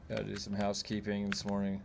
Gotta do some housekeeping this morning.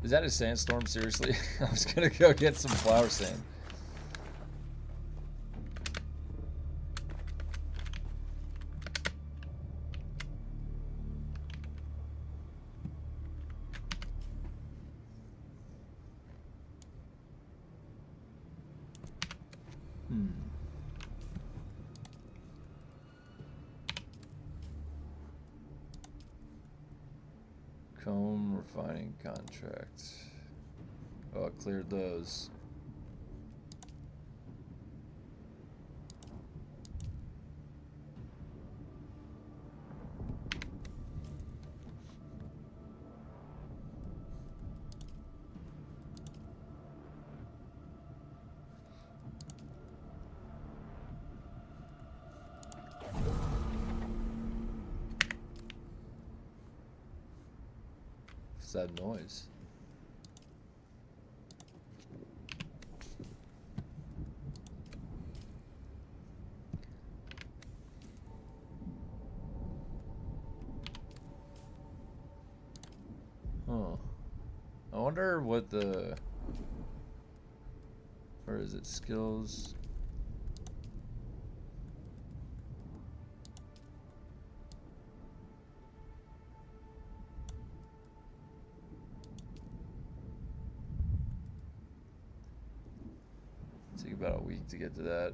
Is that a sandstorm? Seriously? I was gonna go get some flower sand. Comb refining contract. Oh, I cleared those. What's that noise? Huh. I wonder what the... Or is it skills? Take about a week to get to that.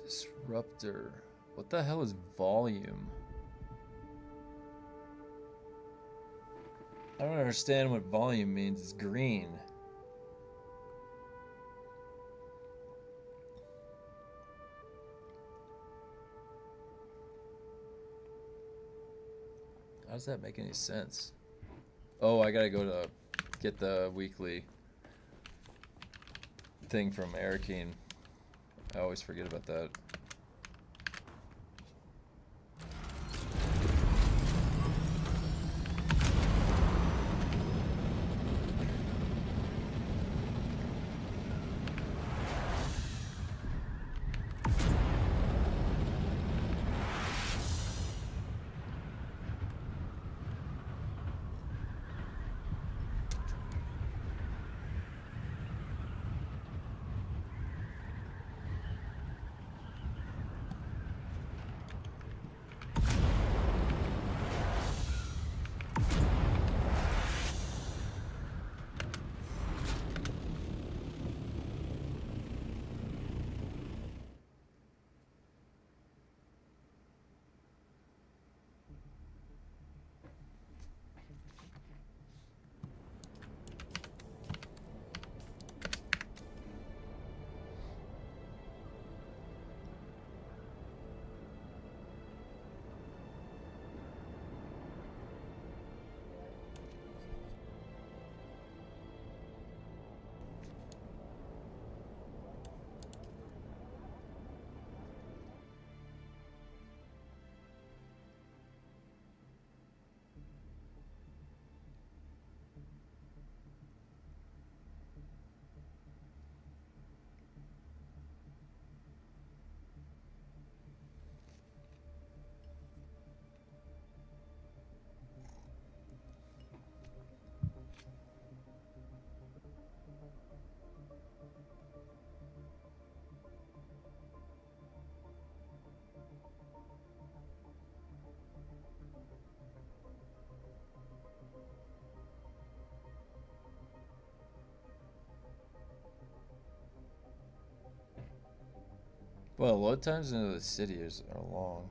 Disruptor. What the hell is volume? I don't understand what volume means. It's green. How does that make any sense? Oh, I gotta go to get the weekly thing from Airkeen. I always forget about that. Well, load times into the city are long.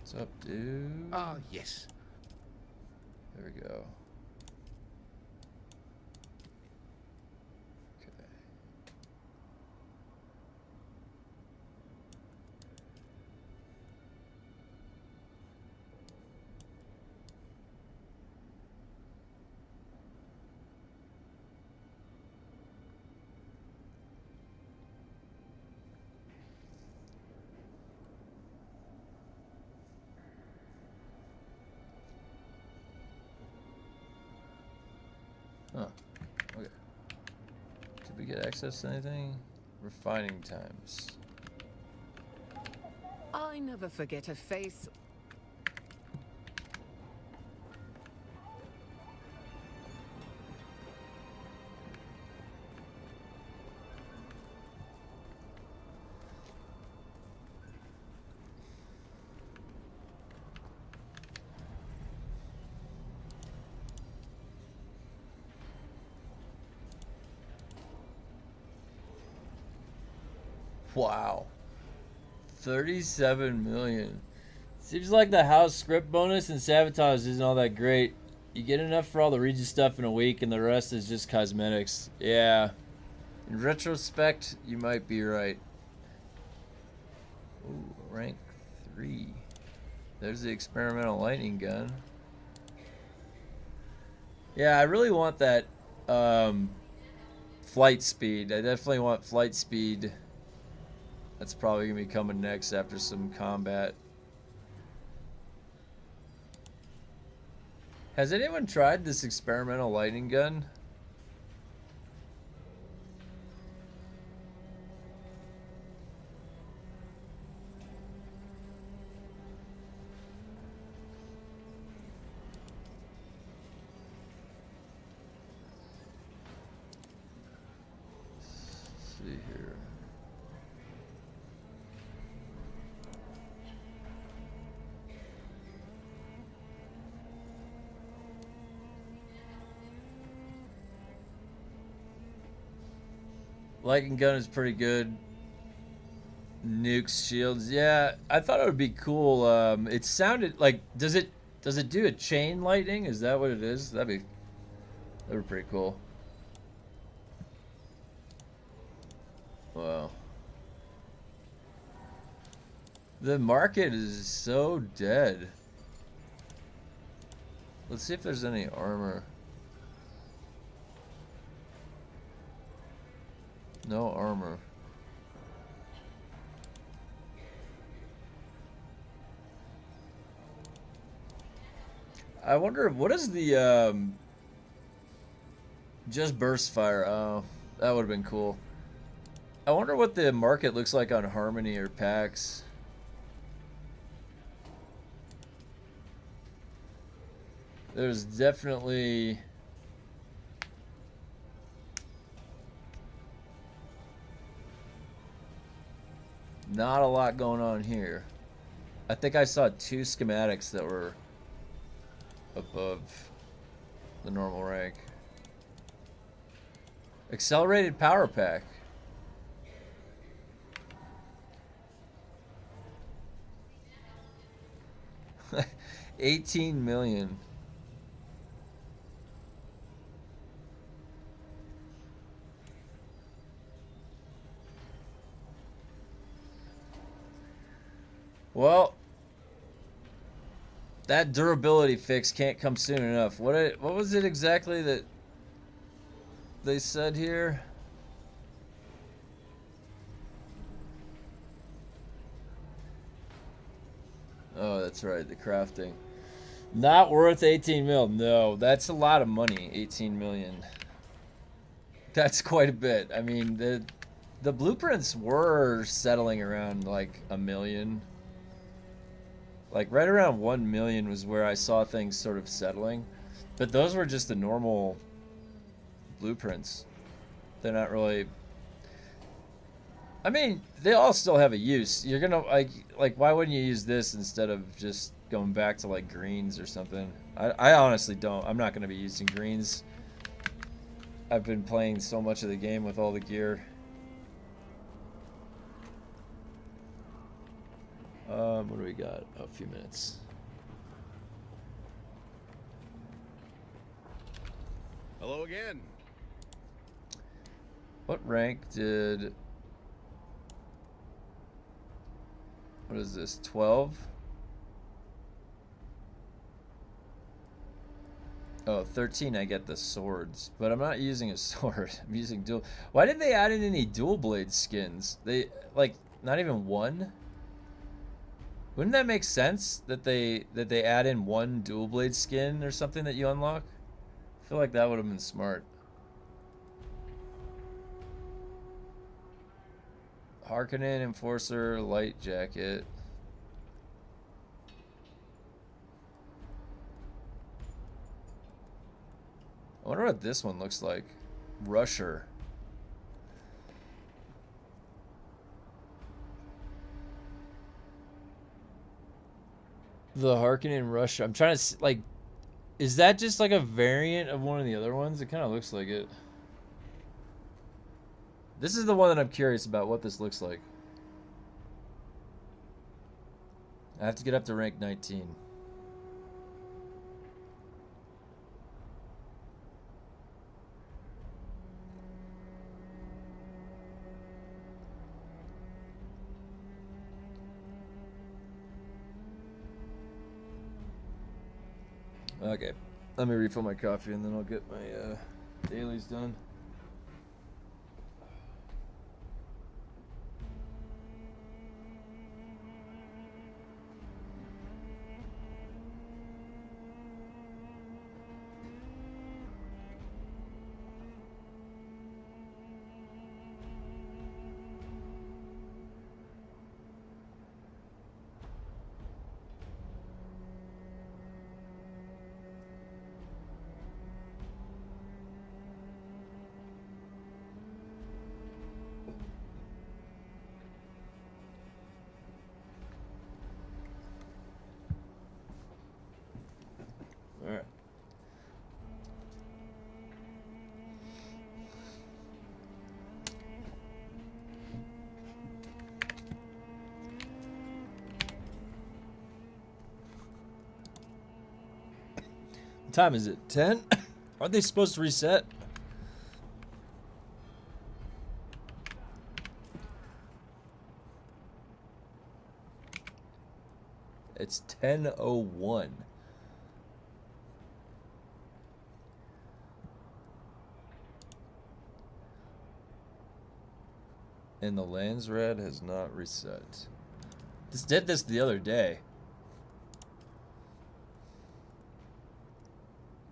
What's up, dude? Ah, yes. There we go. Okay. Huh. Okay. Did we get access to anything? Refining times. I never forget a face. Wow. 37 million. Seems like the house script bonus and sabotage isn't all that great. You get enough for all the Regis stuff in a week, and the rest is just cosmetics. Yeah. In retrospect, you might be right. Ooh, rank 3. There's the experimental lightning gun. Yeah, I really want that flight speed. I definitely want flight speed. That's probably going to be coming next after some combat. Has anyone tried this experimental lightning gun? Let's see here. Lightning gun is pretty good. Nukes, shields. Yeah, I thought it would be cool. It sounded like does it do a chain lightning? Is that what it is? That'd be pretty cool. Wow. The market is so dead. Let's see if there's any armor. No armor. I wonder what is the just burst fire. Oh, that would have been cool. I wonder what the market looks like on Harmony or PAX. There's definitely not a lot going on here. I think I saw 2 schematics that were above the normal rank. Accelerated power pack. $18 million. Well, that durability fix can't come soon enough. What was it exactly that they said here? Oh, that's right, the crafting. Not worth 18 mil. No, that's a lot of money, 18 million. That's quite a bit. I mean, the blueprints were settling around like a million. Like right around 1 million was where I saw things sort of settling. But those were just the normal blueprints. They're not really... I mean, they all still have a use. You're gonna, like why wouldn't you use this instead of just going back to like greens or something? I honestly don't. I'm not gonna be using greens. I've been playing so much of the game with all the gear. What do we got? Oh, a few minutes. Hello again. What rank did... What is this, 12? Oh, 13 I get the swords, but I'm not using a sword. I'm using dual... Why did they add in any dual blade skins? They, like, not even one? Wouldn't that make sense that they add in one dual blade skin or something that you unlock? I feel like that would have been smart. Harkonnen Enforcer light jacket. I wonder what this one looks like. Rusher. The Harkonnen Rusher. I'm trying to see, like, is that just like a variant of one of the other ones? It kind of looks like it. This is the one that I'm curious about what this looks like. I have to get up to rank 19. Okay, let me refill my coffee and then I'll get my dailies done. time is it? 10? Aren't they supposed to reset? It's 10:01. And the lands red has not reset. This did this the other day.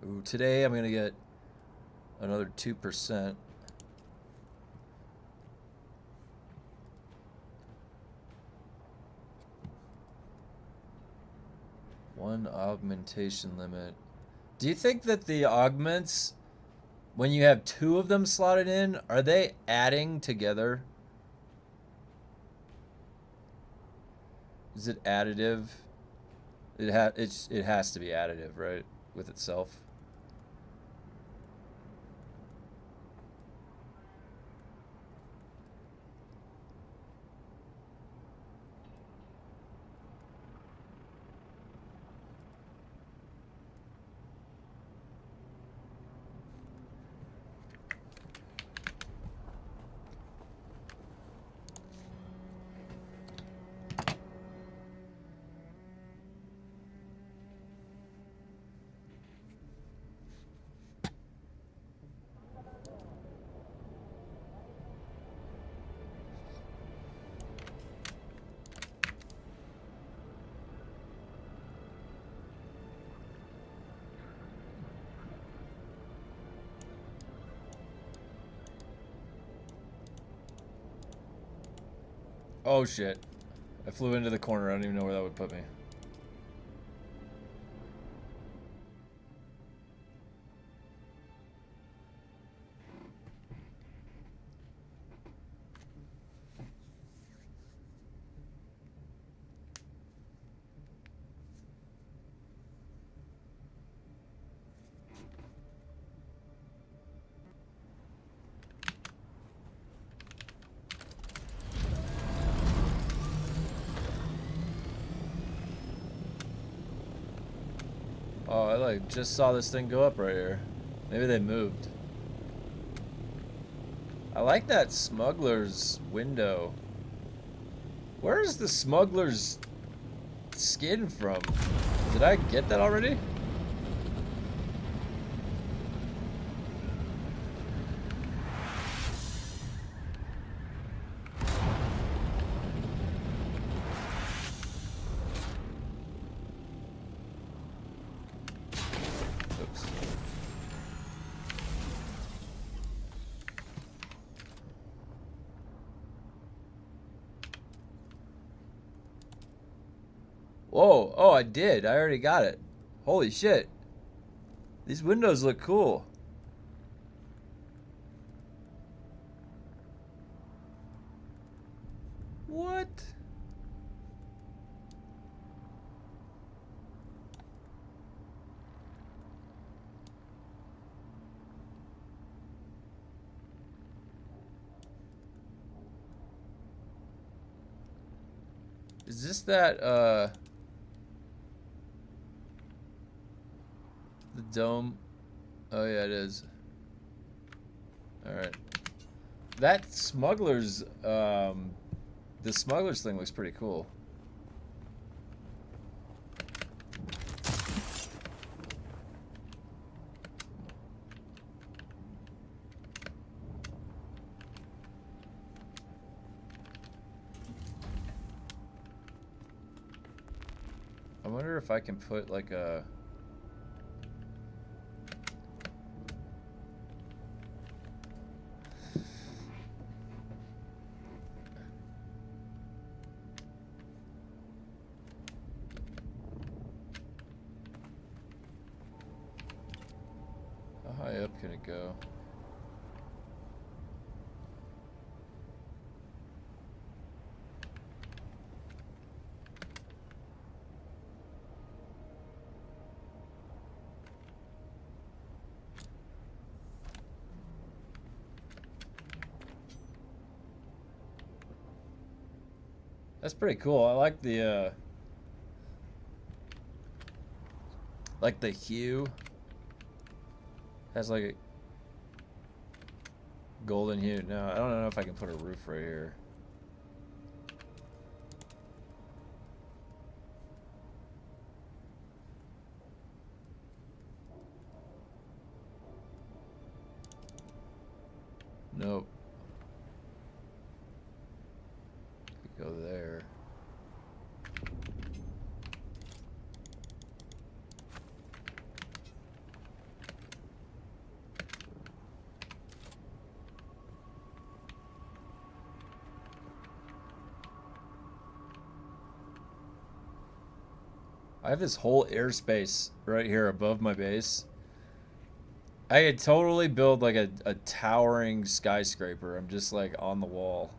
Ooh, today I'm gonna get another 2%. One augmentation limit. Do you think that the augments, when you have two of them slotted in, are they adding together? Is it additive? It has to be additive, right? With itself. Oh shit. I flew into the corner. I don't even know where that would put me. Oh, I like just saw this thing go up right here. Maybe they moved. I like that smuggler's window. Where is the smuggler's skin from? Did I get that already? Oops. Whoa, oh, I did. I already got it. Holy shit. These windows look cool. What? Is this that, the dome? Oh yeah, it is. Alright. That smuggler's, the smuggler's thing looks pretty cool. I wonder if I can put like a... How high up can it go? That's pretty cool. I like the hue Has like a golden hue. No, I don't know if I can put a roof right here. Nope. Could go there. I have this whole airspace right here above my base. I could totally build like a towering skyscraper. I'm just like on the wall.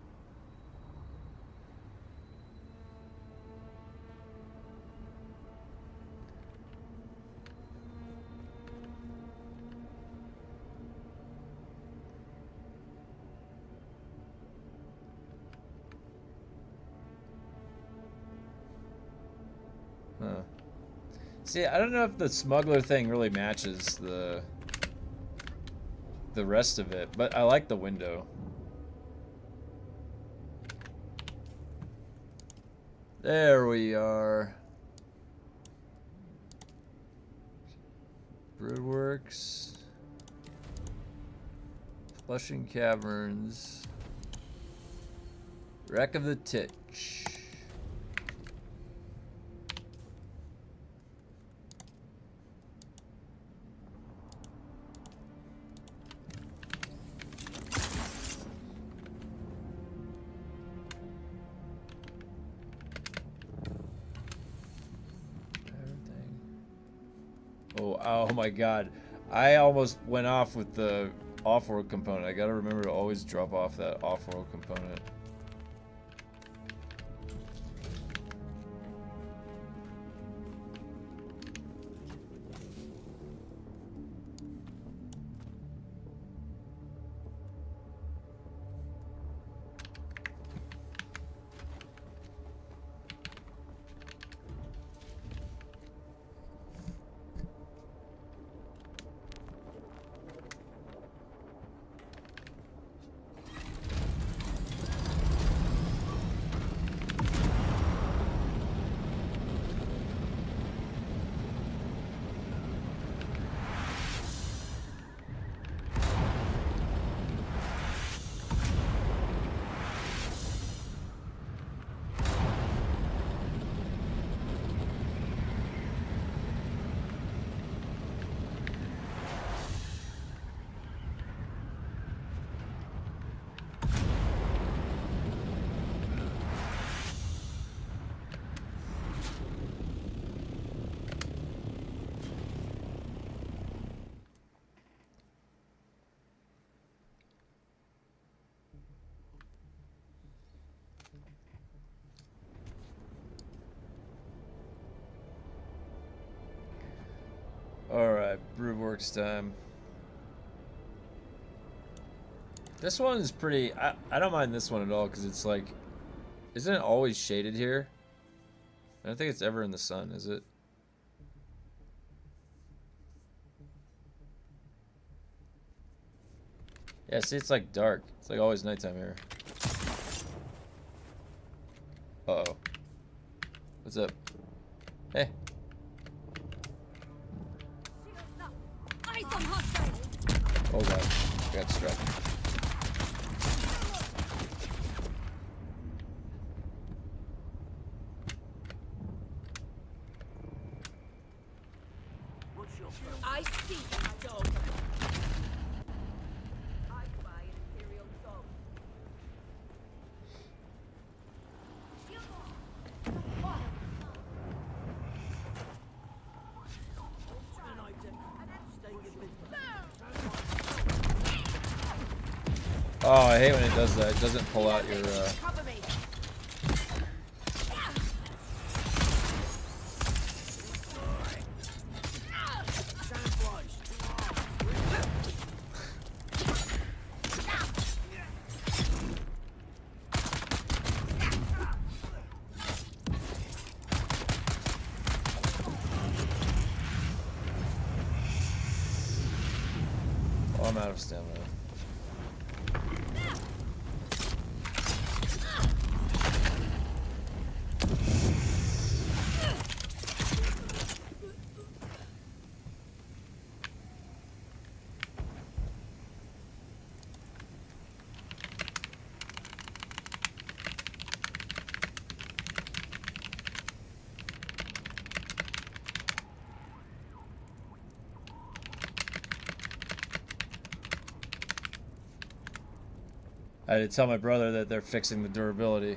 Huh. See, I don't know if the smuggler thing really matches the rest of it, but I like the window. There we are. Broodworks. Flushing Caverns. Wreck of the Titch. Oh my god. I almost went off with the off-world component. I gotta remember to always drop off that off-world component. Alright, Broodworks time. This one is pretty... I don't mind this one at all, because it's like... Isn't it always shaded here? I don't think it's ever in the sun, is it? Yeah, see, it's like dark. It's like always nighttime here. Uh-oh. What's up? Hey. Oh god, I got struck. I see a dog. I spy an Imperial dog. Oh, I hate when it does that. It doesn't pull out your, Cover me. I'm out of stamina. I had to tell my brother that they're fixing the durability.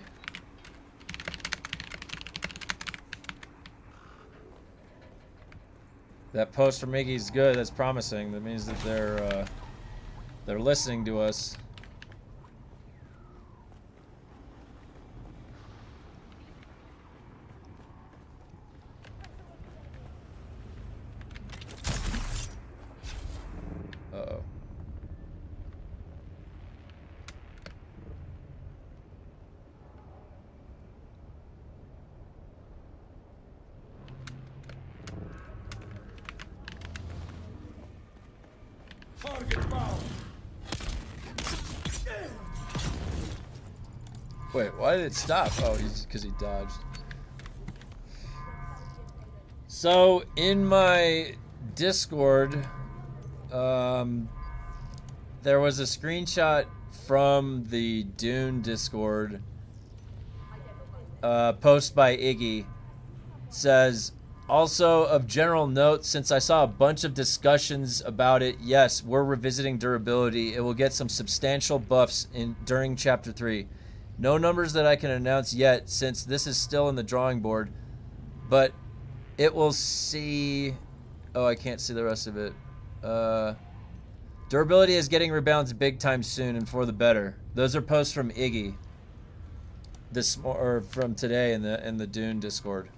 That post from Iggy's good. That's promising. That means that they're listening to us. Uh-oh. Wait, why did it stop? Oh, he's because he dodged. So in my Discord, there was a screenshot from the Dune Discord, post by Iggy. It says, also of general note, since I saw a bunch of discussions about it, yes, we're revisiting durability. It will get some substantial buffs during Chapter 3. No numbers that I can announce yet, since this is still in the drawing board, but it will see... Oh, I can't see the rest of it. Durability is getting rebalanced big time soon and for the better. Those are posts from Iggy. Or from today in the Dune Discord.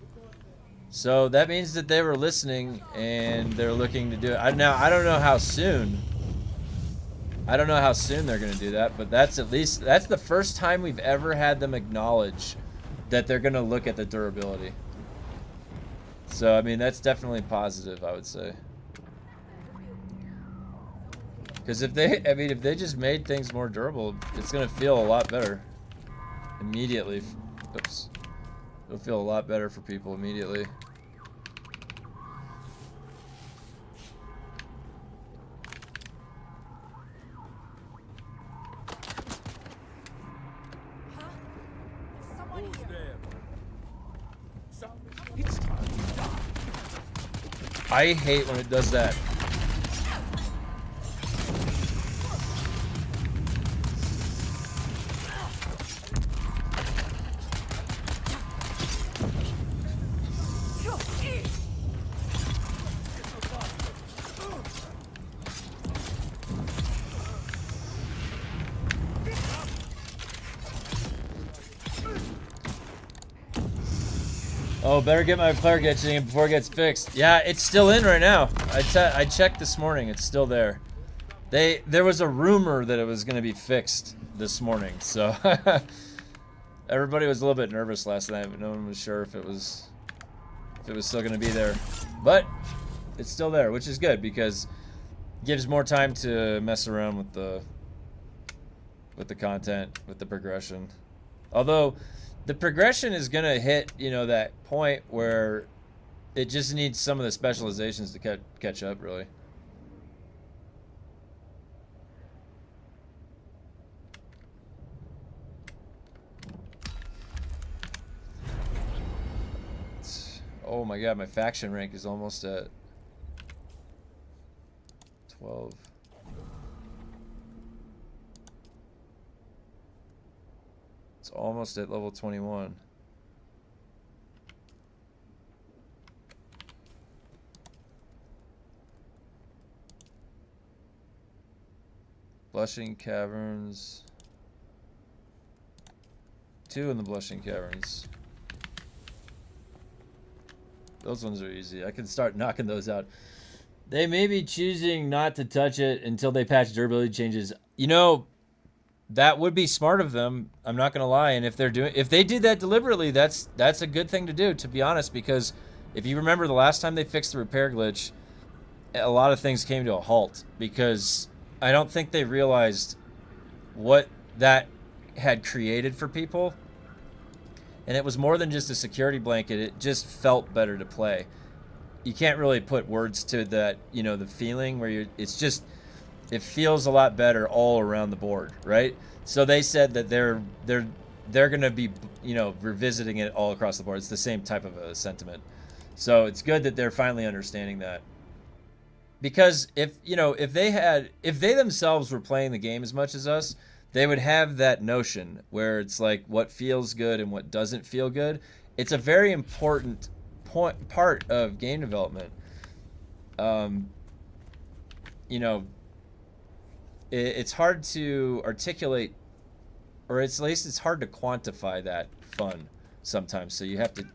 So that means that they were listening and they're looking to do it. Now, I don't know how soon. I don't know how soon they're going to do that, but that's the first time we've ever had them acknowledge that they're going to look at the durability. So, I mean, that's definitely positive, I would say. Because if they just made things more durable, it's going to feel a lot better immediately. Oops. It'll feel a lot better for people immediately. I hate when it does that. Oh, better get my player catching in before it gets fixed. Yeah, it's still in right now. I checked this morning. It's still there. There was a rumor that it was going to be fixed this morning, so everybody was a little bit nervous last night, but no one was sure if it was still going to be there. But it's still there, which is good because it gives more time to mess around with the content, with the progression. Although the progression is going to hit, that point where it just needs some of the specializations to catch up, really. Oh my god, my faction rank is almost at 12. It's almost at level 21. Blushing Caverns. 2 in the Blushing Caverns. Those ones are easy. I can start knocking those out. They may be choosing not to touch it until they patch durability changes. That would be smart of them. I'm not gonna lie. And if they did that deliberately, that's a good thing to do, to be honest. Because if you remember the last time they fixed the repair glitch, a lot of things came to a halt because I don't think they realized what that had created for people. And it was more than just a security blanket. It just felt better to play. You can't really put words to that, you know, the feeling where it's just, it feels a lot better all around the board, right? So they said that they're going to be, you know, revisiting it all across the board. It's the same type of a sentiment. So it's good that they're finally understanding that. Because if they themselves were playing the game as much as us, they would have that notion where it's like what feels good and what doesn't feel good. It's a very important part of game development. You know, it's hard to articulate, or at least it's hard to quantify that fun sometimes. So you have to,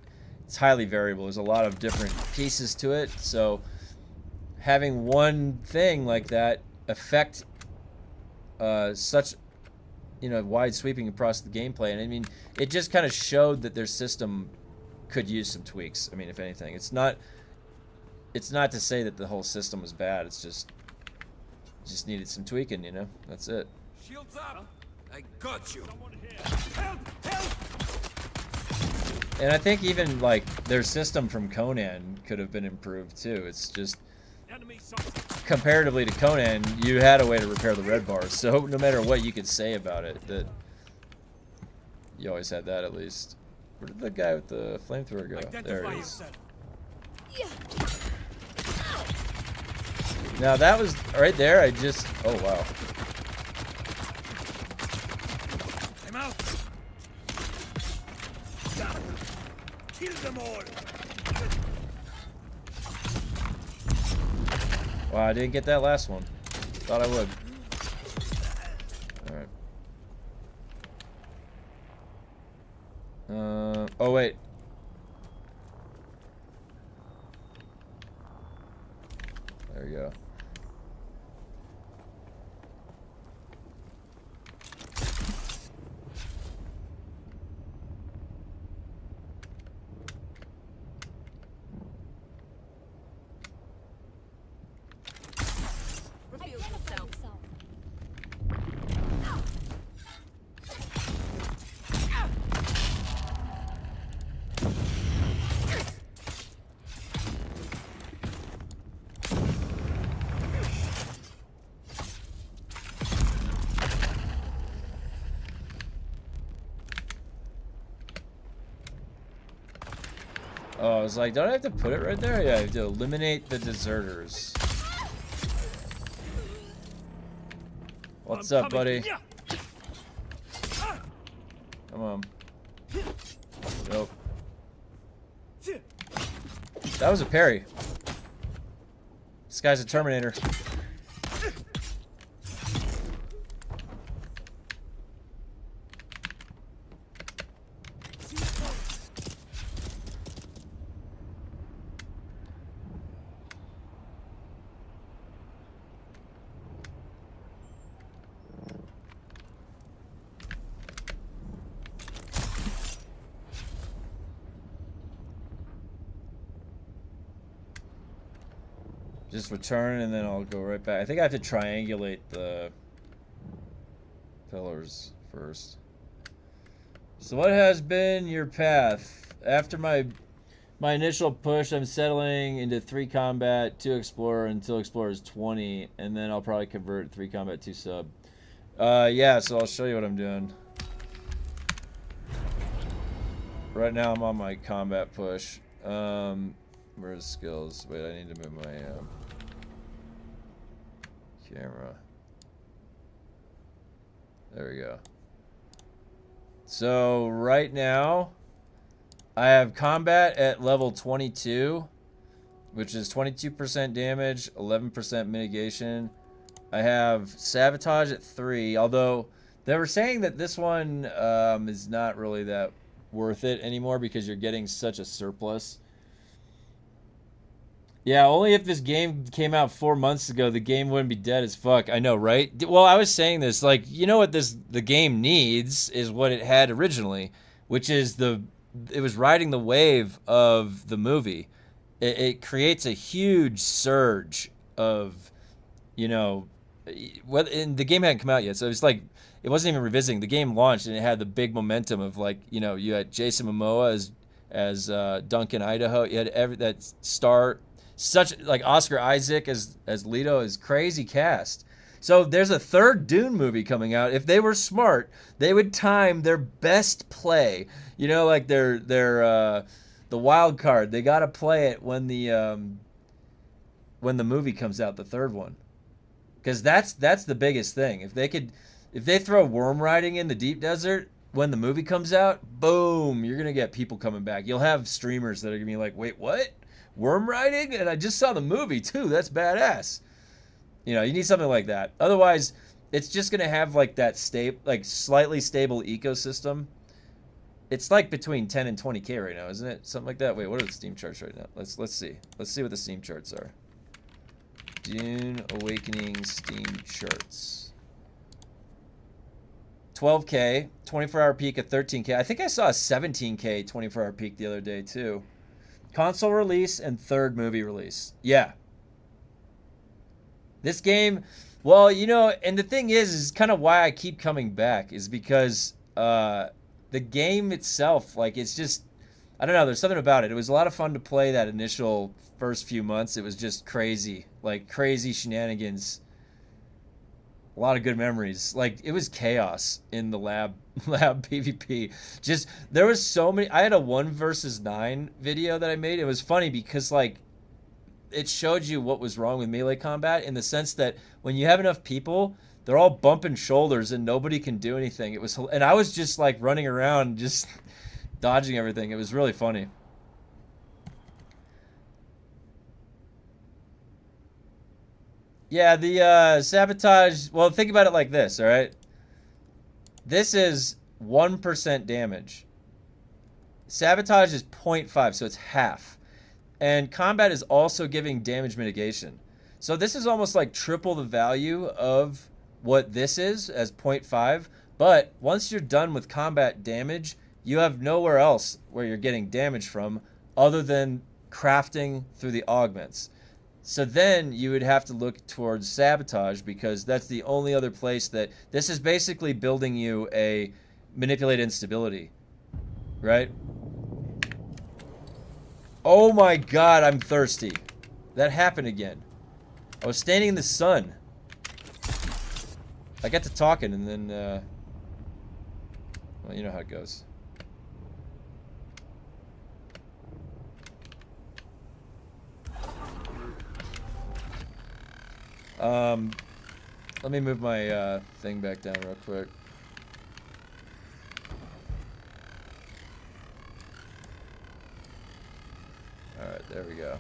it's highly variable. There's a lot of different pieces to it. So having one thing like that affect such, you know, wide sweeping across the gameplay, and I mean, it just kind of showed that their system could use some tweaks. I mean, if anything, it's not to say that the whole system was bad. It's just needed some tweaking, you know. That's it. Shields up! I got you. And I think even like their system from Conan could have been improved too. It's just comparatively to Conan, you had a way to repair the red bars. So no matter what you could say about it, that you always had that at least. Where did the guy with the flamethrower go? There it is. Now that was right there. I just, oh wow. I'm out. Kill them all. Wow, I didn't get that last one. Thought I would. Alright. Oh wait. There we go. Reveal yourself. Oh, I was like, don't I have to put it right there? Yeah, I have to eliminate the deserters. What's up, buddy? Come on. Nope. That was a parry. This guy's a Terminator. Just return and then I'll go right back. I think I have to triangulate the pillars first. So what has been your path? After my initial push, I'm settling into 3 combat, 2 explorer until explorer is 20, and then I'll probably convert 3 combat, 2 sub. Yeah, so I'll show you what I'm doing. Right now I'm on my combat push. Where's skills? Wait, I need to move my camera. There we go. So right now I have combat at level 22, which is 22% damage, 11% mitigation. I have sabotage at 3, although they were saying that this one is not really that worth it anymore because you're getting such a surplus. Yeah, only if this game came out 4 months ago, the game wouldn't be dead as fuck. I know, right? Well, I was saying this, like, you know what the game needs is what it had originally, which is it was riding the wave of the movie. It creates a huge surge of, you know, Well, and the game hadn't come out yet, so it was like it wasn't even revisiting. The game launched and it had the big momentum of like, you know, you had Jason Momoa as Duncan Idaho. You had that star, such like Oscar Isaac as Leto, is crazy cast. So there's a third Dune movie coming out. If they were smart, they would time their best play. You know, like their the wild card. They got to play it when the movie comes out, the third one. Because that's the biggest thing. If they throw worm riding in the deep desert when the movie comes out, boom, you're gonna get people coming back. You'll have streamers that are gonna be like, wait, what? Worm riding? And I just saw the movie too. That's badass. You know, you need something like that. Otherwise, it's just gonna have like that slightly stable ecosystem. It's like between 10 and 20K right now, isn't it? Something like that. Wait, what are the Steam charts right now? Let's see. Let's see what the Steam charts are. Dune Awakening Steam charts. 12K, 24-hour peak at 13K. I think I saw a 17K 24-hour peak the other day too. Console release and third movie release. Yeah. This game, well, you know, and the thing is kind of why I keep coming back is because the game itself, like, it's just, I don't know, there's something about it. It was a lot of fun to play that initial first few months. It was just crazy, like crazy shenanigans. A lot of good memories. Like, it was chaos in the lab PvP. Just, there was so many. I had a 1 versus 9 video that I made. It was funny because, like, it showed you what was wrong with melee combat in the sense that when you have enough people, they're all bumping shoulders and nobody can do anything. And I was just like running around, just dodging everything. It was really funny. Yeah, the sabotage, well, think about it like this, all right? This is 1% damage. Sabotage is 0.5, so it's half. And combat is also giving damage mitigation. So this is almost like triple the value of what this is as 0.5. But once you're done with combat damage, you have nowhere else where you're getting damage from other than crafting through the augments. So then you would have to look towards sabotage because that's the only other place that this is basically building you a manipulate instability, right? Oh my God, I'm thirsty. That happened again. I was standing in the sun. I got to talking and then, well, you know how it goes. Let me move my thing back down real quick. Alright, there we go.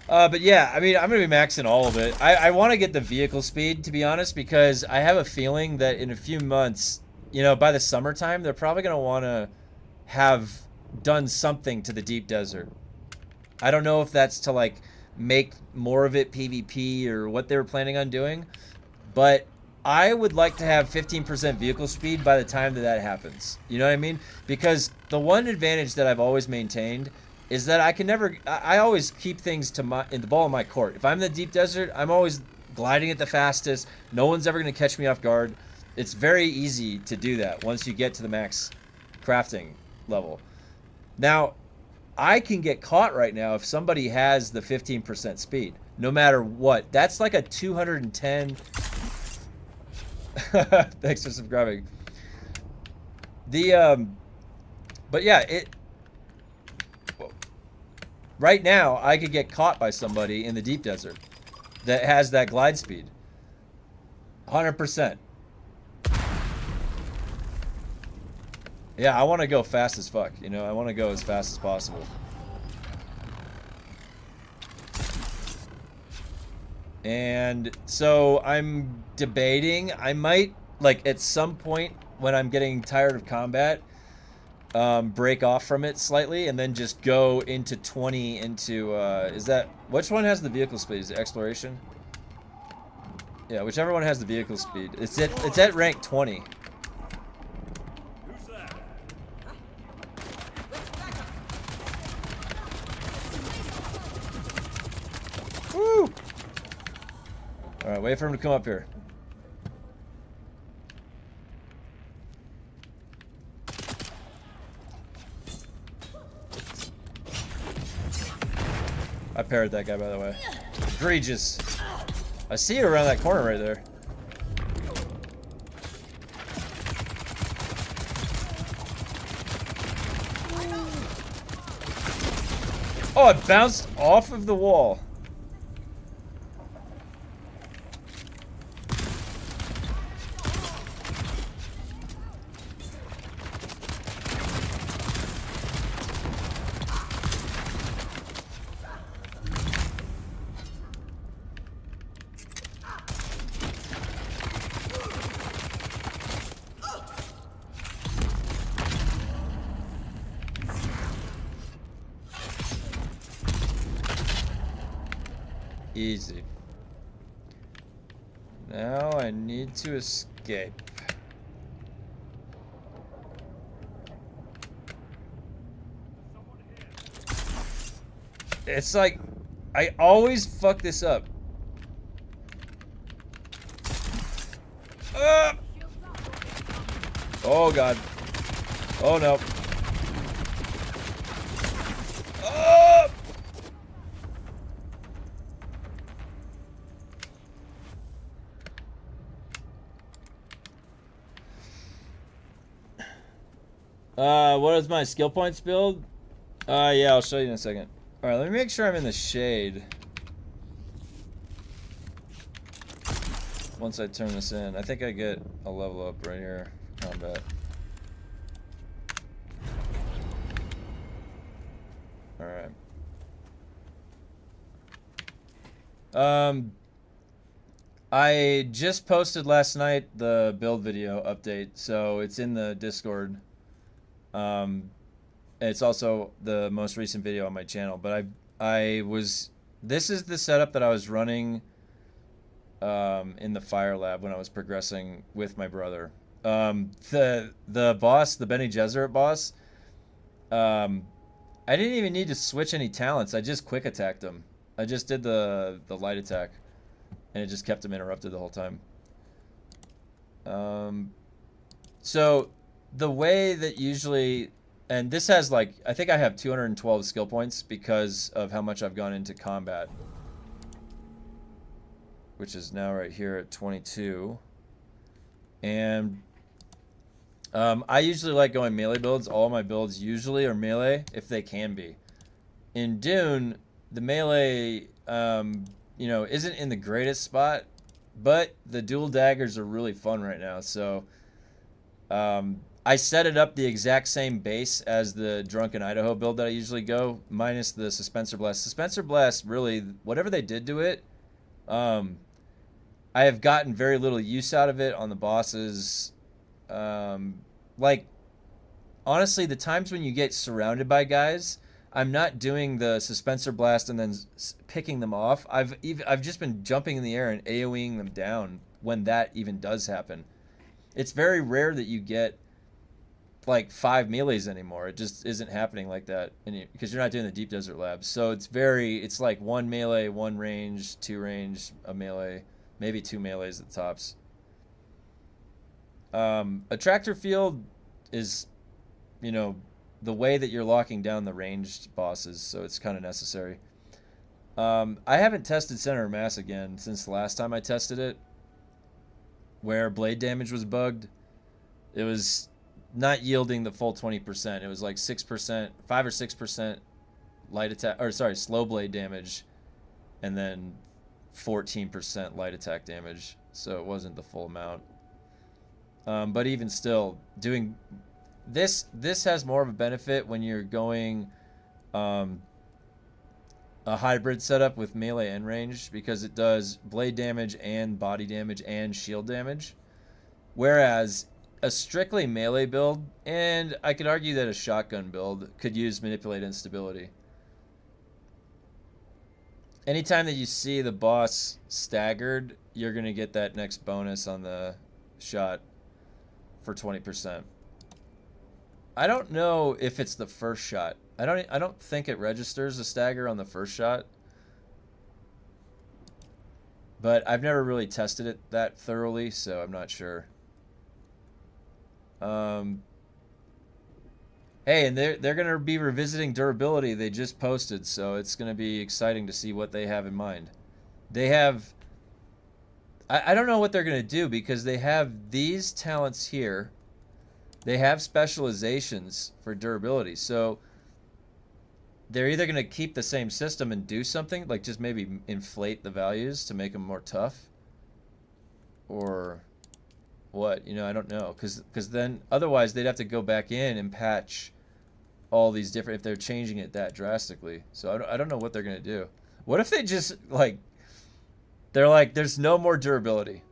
But yeah, I mean, I'm going to be maxing all of it. I want to get the vehicle speed, to be honest, because I have a feeling that in a few months, you know, by the summertime, they're probably going to want to have done something to the deep desert. I don't know if that's to, like, make more of it PvP or what they were planning on doing, but I would like to have 15% vehicle speed by the time that happens. You know what I mean? Because the one advantage that I've always maintained is that I always keep things in the ball in my court. If I'm in the deep desert, I'm always gliding at the fastest. No one's ever going to catch me off guard. It's very easy to do that once you get to the max crafting level. Now, I can get caught right now if somebody has the 15% speed, no matter what. That's like a 210. Thanks for subscribing. But yeah, right now I could get caught by somebody in the deep desert that has that glide speed. 100%. Yeah, I want to go fast as fuck, you know? I want to go as fast as possible. And so I'm debating, I might, like, at some point when I'm getting tired of combat, break off from it slightly and then just go into 20 into, which one has the vehicle speed? Is it exploration? Yeah, whichever one has the vehicle speed. It's at rank 20. Woo! Alright, wait for him to come up here. I parried that guy, by the way. Egregious. I see you around that corner right there. Oh, it bounced off of the wall. Easy. Now I need to escape. It's like, I always fuck this up. Oh god. Oh no. What is my skill points build? Yeah, I'll show you in a second. Alright, let me make sure I'm in the shade. Once I turn this in, I think I get a level up right here for combat. Alright. I just posted last night the build video update, so it's in the Discord. It's also the most recent video on my channel, but this is the setup that I was running in the fire lab when I was progressing with my brother. The boss, the Bene Gesserit boss, I didn't even need to switch any talents. I just quick attacked him. I just did the light attack, and it just kept him interrupted the whole time. So the way that usually, and this has like, I think I have 212 skill points because of how much I've gone into combat, which is now right here at 22. And I usually like going melee builds. All my builds usually are melee if they can be. In Dune, the melee, you know, isn't in the greatest spot, but the dual daggers are really fun right now. So I set it up the exact same base as the Drunken Idaho build that I usually go, minus the Suspensor Blast. Suspensor Blast, really, whatever they did to it, I have gotten very little use out of it on the bosses. Like, honestly, the times when you get surrounded by guys, I'm not doing the Suspensor Blast and then picking them off. I've just been jumping in the air and AoEing them down when that even does happen. It's very rare that you get like 5 melees anymore. It just isn't happening like that because you're not doing the Deep Desert Labs. So it's like 1 melee, 1 range, 2 range, a melee, maybe 2 melees at the tops. Attractor Field is, you know, the way that you're locking down the ranged bosses, so it's kind of necessary. I haven't tested Center of Mass again since the last time I tested it, where blade damage was bugged. It was not yielding the full 20%. It was like 6%, 5 or 6% light attack, or sorry, slow blade damage, and then 14% light attack damage. So it wasn't the full amount. But even still, doing this has more of a benefit when you're going a hybrid setup with melee and range, because it does blade damage and body damage and shield damage. Whereas a strictly melee build, and I could argue that a shotgun build, could use manipulate instability. Anytime that you see the boss staggered, you're going to get that next bonus on the shot for 20%. I don't know if it's the first shot. I don't think it registers a stagger on the first shot. But I've never really tested it that thoroughly, so I'm not sure. Hey, and they're gonna be revisiting durability. They just posted, so it's gonna be exciting to see what they have in mind. They have. I don't know what they're gonna do because they have these talents here. They have specializations for durability, so they're either gonna keep the same system and do something, like just maybe inflate the values to make them more tough, or what? You know, I don't know, because then otherwise they'd have to go back in and patch all these different if they're changing it that drastically. So I don't know what they're gonna do. What if they just like they're like there's no more durability?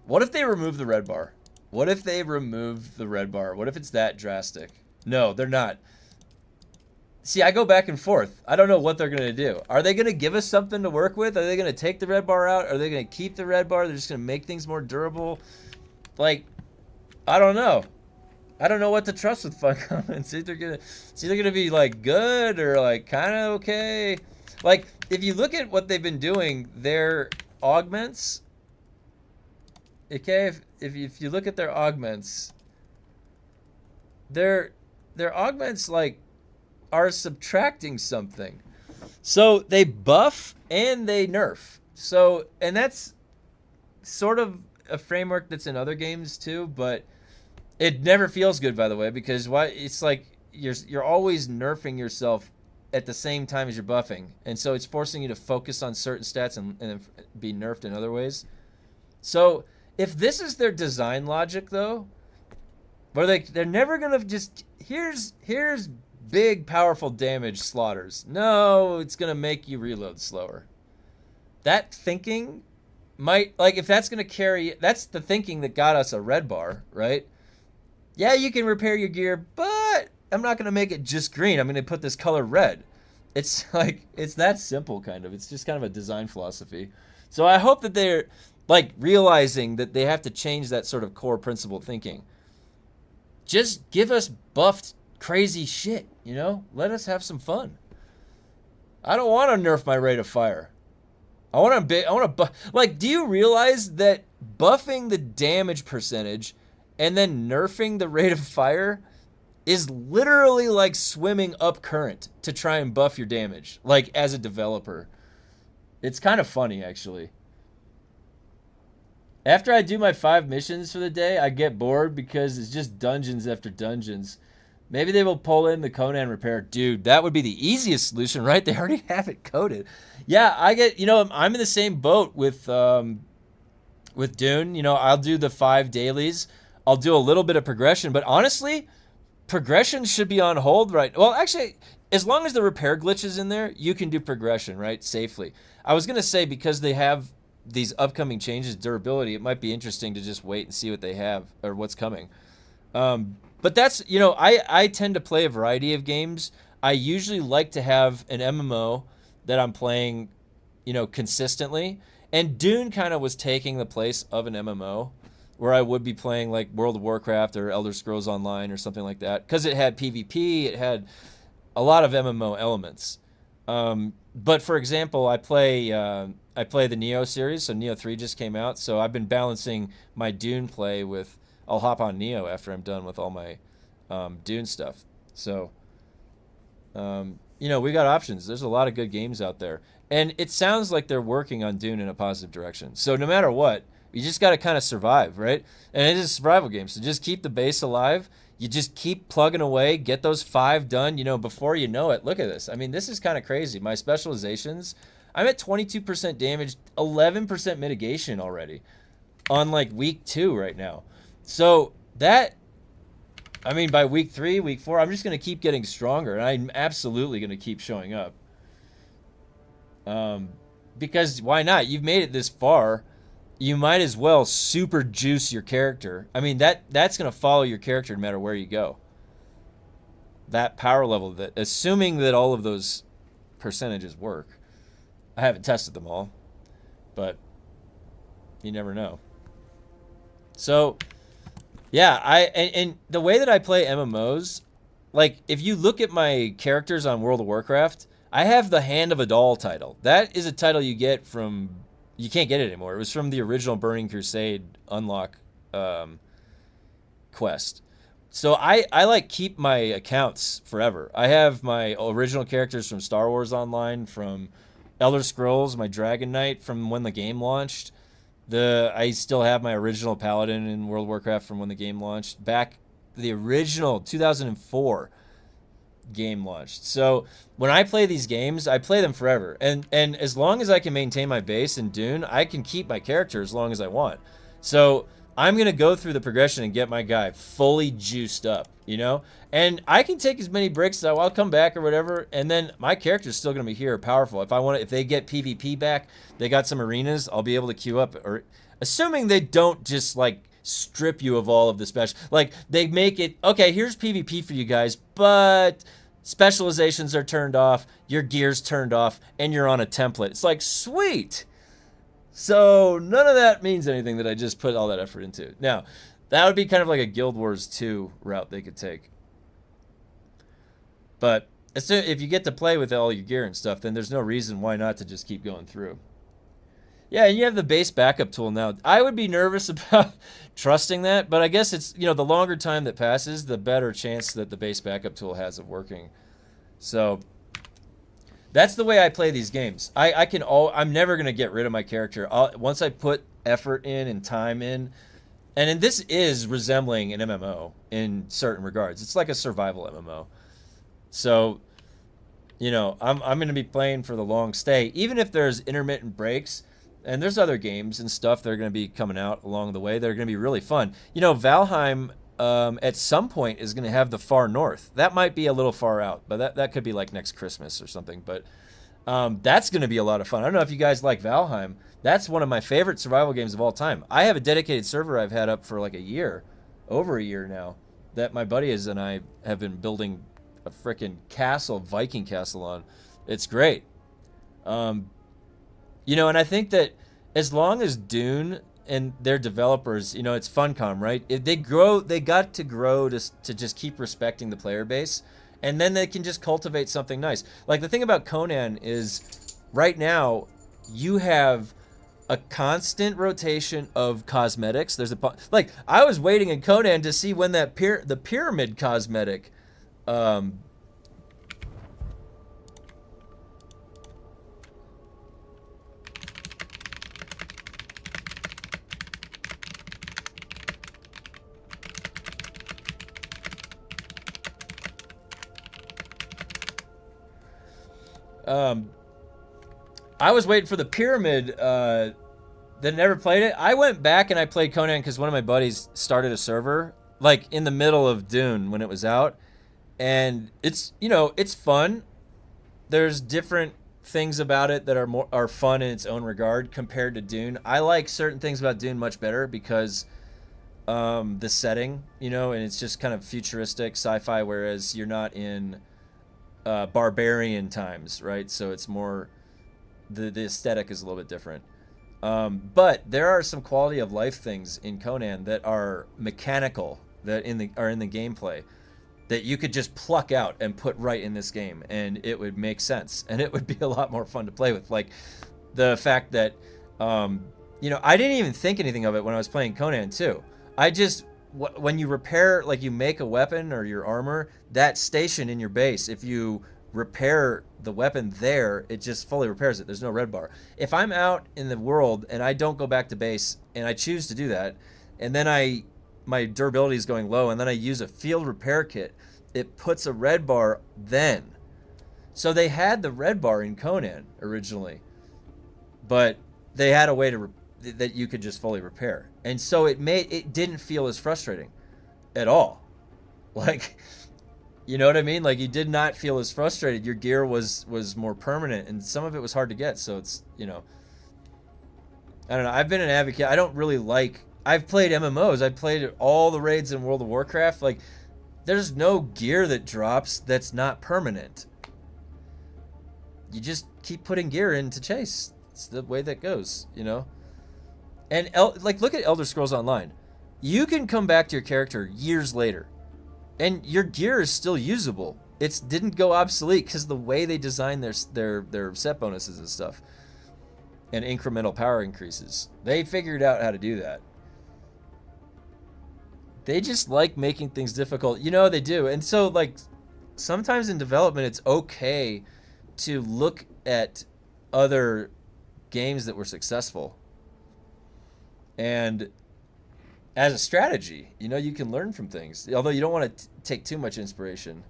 What if they remove the red bar? What if they remove the red bar? What if it's that drastic? No, they're not. See, I go back and forth. I don't know what they're going to do. Are they going to give us something to work with? Are they going to take the red bar out? Are they going to keep the red bar? They're just going to make things more durable? Like, I don't know. I don't know what to trust with Funcom. It's either gonna be like good or like kind of okay. Like, if you look at what they've been doing, their augments. Okay, if you look at their augments, their augments like are subtracting something. So they buff and they nerf. So, and that's sort of a framework that's in other games too, but it never feels good, by the way, because why it's like you're always nerfing yourself at the same time as you're buffing. And so it's forcing you to focus on certain stats and be nerfed in other ways. So if this is their design logic though, where they're never gonna just here's big, powerful damage slaughters. No, it's going to make you reload slower. That thinking might, like, if that's going to carry, that's the thinking that got us a red bar, right? Yeah, you can repair your gear, but I'm not going to make it just green. I'm going to put this color red. It's like, it's that simple, kind of. It's just kind of a design philosophy. So I hope that they're, like, realizing that they have to change that sort of core principle thinking. Just give us buffed crazy shit, you know? Let us have some fun. I don't want to nerf my rate of fire. I want to like, do you realize that buffing the damage percentage and then nerfing the rate of fire is literally like swimming up current to try and buff your damage, like as a developer. It's kind of funny, actually. After I do my 5 missions for the day, I get bored because it's just dungeons after dungeons. Maybe they will pull in the Conan repair. Dude, that would be the easiest solution, right? They already have it coded. Yeah, I get, you know, I'm in the same boat with Dune. You know, I'll do the 5 dailies. I'll do a little bit of progression. But honestly, progression should be on hold, right? Well, actually, as long as the repair glitch is in there, you can do progression, right? Safely. I was going to say, because they have these upcoming changes, durability, it might be interesting to just wait and see what they have or what's coming. But that's, you know, I tend to play a variety of games. I usually like to have an MMO that I'm playing, you know, consistently. And Dune kind of was taking the place of an MMO where I would be playing like World of Warcraft or Elder Scrolls Online or something like that. Because it had PvP, it had a lot of MMO elements. But for example, I play the nioh series, so nioh 3 just came out. So I've been balancing my Dune play with, I'll hop on nioh after I'm done with all my Dune stuff. So, you know, we got options. There's a lot of good games out there. And it sounds like they're working on Dune in a positive direction. So no matter what, you just got to kind of survive, right? And it is a survival game. So just keep the base alive. You just keep plugging away, get those 5 done, you know, before you know it. Look at this. I mean, this is kind of crazy. My specializations, I'm at 22% damage, 11% mitigation already on like week 2 right now. So that, I mean, by week 3, week 4, I'm just going to keep getting stronger. And I'm absolutely going to keep showing up. Because why not? You've made it this far. You might as well super juice your character. I mean, that's going to follow your character no matter where you go. That power level, that, assuming that all of those percentages work. I haven't tested them all, but you never know. So, yeah, and the way that I play MMOs, like, if you look at my characters on World of Warcraft, I have the Hand of a Doll title. That is a title you get from, you can't get it anymore. It was from the original Burning Crusade unlock quest. So I like keep my accounts forever. I have my original characters from Star Wars Online, from Elder Scrolls, my Dragon Knight from when the game launched. I still have my original Paladin in World of Warcraft from when the game launched. Back the original 2004 game launched. So when I play these games, I play them forever. And as long as I can maintain my base in Dune, I can keep my character as long as I want. So I'm going to go through the progression and get my guy fully juiced up, you know? And I can take as many breaks as I'll come back or whatever, and then my character's still going to be here powerful. If they get PvP back, they got some arenas, I'll be able to queue up, or assuming they don't just like strip you of all of the special, like they make it, okay, here's PvP for you guys, but specializations are turned off, your gear's turned off, and you're on a template. It's like, sweet. So none of that means anything that I just put all that effort into. Now, that would be kind of like a Guild Wars 2 route they could take. But if you get to play with all your gear and stuff, then there's no reason why not to just keep going through. Yeah, and you have the base backup tool now. I would be nervous about trusting that, but I guess it's, you know, the longer time that passes, the better chance that the base backup tool has of working. So that's the way I play these games. I'm never going to get rid of my character. Once I put effort in and time in, and this is resembling an MMO in certain regards. It's like a survival MMO. So, you know, I'm going to be playing for the long stay, even if there's intermittent breaks. And there's other games and stuff that are going to be coming out along the way that are going to be really fun. You know, Valheim at some point is going to have the Far North. That might be a little far out, but that could be like next Christmas or something. But that's going to be a lot of fun. I don't know if you guys like Valheim. That's one of my favorite survival games of all time. I have a dedicated server I've had up for like a year, over a year now, that my buddies and I have been building a freaking castle, Viking castle on. It's great. You know, and I think that as long as Dune and their developers, you know, it's Funcom, right? If they got to grow to just keep respecting the player base, and then they can just cultivate something nice. Like the thing about Conan is, right now, you have a constant rotation of cosmetics. There's like I was waiting in Conan to see when that the pyramid cosmetic. I was waiting for the pyramid that never played it. I went back and I played Conan because one of my buddies started a server like in the middle of Dune when it was out, and it's, you know, it's fun. There's different things about it that are fun in its own regard compared to Dune. I like certain things about Dune much better because the setting, you know, and it's just kind of futuristic sci-fi, whereas you're not in barbarian times, right? So it's more, the aesthetic is a little bit different. But there are some quality of life things in Conan that are mechanical, that are in the gameplay, that you could just pluck out and put right in this game, and it would make sense, and it would be a lot more fun to play with. Like the fact that, you know, I didn't even think anything of it when I was playing Conan 2. I just, when you repair, like you make a weapon or your armor, that station in your base, if you repair the weapon there, it just fully repairs it. There's no red bar. If I'm out in the world and I don't go back to base, and I choose to do that, and then my durability is going low, and then I use a field repair kit, it puts a red bar then. So they had the red bar in Conan originally, but they had a way that you could just fully repair. And so it didn't feel as frustrating at all. Like, you know what I mean? Like, you did not feel as frustrated. Your gear was more permanent, and some of it was hard to get. So it's, you know, I don't know. I've been an advocate. I don't really like, I've played MMOs. I've played all the raids in World of Warcraft. Like, there's no gear that drops that's not permanent. You just keep putting gear in to chase. It's the way that goes, you know? And like, look at Elder Scrolls Online. You can come back to your character years later And your gear is still usable. It didn't go obsolete because the way they designed their set bonuses and stuff and incremental power increases. They figured out how to do that. They just like making things difficult. You know they do. And so like sometimes in development it's okay to look at other games that were successful. And as a strategy, you know, you can learn from things. Although you don't want to take too much inspiration.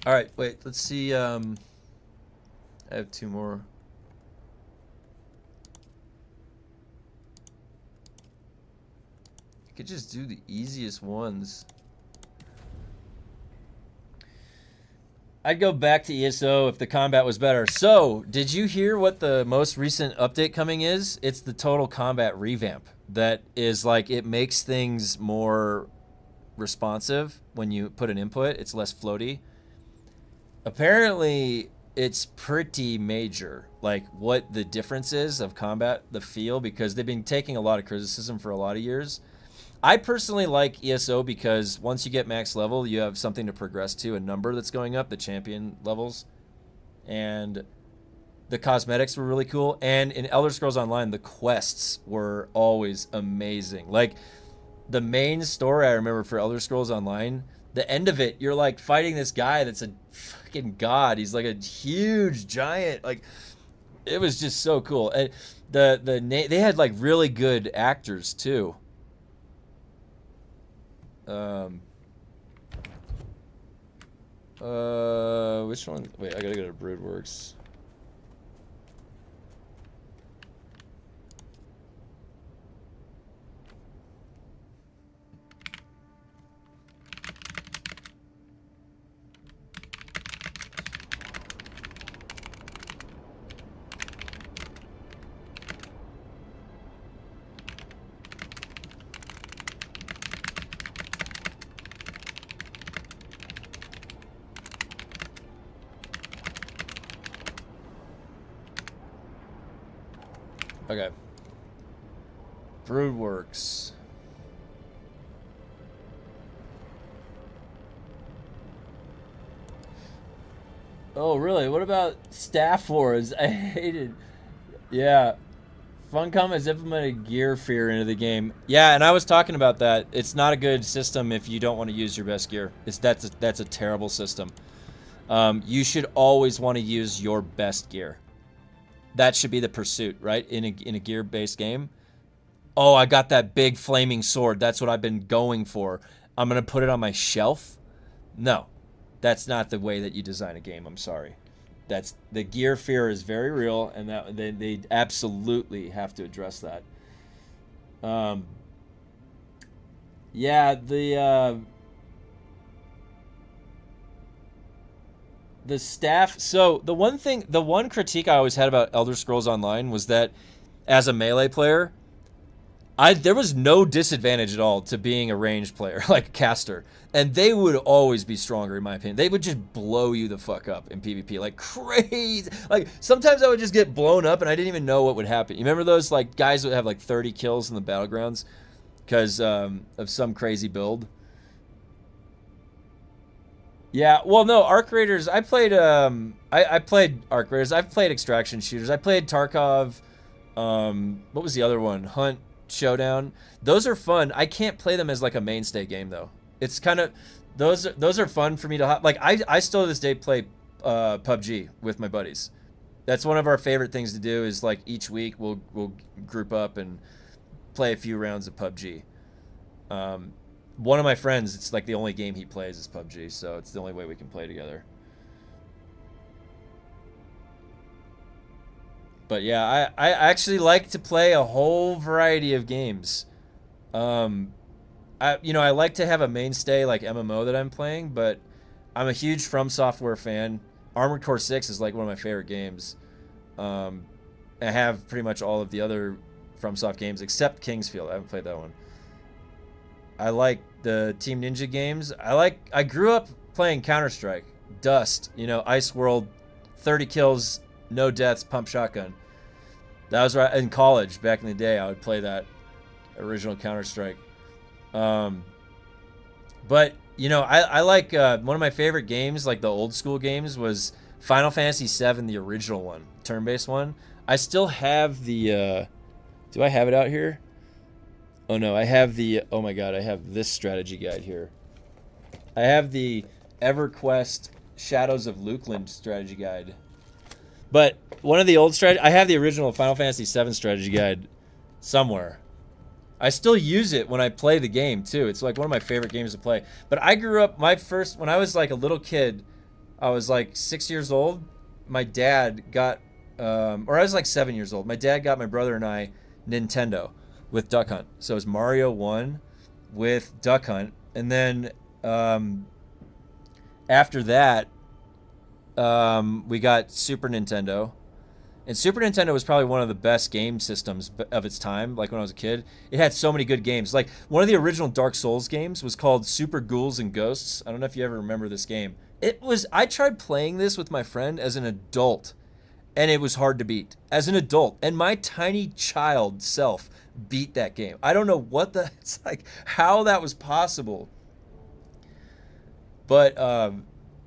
All right, wait, let's see. I have 2 more. I could just do the easiest ones. I'd go back to ESO if the combat was better. So, did you hear what the most recent update coming is? It's the total combat revamp. That is like, it makes things more responsive when you put an input. It's less floaty. Apparently, it's pretty major, like what the difference is of combat, the feel, because they've been taking a lot of criticism for a lot of years. I personally like ESO because once you get max level, you have something to progress to, a number that's going up, the champion levels. And the cosmetics were really cool. And in Elder Scrolls Online, the quests were always amazing. Like, the main story I remember for Elder Scrolls Online, the end of it, you're like fighting this guy that's a fucking god. He's like a huge giant. Like, it was just so cool. And they had like really good actors too. Which one? Wait, I gotta go to Broodworks. Okay. Broodworks. Oh, really? What about Staff Wars? I hated... Yeah. Funcom has implemented gear fear into the game. Yeah, and I was talking about that. It's not a good system if you don't want to use your best gear. That's a terrible system. You should always want to use your best gear. That should be the pursuit, right? In a gear-based game. Oh, I got that big flaming sword. That's what I've been going for. I'm going to put it on my shelf? No. That's not the way that you design a game. I'm sorry. The gear fear is very real, and that they absolutely have to address that. Yeah, the staff. So the one critique I always had about Elder Scrolls Online was that as a melee player, there was no disadvantage at all to being a ranged player, like a caster. And they would always be stronger, in my opinion. They would just blow you the fuck up in PvP, like crazy. Like, sometimes I would just get blown up and I didn't even know what would happen. You remember those, like, guys that would have, like, 30 kills in the battlegrounds because of some crazy build? Yeah, well, no, Arc Raiders, I played Arc Raiders. I've played extraction shooters. I played Tarkov. What was the other one? Hunt, Showdown. Those are fun. I can't play them as like a mainstay game though. It's kind of those are fun for me to like. I still to this day play PUBG with my buddies. That's one of our favorite things to do. Is like each week we'll group up and play a few rounds of PUBG. One of my friends, it's like the only game he plays is PUBG, so it's the only way we can play together. But yeah, I actually like to play a whole variety of games. I like to have a mainstay like MMO that I'm playing, but I'm a huge From Software fan. Armored Core 6 is like one of my favorite games. I have pretty much all of the other FromSoft games except Kingsfield. I haven't played that one. I like the Team Ninja games. I grew up playing Counter-Strike, Dust, Ice World, 30 kills no deaths, pump shotgun. That was right in college back in the day. I would play that original Counter-Strike. But you know, I like one of my favorite games, like the old school games, was Final Fantasy VII, the original one, turn-based one. I still have the. Do I have it out here? Oh no, I have the. Oh my god, I have this strategy guide here. I have the EverQuest Shadows of Lukeland strategy guide. But one of the old strategy, I have the original Final Fantasy VII strategy guide somewhere. I still use it when I play the game too. It's like one of my favorite games to play. But I grew up, when I was like a little kid, I was like 6 years old. My dad got, or I was like 7 years old. My dad got my brother and I Nintendo with Duck Hunt. So it was Mario 1 with Duck Hunt. And then after that, we got Super Nintendo. And Super Nintendo was probably one of the best game systems of its time, like when I was a kid. It had so many good games. Like, one of the original Dark Souls games was called Super Ghouls and Ghosts. I don't know if you ever remember this game. I tried playing this with my friend as an adult, and it was hard to beat. As an adult. And my tiny child self beat that game. I don't know it's like, how that was possible. But,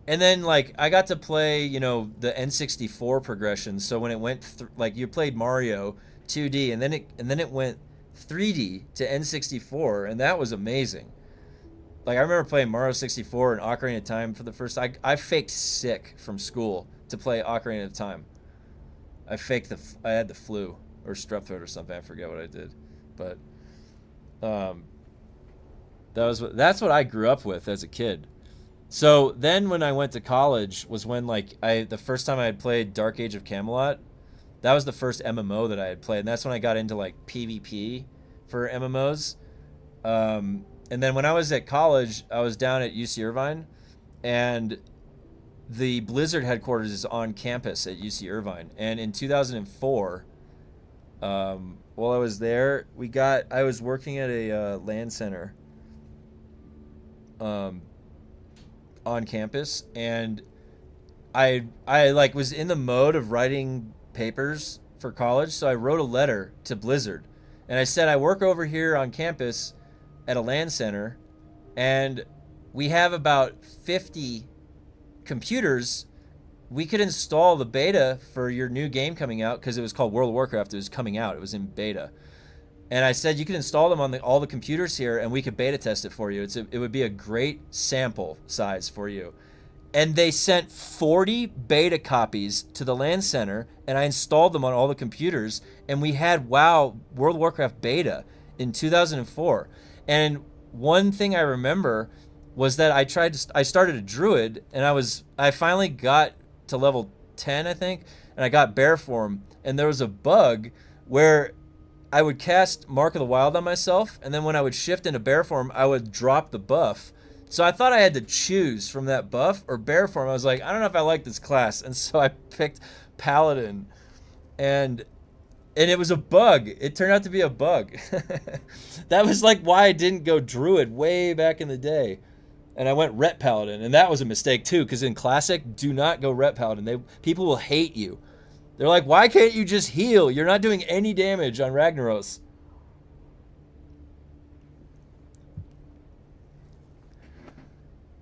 and then, like, I got to play, you know, the N64 progression. So when it went, like, you played Mario 2D, and then it went 3D to N64, and that was amazing. Like, I remember playing Mario 64 and Ocarina of Time for the first time. I faked sick from school to play Ocarina of Time. I had the flu or strep throat or something. I forget what I did, but that's what I grew up with as a kid. So then when I went to college was when, like, the first time I had played Dark Age of Camelot. That was the first MMO that I had played, and that's when I got into, like, PvP for MMOs. And then when I was at college, I was down at UC Irvine, and the Blizzard headquarters is on campus at UC Irvine. And in 2004, while I was there, I was working at a LAN center. On campus, and I like was in the mode of writing papers for college, so I wrote a letter to Blizzard, and I said I work over here on campus at a LAN center, and we have about 50 computers. We could install the beta for your new game coming out, because it was called World of Warcraft. It was coming out. It was in beta. And I said, you can install them on all the computers here, and we could beta test it for you. It would be a great sample size for you. And they sent 40 beta copies to the LAN center, and I installed them on all the computers, and we had World of Warcraft beta in 2004. And one thing I remember was that I started a druid, and I finally got to level 10, I think, and I got bear form, and there was a bug where I would cast Mark of the Wild on myself, and then when I would shift into bear form, I would drop the buff. So I thought I had to choose from that buff or bear form. I was like, I don't know if I like this class, and so I picked Paladin, and it was a bug. It turned out to be a bug. That was like why I didn't go Druid way back in the day, and I went Ret Paladin, and that was a mistake too, because in Classic, do not go Ret Paladin. People will hate you. They're like, why can't you just heal? You're not doing any damage on Ragnaros.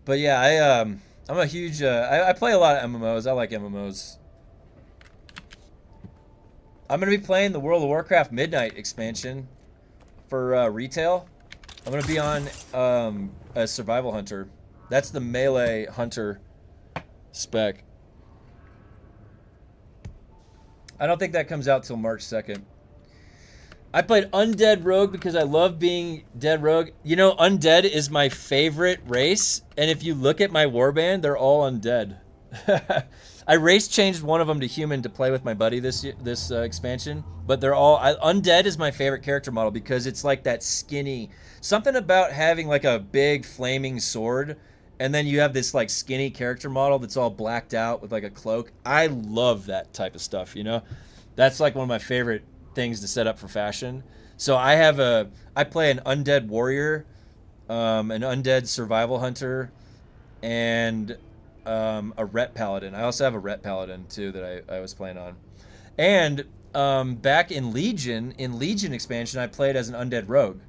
But yeah, I'm a huge, I play a lot of MMOs. I like MMOs. I'm going to be playing the World of Warcraft Midnight expansion for retail. I'm going to be on a Survival Hunter. That's the melee hunter spec. I don't think that comes out till March 2nd. I played Undead Rogue because I love being Dead Rogue. You know, Undead is my favorite race, and if you look at my warband, they're all undead. I race changed one of them to human to play with my buddy this expansion, but they're all... Undead is my favorite character model because it's like that skinny... Something about having like a big flaming sword, and then you have this like skinny character model that's all blacked out with like a cloak. I love that type of stuff, you know? That's like one of my favorite things to set up for fashion. So I play an undead warrior, an undead survival hunter, and a Ret Paladin. I also have a Ret Paladin too that I was playing on. And back in Legion expansion, I played as an Undead Rogue.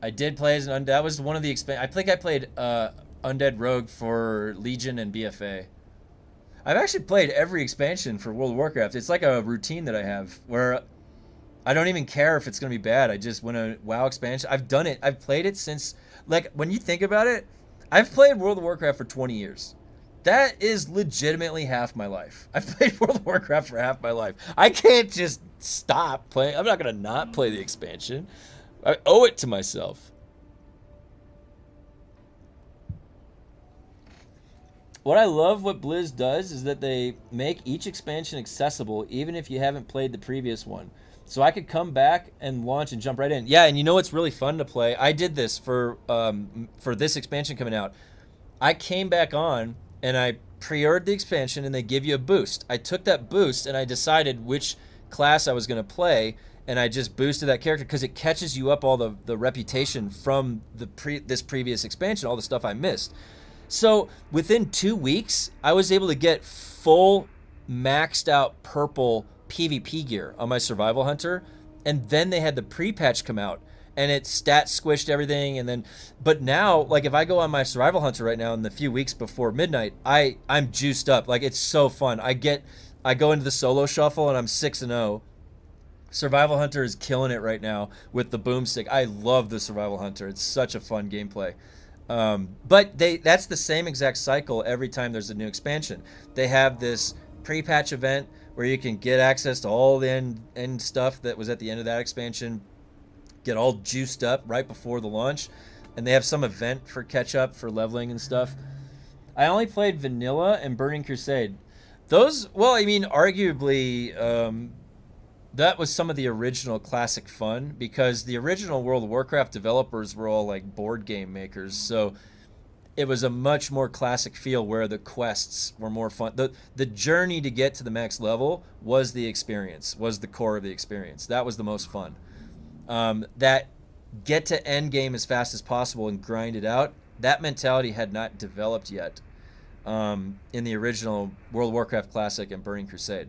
I did play as an Undead. That was one of the I think I played Undead Rogue for Legion and BFA. I've actually played every expansion for World of Warcraft. It's like a routine that I have where I don't even care if it's going to be bad. I just when a WoW expansion, I've done it. I've played it since, like, when you think about it, I've played World of Warcraft for 20 years. That is legitimately half my life. I've played World of Warcraft for half my life. I can't just stop playing. I'm not going to not play the expansion. I owe it to myself. What I love what Blizz does is that they make each expansion accessible even if you haven't played the previous one. So I could come back and launch and jump right in. Yeah, and you know what's really fun to play? I did this for this expansion coming out. I came back on and I pre-ordered the expansion and they give you a boost. I took that boost and I decided which class I was going to play, and I just boosted that character because it catches you up all the reputation from this previous expansion, all the stuff I missed. So within 2 weeks, I was able to get full maxed out purple PvP gear on my Survival Hunter, and then they had the pre-patch come out and it stat squished everything. And then, but now, like, if I go on my Survival Hunter right now in the few weeks before midnight, I'm juiced up. Like, it's so fun. I go into the solo shuffle and I'm 6-0. Survival Hunter is killing it right now with the boomstick. I love the Survival Hunter. It's such a fun gameplay. But that's the same exact cycle every time there's a new expansion. They have this pre-patch event where you can get access to all the end stuff that was at the end of that expansion, get all juiced up right before the launch, and they have some event for catch-up for leveling and stuff. I only played Vanilla and Burning Crusade. Those, well, I mean, arguably, that was some of the original classic fun, because the original World of Warcraft developers were all like board game makers, so it was a much more classic feel where the quests were more fun. The journey to get to the max level was the experience, was the core of the experience. That was the most fun. That get to end game as fast as possible and grind it out, that mentality had not developed yet in the original World of Warcraft Classic and Burning Crusade.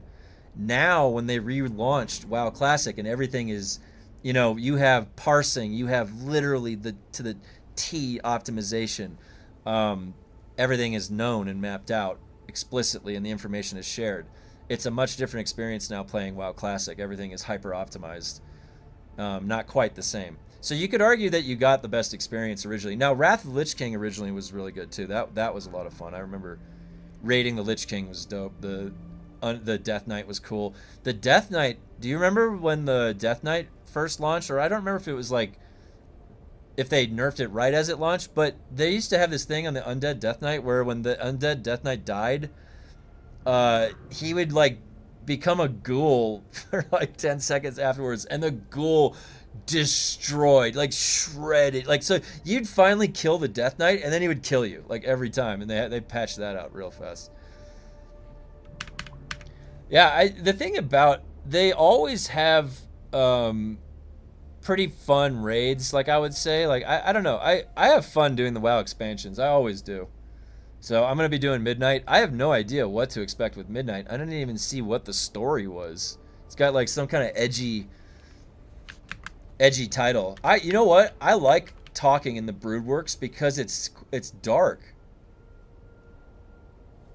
Now, when they relaunched WoW Classic and everything is, you know, you have parsing, you have literally to the T optimization. Everything is known and mapped out explicitly, and the information is shared. It's a much different experience now playing WoW Classic. Everything is hyper optimized. Not quite the same. So you could argue that you got the best experience originally. Now, Wrath of the Lich King originally was really good too. That was a lot of fun. I remember raiding the Lich King was dope. The Death Knight was cool. The Death Knight, do you remember when the Death Knight first launched? Or I don't remember if it was like, if they nerfed it right as it launched, but they used to have this thing on the Undead Death Knight where when the Undead Death Knight died, he would like become a ghoul for like 10 seconds afterwards, and the ghoul destroyed, like shredded. Like, so you'd finally kill the Death Knight and then he would kill you like every time, and they patched that out real fast. Yeah, the thing about, they always have pretty fun raids, like I would say. Like, I don't know. I have fun doing the WoW expansions. I always do. So I'm going to be doing Midnight. I have no idea what to expect with Midnight. I didn't even see what the story was. It's got like some kind of edgy title. You know what? I like talking in the Broodworks because it's dark.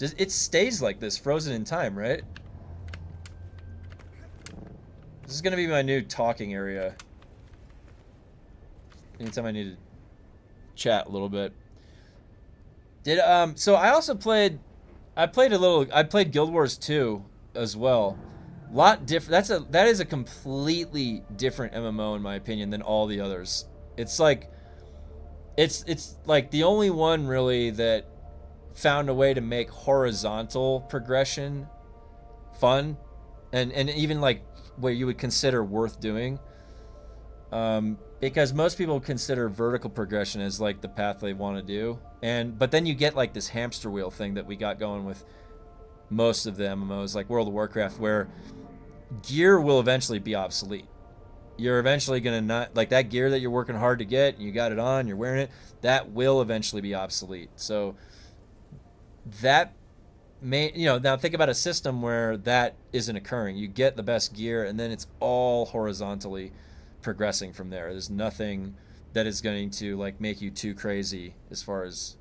It stays like this, frozen in time, right? This is going to be my new talking area. Anytime I need to chat a little bit. So I also played Guild Wars 2 as well. Lot different. That is a completely different MMO in my opinion than all the others. It's like the only one really that found a way to make horizontal progression fun and even like what you would consider worth doing. Because most people consider vertical progression as like the path they want to do, but then you get like this hamster wheel thing that we got going with most of the MMOs, like World of Warcraft, where gear will eventually be obsolete. You're eventually gonna not like that gear that you're working hard to get. You got it on, you're wearing it. That will eventually be obsolete. So that may, now think about a system where that isn't occurring. You get the best gear, and then it's all horizontally progressing from there. There's nothing that is going to like make you too crazy as far as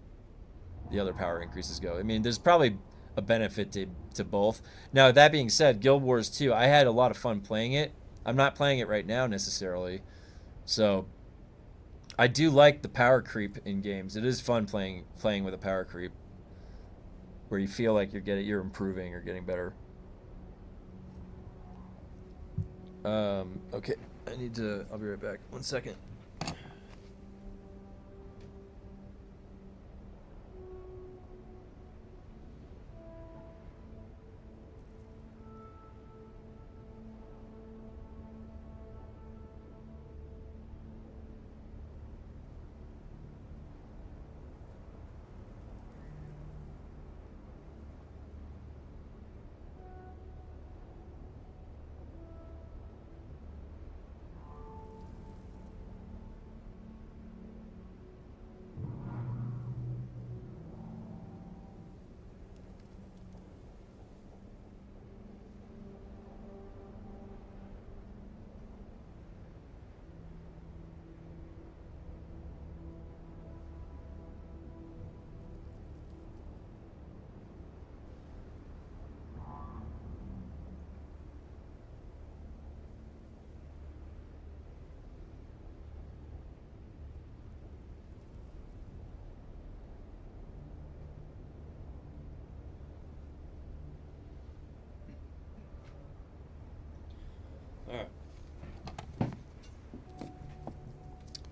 the other power increases go. I mean, there's probably a benefit to both. Now, that being said, Guild Wars 2, I had a lot of fun playing it. I'm not playing it right now necessarily. So I do like the power creep in games. It is fun playing with a power creep where you feel like you're improving or getting better. Okay, I'll be right back. 1 second.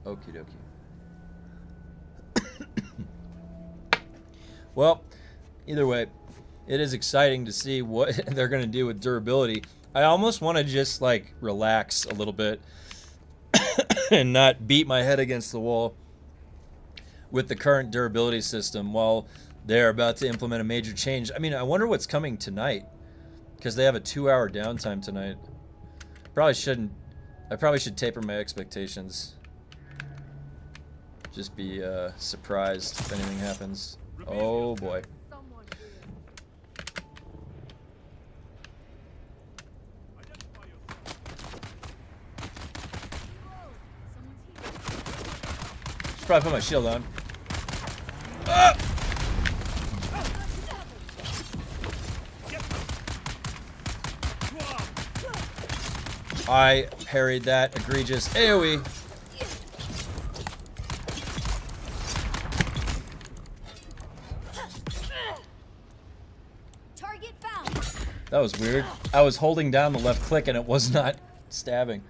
Okie dokie. Well, either way, it is exciting to see what they're going to do with durability. I almost want to just like relax a little bit and not beat my head against the wall with the current durability system while they're about to implement a major change. I mean, I wonder what's coming tonight because they have a 2-hour downtime tonight. I probably should taper my expectations. Just be surprised if anything happens. Oh boy. Someone Should probably put my shield on. Ah! I parried that egregious AoE. Target found. That was weird. I was holding down the left click and it was not stabbing.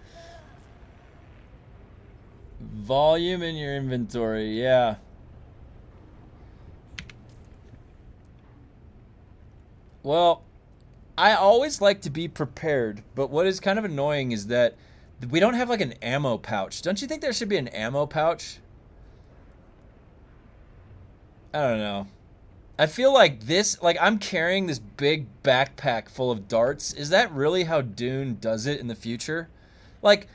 Volume in your inventory, yeah. Well, I always like to be prepared, but what is kind of annoying is that we don't have like an ammo pouch. Don't you think there should be an ammo pouch? I don't know. I feel like I'm carrying this big backpack full of darts. Is that really how Dune does it in the future? Like,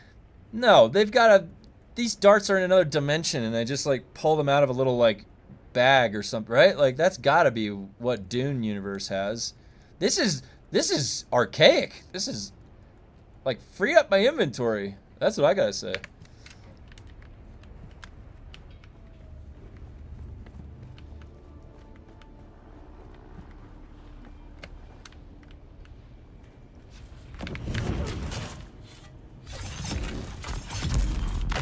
no, these darts are in another dimension and they just like pull them out of a little like bag or something, right? Like that's gotta be what Dune universe has. This is archaic. This is like free up my inventory. That's what I gotta say.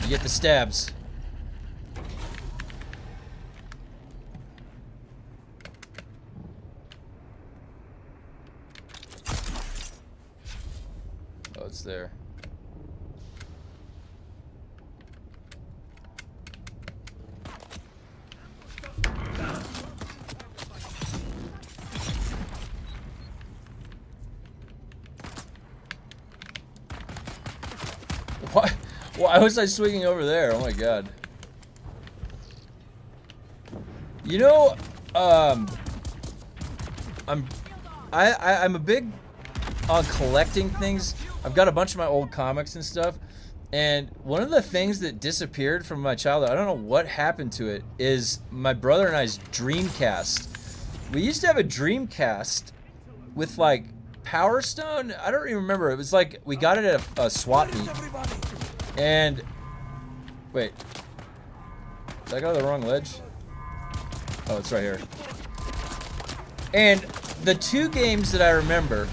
You get the stabs. Oh, it's there. What? Why was I swinging over there? Oh my god. You know, I'm a big on collecting things. I've got a bunch of my old comics and stuff, and one of the things that disappeared from my childhood, I don't know what happened to it, is my brother and I's Dreamcast. We used to have a Dreamcast with like Power Stone. I don't even remember. It was like we got it at a swap meet. And wait, did I go to the wrong ledge? Oh, it's right here. And the two games that I remember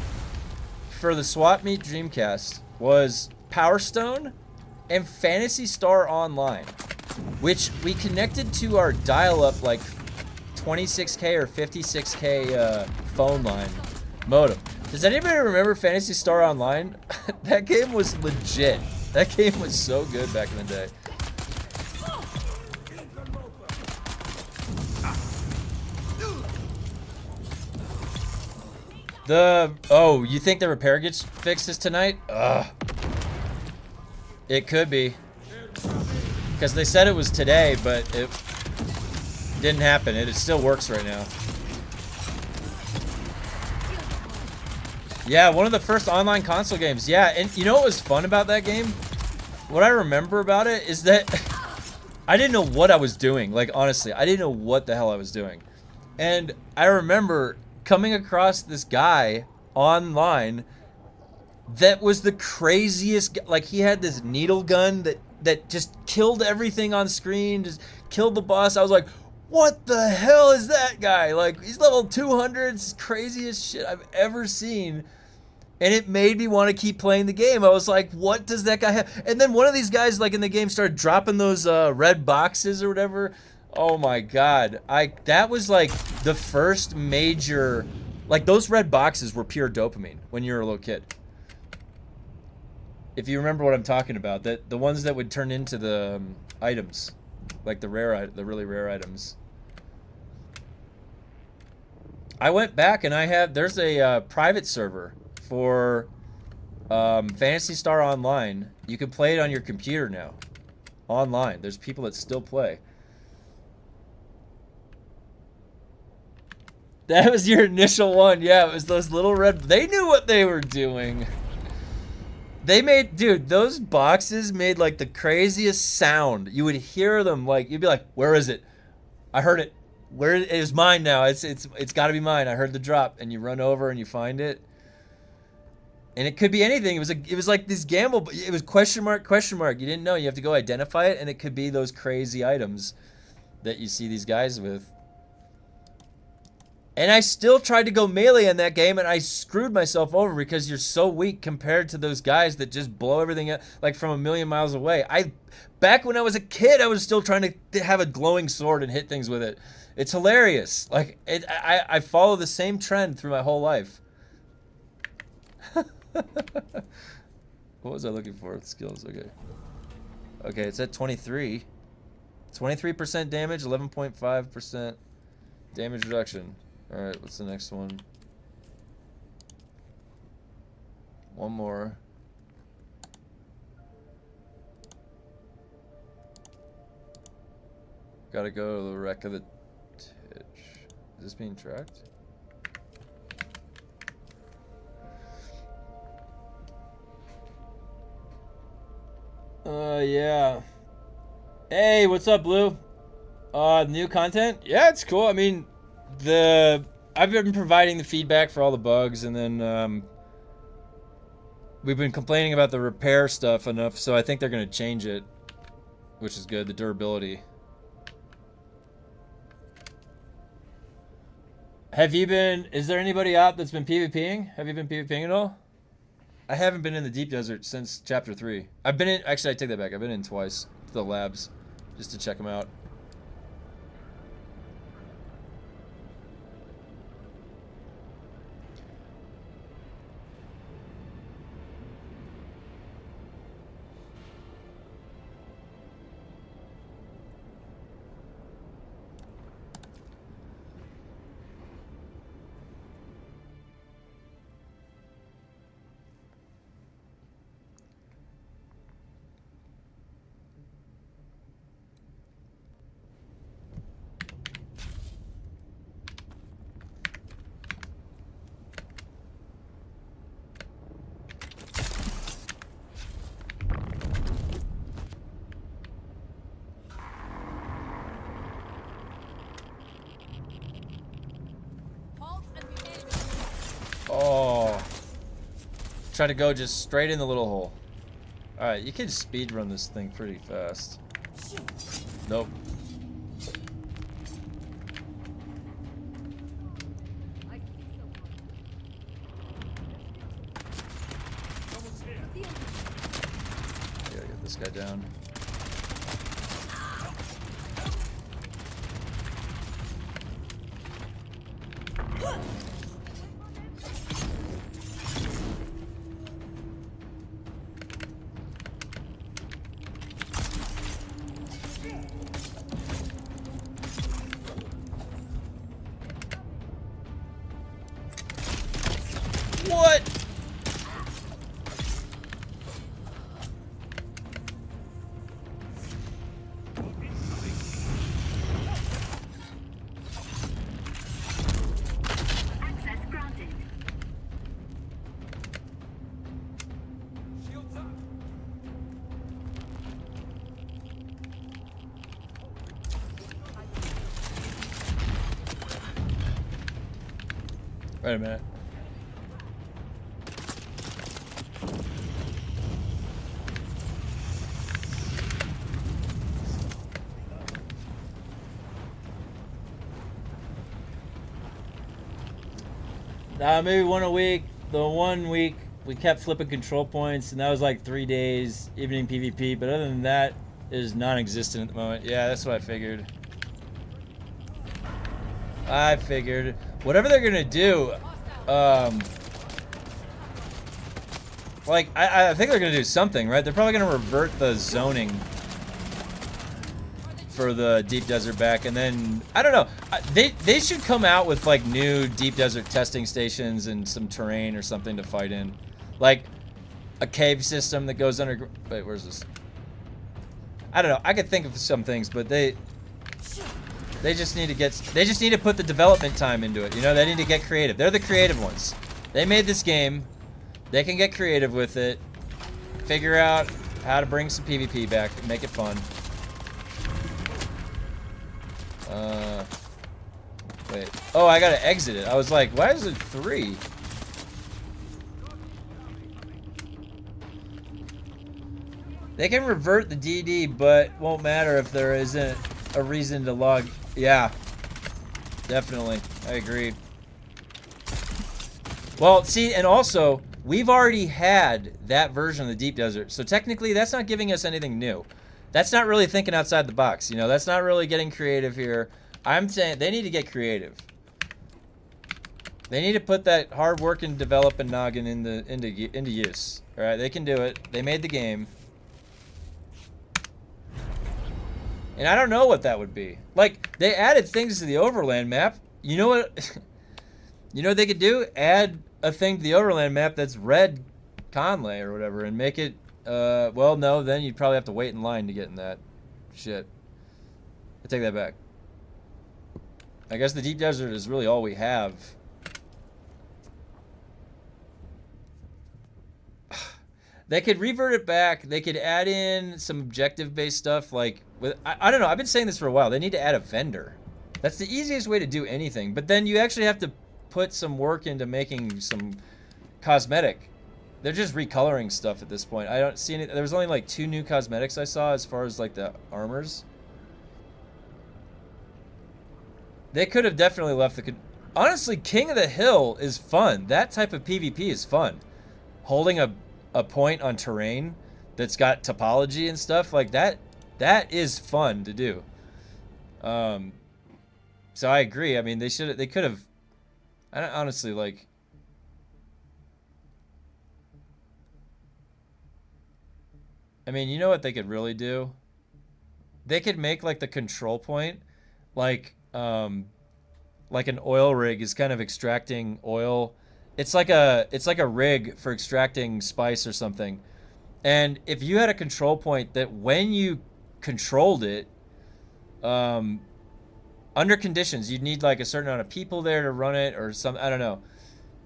for the swap meet Dreamcast was Power Stone and Phantasy Star Online, which we connected to our dial-up like 26K or 56K phone line modem. Does anybody remember Phantasy Star Online? That game was legit. That game was so good back in the day. Oh, you think the repair gets fixes tonight? Ugh. It could be. Because they said it was today, but it didn't happen. It still works right now. Yeah, one of the first online console games. Yeah, and you know what was fun about that game? What I remember about it is that I didn't know what I was doing. Like, honestly, I didn't know what the hell I was doing. And I remember coming across this guy online that was the craziest. Like, he had this needle gun that just killed everything on screen, just killed the boss. I was like, what the hell is that guy? Like, he's level 200. It's the craziest shit I've ever seen. And it made me want to keep playing the game. I was like, what does that guy have? And then one of these guys, like, in the game started dropping those red boxes or whatever. Oh my god. That was like the first major, like, those red boxes were pure dopamine when you were a little kid. If you remember what I'm talking about, that the ones that would turn into the items, like the really rare items. I went back and there's a private server for Phantasy Star Online. You can play it on your computer now. Online. There's people that still play. That was your initial one. Yeah, it was those little red. They knew what they were doing. They made, dude, those boxes made like the craziest sound. You would hear them, like, you'd be like, where is it? I heard it. Where it is mine now. It's got to be mine. I heard the drop. And you run over and you find it. And it could be anything. It was like this gamble. It was question mark, question mark. You didn't know. You have to go identify it, and it could be those crazy items that you see these guys with. And I still tried to go melee in that game, and I screwed myself over because you're so weak compared to those guys that just blow everything up like from a million miles away. Back when I was a kid, I was still trying to have a glowing sword and hit things with it. It's hilarious. Like, I follow the same trend through my whole life. What was I looking for? Skills, okay. Okay, it's at 23. 23% damage, 11.5% damage reduction. Alright, what's the next one? One more. Gotta go to the wreck of the Titch. Is this being tracked? Yeah. Hey, what's up, Blue? New content? Yeah, it's cool. I mean, I've been providing the feedback for all the bugs, and then we've been complaining about the repair stuff enough, so I think they're gonna change it, which is good. The durability. Is there anybody out that's been PvPing? Have you been PvPing at all? I haven't been in the deep desert since chapter 3. Actually, I take that back. I've been in twice to the labs just to check them out. Oh. Try to go just straight in the little hole. Alright, you can speed run this thing pretty fast. Nope. I gotta get this guy down. What? Access granted. Shields up. Wait a minute. Maybe one a week. The 1 week we kept flipping control points, and that was like 3 days, evening PvP. But other than that, it is non-existent at the moment. Yeah, that's what I figured. I figured whatever they're gonna do, like I think they're gonna do something, right? They're probably gonna revert the zoning for the deep desert back, and then I don't know. They should come out with like new deep desert testing stations and some terrain or something to fight in, like a cave system that goes under. Wait, where's this? I don't know. I could think of some things, but they just need to get. They just need to put the development time into it. You know, they need to get creative. They're the creative ones. They made this game. They can get creative with it. Figure out how to bring some PvP back and make it fun. Wait. Oh, I gotta exit it. I was like, why is it 3? They can revert the DD, but won't matter if there isn't a reason to log. Yeah. Definitely. I agree. Well, see, and also, we've already had that version of the Deep Desert, so technically that's not giving us anything new. That's not really thinking outside the box, you know? That's not really getting creative here. I'm saying they need to get creative. They need to put that hard work and developing noggin into use. All right, they can do it. They made the game. And I don't know what that would be. Like, they added things to the Overland map. You know what? You know what they could do? Add a thing to the Overland map that's red Conley or whatever and make it, well, no, then you'd probably have to wait in line to get in that. Shit. I take that back. I guess the Deep Desert is really all we have. They could revert it back. They could add in some objective-based stuff. Like, with I don't know. I've been saying this for a while. They need to add a vendor. That's the easiest way to do anything. But then you actually have to put some work into making some cosmetic. They're just recoloring stuff at this point. I don't see any. There was only like 2 new cosmetics I saw as far as like the armors. They could have definitely left the... Honestly, King of the Hill is fun. That type of PvP is fun. Holding a point on terrain that's got topology and stuff like that, that is fun to do. So I agree. I mean, they could have... I don't, honestly, like... I mean, you know what they could really do? They could make like the control point like an oil rig is kind of extracting oil. It's like a rig for extracting spice or something. And if you had a control point that when you controlled it, under conditions, you'd need like a certain amount of people there to run it or some, I don't know.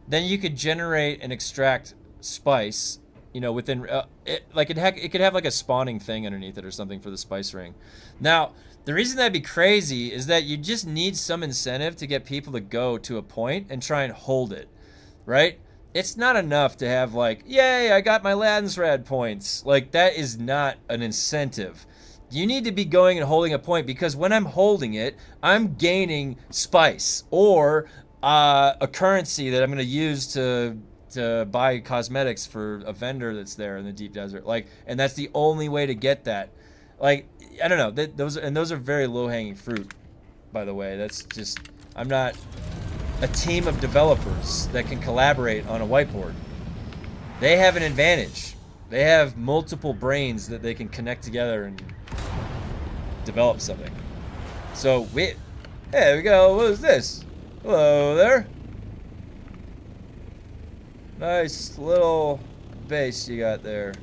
Then you could generate and extract spice, you know, within, it could have like a spawning thing underneath it or something for the spice ring. Now, the reason that'd be crazy is that you just need some incentive to get people to go to a point and try and hold it. right? It's not enough to have like, yay, I got my Landsrad points. Like, that is not an incentive. You need to be going and holding a point, because when I'm holding it, I'm gaining spice or a currency that I'm going to use to buy cosmetics for a vendor that's there in the deep desert. Like, and that's the only way to get that. Like, I don't know. Those are very low-hanging fruit, by the way. That's just, I'm not a team of developers that can collaborate on a whiteboard. They have an advantage. They have multiple brains that they can connect together and develop something. So hey, there we go. What is this? Hello there. Nice little base you got there.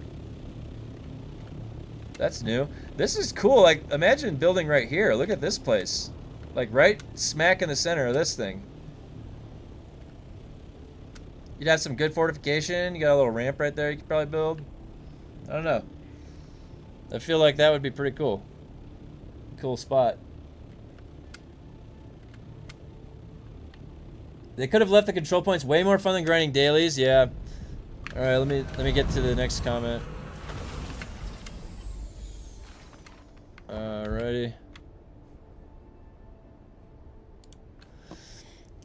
That's new. This is cool. Like, imagine building right here. Look at this place. Like, right smack in the center of this thing. You'd have some good fortification. You got a little ramp right there you could probably build. I don't know. I feel like that would be pretty cool. Cool spot. They could have left the control points way more fun than grinding dailies. Yeah. All right, let me get to the next comment. Alrighty.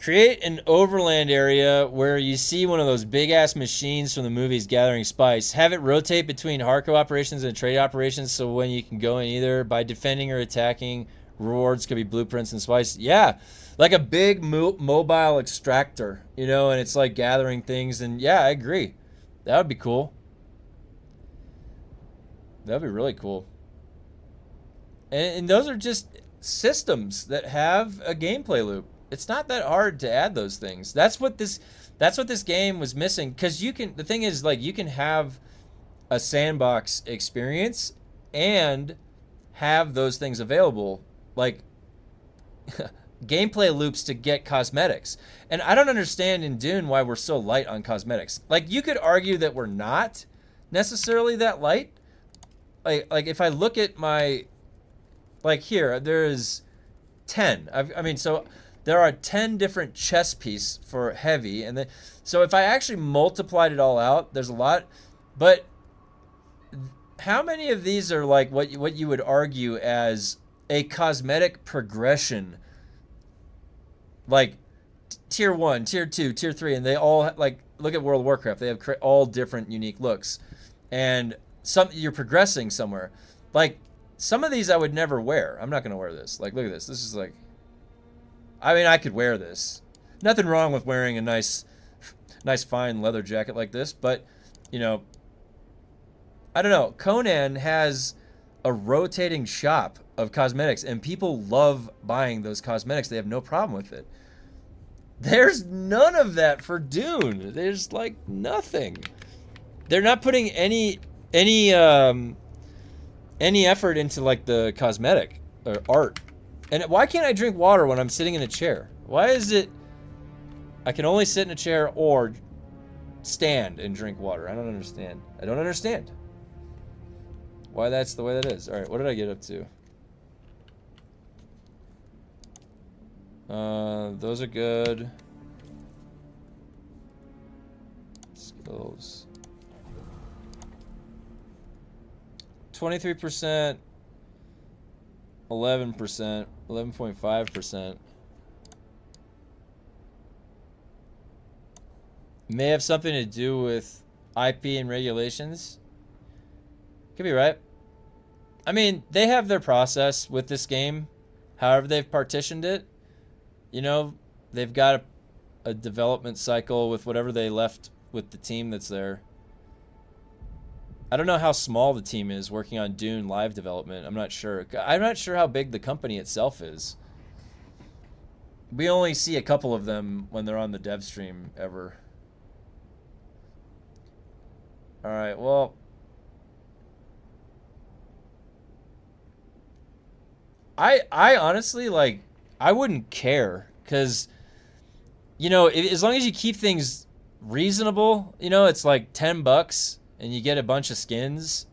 Create an overland area where you see one of those big-ass machines from the movies gathering spice. Have it rotate between Harco operations and trade operations, so when you can go in either by defending or attacking, rewards could be blueprints and spice. Yeah, like a big mobile extractor, you know, and it's like gathering things. And yeah, I agree. That would be cool. That would be really cool. And those are just systems that have a gameplay loop. It's not that hard to add those things. That's what this game was missing. Because the thing is, like, you can have a sandbox experience and have those things available, like gameplay loops to get cosmetics. And I don't understand in Dune why we're so light on cosmetics. Like, you could argue that we're not necessarily that light. Like if I look at my, like, here, there's 10. I mean, so there are 10 different chess pieces for heavy, and so if I actually multiplied it all out, there's a lot. But how many of these are like what you would argue as a cosmetic progression? Like tier 1, tier 2, tier 3, and they all, like, look at World of Warcraft. They have all different unique looks, and you're progressing somewhere. Like, some of these I would never wear. I'm not gonna wear this. Like, look at this. This is like, I mean, I could wear this. Nothing wrong with wearing a nice fine leather jacket like this, but, you know, I don't know. Conan has a rotating shop of cosmetics, and people love buying those cosmetics. They have no problem with it. There's none of that for Dune. There's, like, nothing. They're not putting any effort into, like, the cosmetic or art. And why can't I drink water when I'm sitting in a chair? Why is it I can only sit in a chair or stand and drink water? I don't understand. I don't understand why that's the way that is. All right, what did I get up to? Those are good. Skills. 23%. 11%, 11.5%. May have something to do with IP and regulations. Could be right. I mean, they have their process with this game. However they've partitioned it. You know, they've got a development cycle with whatever they left with the team that's there. I don't know how small the team is working on Dune live development. I'm not sure. I'm not sure how big the company itself is. We only see a couple of them when they're on the dev stream ever. All right, well, I honestly, like, I wouldn't care, because, you know, as long as you keep things reasonable, you know, it's like $10 and you get a bunch of skins.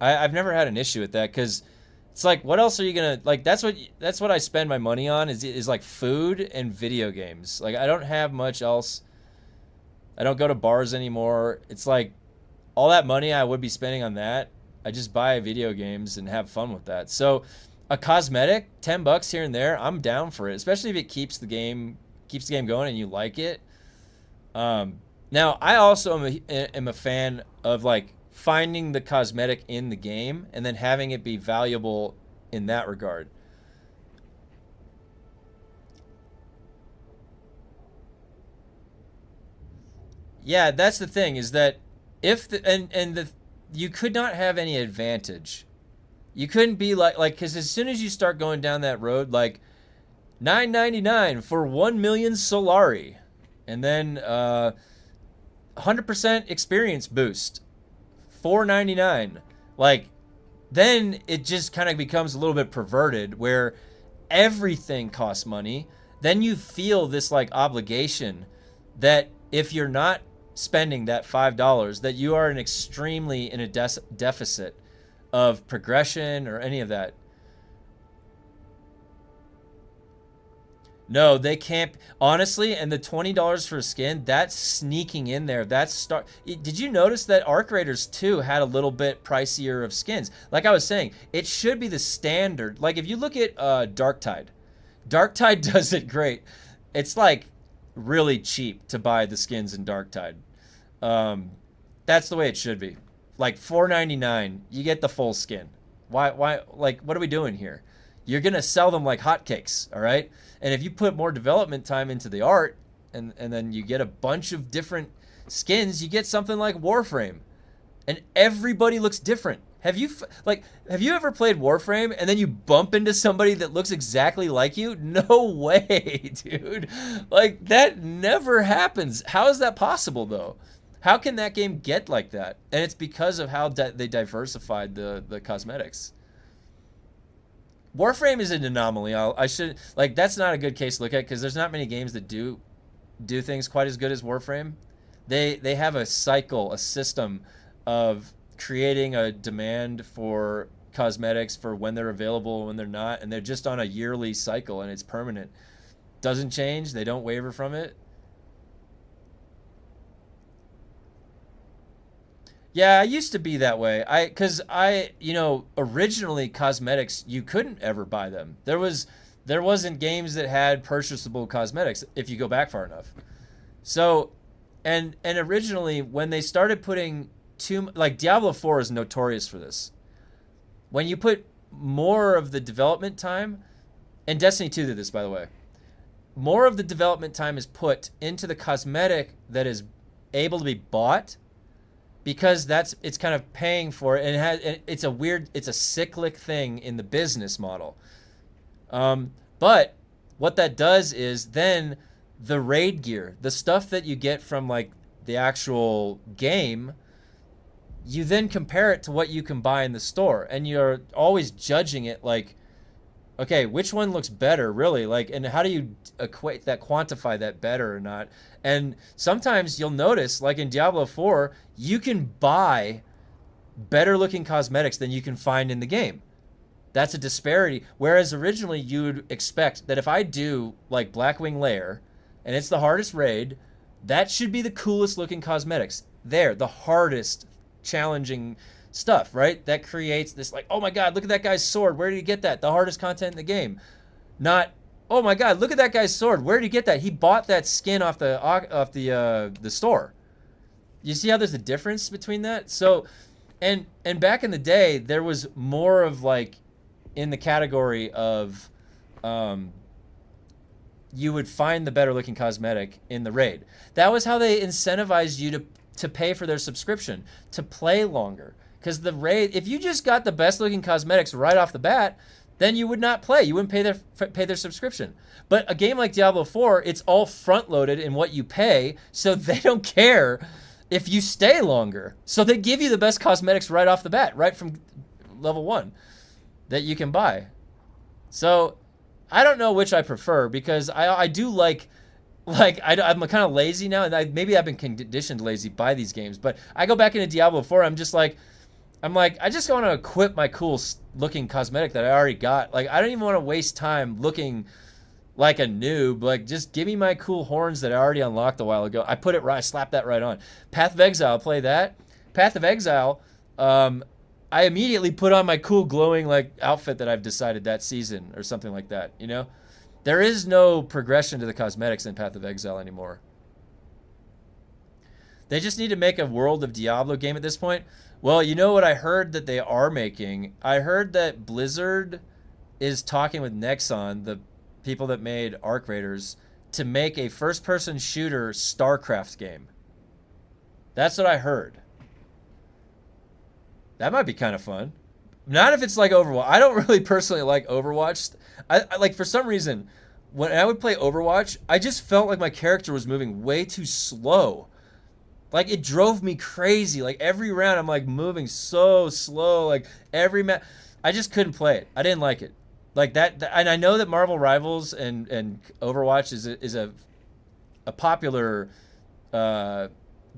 I've never had an issue with that, because it's like, what else are you gonna, like, that's what I spend my money on is like food and video games. Like, I don't have much else I don't go to bars anymore. It's like all that money I would be spending on that, I just buy video games and have fun with that. So a cosmetic, $10 here and there, I'm down for it, especially if it keeps the game going and you like it. Now I also am a fan of like finding the cosmetic in the game and then having it be valuable in that regard. Yeah, that's the thing, is that if you could not have any advantage. You couldn't be like because as soon as you start going down that road, like $9.99 for 1 million Solari, and then 100% experience boost, $4.99, like then it just kind of becomes a little bit perverted where everything costs money. Then you feel this like obligation that if you're not spending that $5, that you are extremely in a deficit of progression or any of that. No, they can't. Honestly, and the $20 for a skin, that's sneaking in there. Did you notice that Arc Raiders 2 had a little bit pricier of skins? Like I was saying, it should be the standard. Like if you look at Darktide does it great. It's like really cheap to buy the skins in Darktide. That's the way it should be. Like $4.99, you get the full skin. Why? Like, what are we doing here? You're gonna sell them like hotcakes, all right? And if you put more development time into the art, and then you get a bunch of different skins, you get something like Warframe, and everybody looks different. Have you ever played Warframe and then you bump into somebody that looks exactly like you? No way, dude. Like that never happens. How is that possible though? How can that game get like that? And it's because of how they diversified the cosmetics. Warframe is an anomaly. I should like that's not a good case to look at because there's not many games that do things quite as good as Warframe. They have a cycle, a system of creating a demand for cosmetics for when they're available, when they're not, and they're just on a yearly cycle and it's permanent. Doesn't change. They don't waver from it. Yeah, I used to be that way. Because originally cosmetics, you couldn't ever buy them. There wasn't games that had purchasable cosmetics if you go back far enough. So, and originally when they started putting like Diablo 4 is notorious for this. When you put more of the development time, and Destiny 2 did this by the way, more of the development time is put into the cosmetic that is able to be bought. Because it's kind of paying for it, and it's a cyclic thing in the business model. But what that does is then the raid gear, the stuff that you get from like the actual game, you then compare it to what you can buy in the store, and you're always judging it like, okay, which one looks better really? Like, and how do you quantify that better or not? And sometimes you'll notice, like in Diablo 4, you can buy better looking cosmetics than you can find in the game. That's a disparity. Whereas originally you would expect that if I do like Blackwing Lair, and it's the hardest raid, that should be the coolest looking cosmetics. The hardest, challenging stuff, right? That creates this like, oh my God, look at that guy's sword. Where did he get that? The hardest content in the game. Not, oh my God, look at that guy's sword. Where did he get that? He bought that skin off the store. You see how there's a difference between that? So, and back in the day, there was more of like, in the category of, you would find the better looking cosmetic in the raid. That was how they incentivized you to pay for their subscription, to play longer. Because the raid, if you just got the best looking cosmetics right off the bat, then you would not play. You wouldn't pay their subscription. But a game like Diablo 4, it's all front loaded in what you pay, so they don't care if you stay longer. So they give you the best cosmetics right off the bat, right from level 1 that you can buy. So I don't know which I prefer, because I do like I'm kind of lazy now, and maybe I've been conditioned lazy by these games, but I go back into Diablo 4, I'm like, I just want to equip my cool looking cosmetic that I already got. Like, I don't even want to waste time looking like a noob. Like, just give me my cool horns that I already unlocked a while ago. I put it right, I slapped that right on. Path of Exile, play that. Path of Exile, I immediately put on my cool glowing like outfit that I've decided that season or something like that, you know? There is no progression to the cosmetics in Path of Exile anymore. They just need to make a World of Diablo game at this point. Well, you know what I heard that they are making? I heard that Blizzard is talking with Nexon, the people that made Arc Raiders, to make a first-person shooter StarCraft game. That's what I heard. That might be kind of fun. Not if it's like Overwatch. I don't really personally like Overwatch. I like, for some reason, when I would play Overwatch, I just felt like my character was moving way too slow. Like, it drove me crazy. Like, every round I'm like moving so slow. Like, every I just couldn't play it. I didn't like it. Like that, and I know that Marvel Rivals and Overwatch is a popular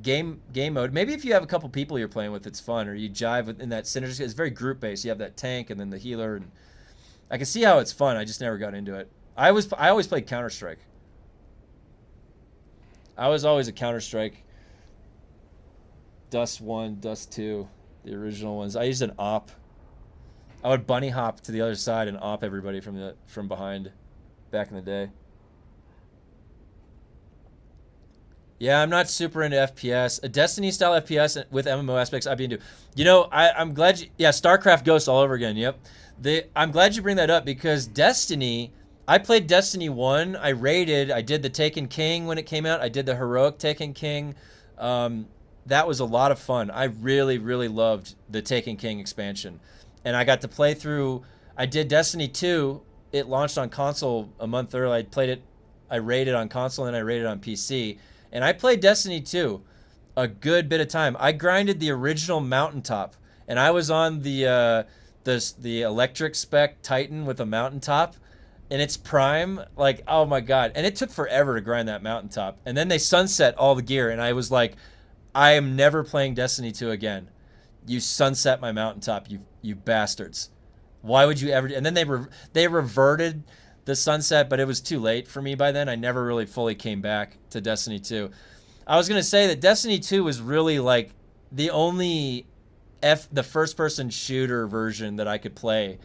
game mode. Maybe if you have a couple people you're playing with, it's fun, or you jive in that synergy. It's very group based. You have that tank and then the healer, and I can see how it's fun. I just never got into it. I always played Counter-Strike. I was always a Counter-Strike. Dust 1, Dust 2, the original ones. I used an op. I would bunny hop to the other side and op everybody from behind back in the day. Yeah, I'm not super into FPS. A Destiny-style FPS with MMO aspects I'd be into. You know, I'm glad you... Yeah, StarCraft Ghost all over again, yep. I'm glad you bring that up because Destiny... I played Destiny 1. I raided. I did the Taken King when it came out. I did the Heroic Taken King. That was a lot of fun. I really, really loved the Taken King expansion. And I got to play through... I did Destiny 2. It launched on console a month early. I played it... I raided on console and I raided on PC. And I played Destiny 2 a good bit of time. I grinded the original Mountaintop. And I was on the electric spec Titan with a Mountaintop. In its prime, like, oh my god. And it took forever to grind that Mountaintop. And then they sunset all the gear. And I was like, I am never playing Destiny 2 again. You sunset my Mountaintop, you bastards. Why would you ever... And then they reverted the sunset, but it was too late for me by then. I never really fully came back to Destiny 2. I was going to say that Destiny 2 was really like the only the first-person shooter version that I could play.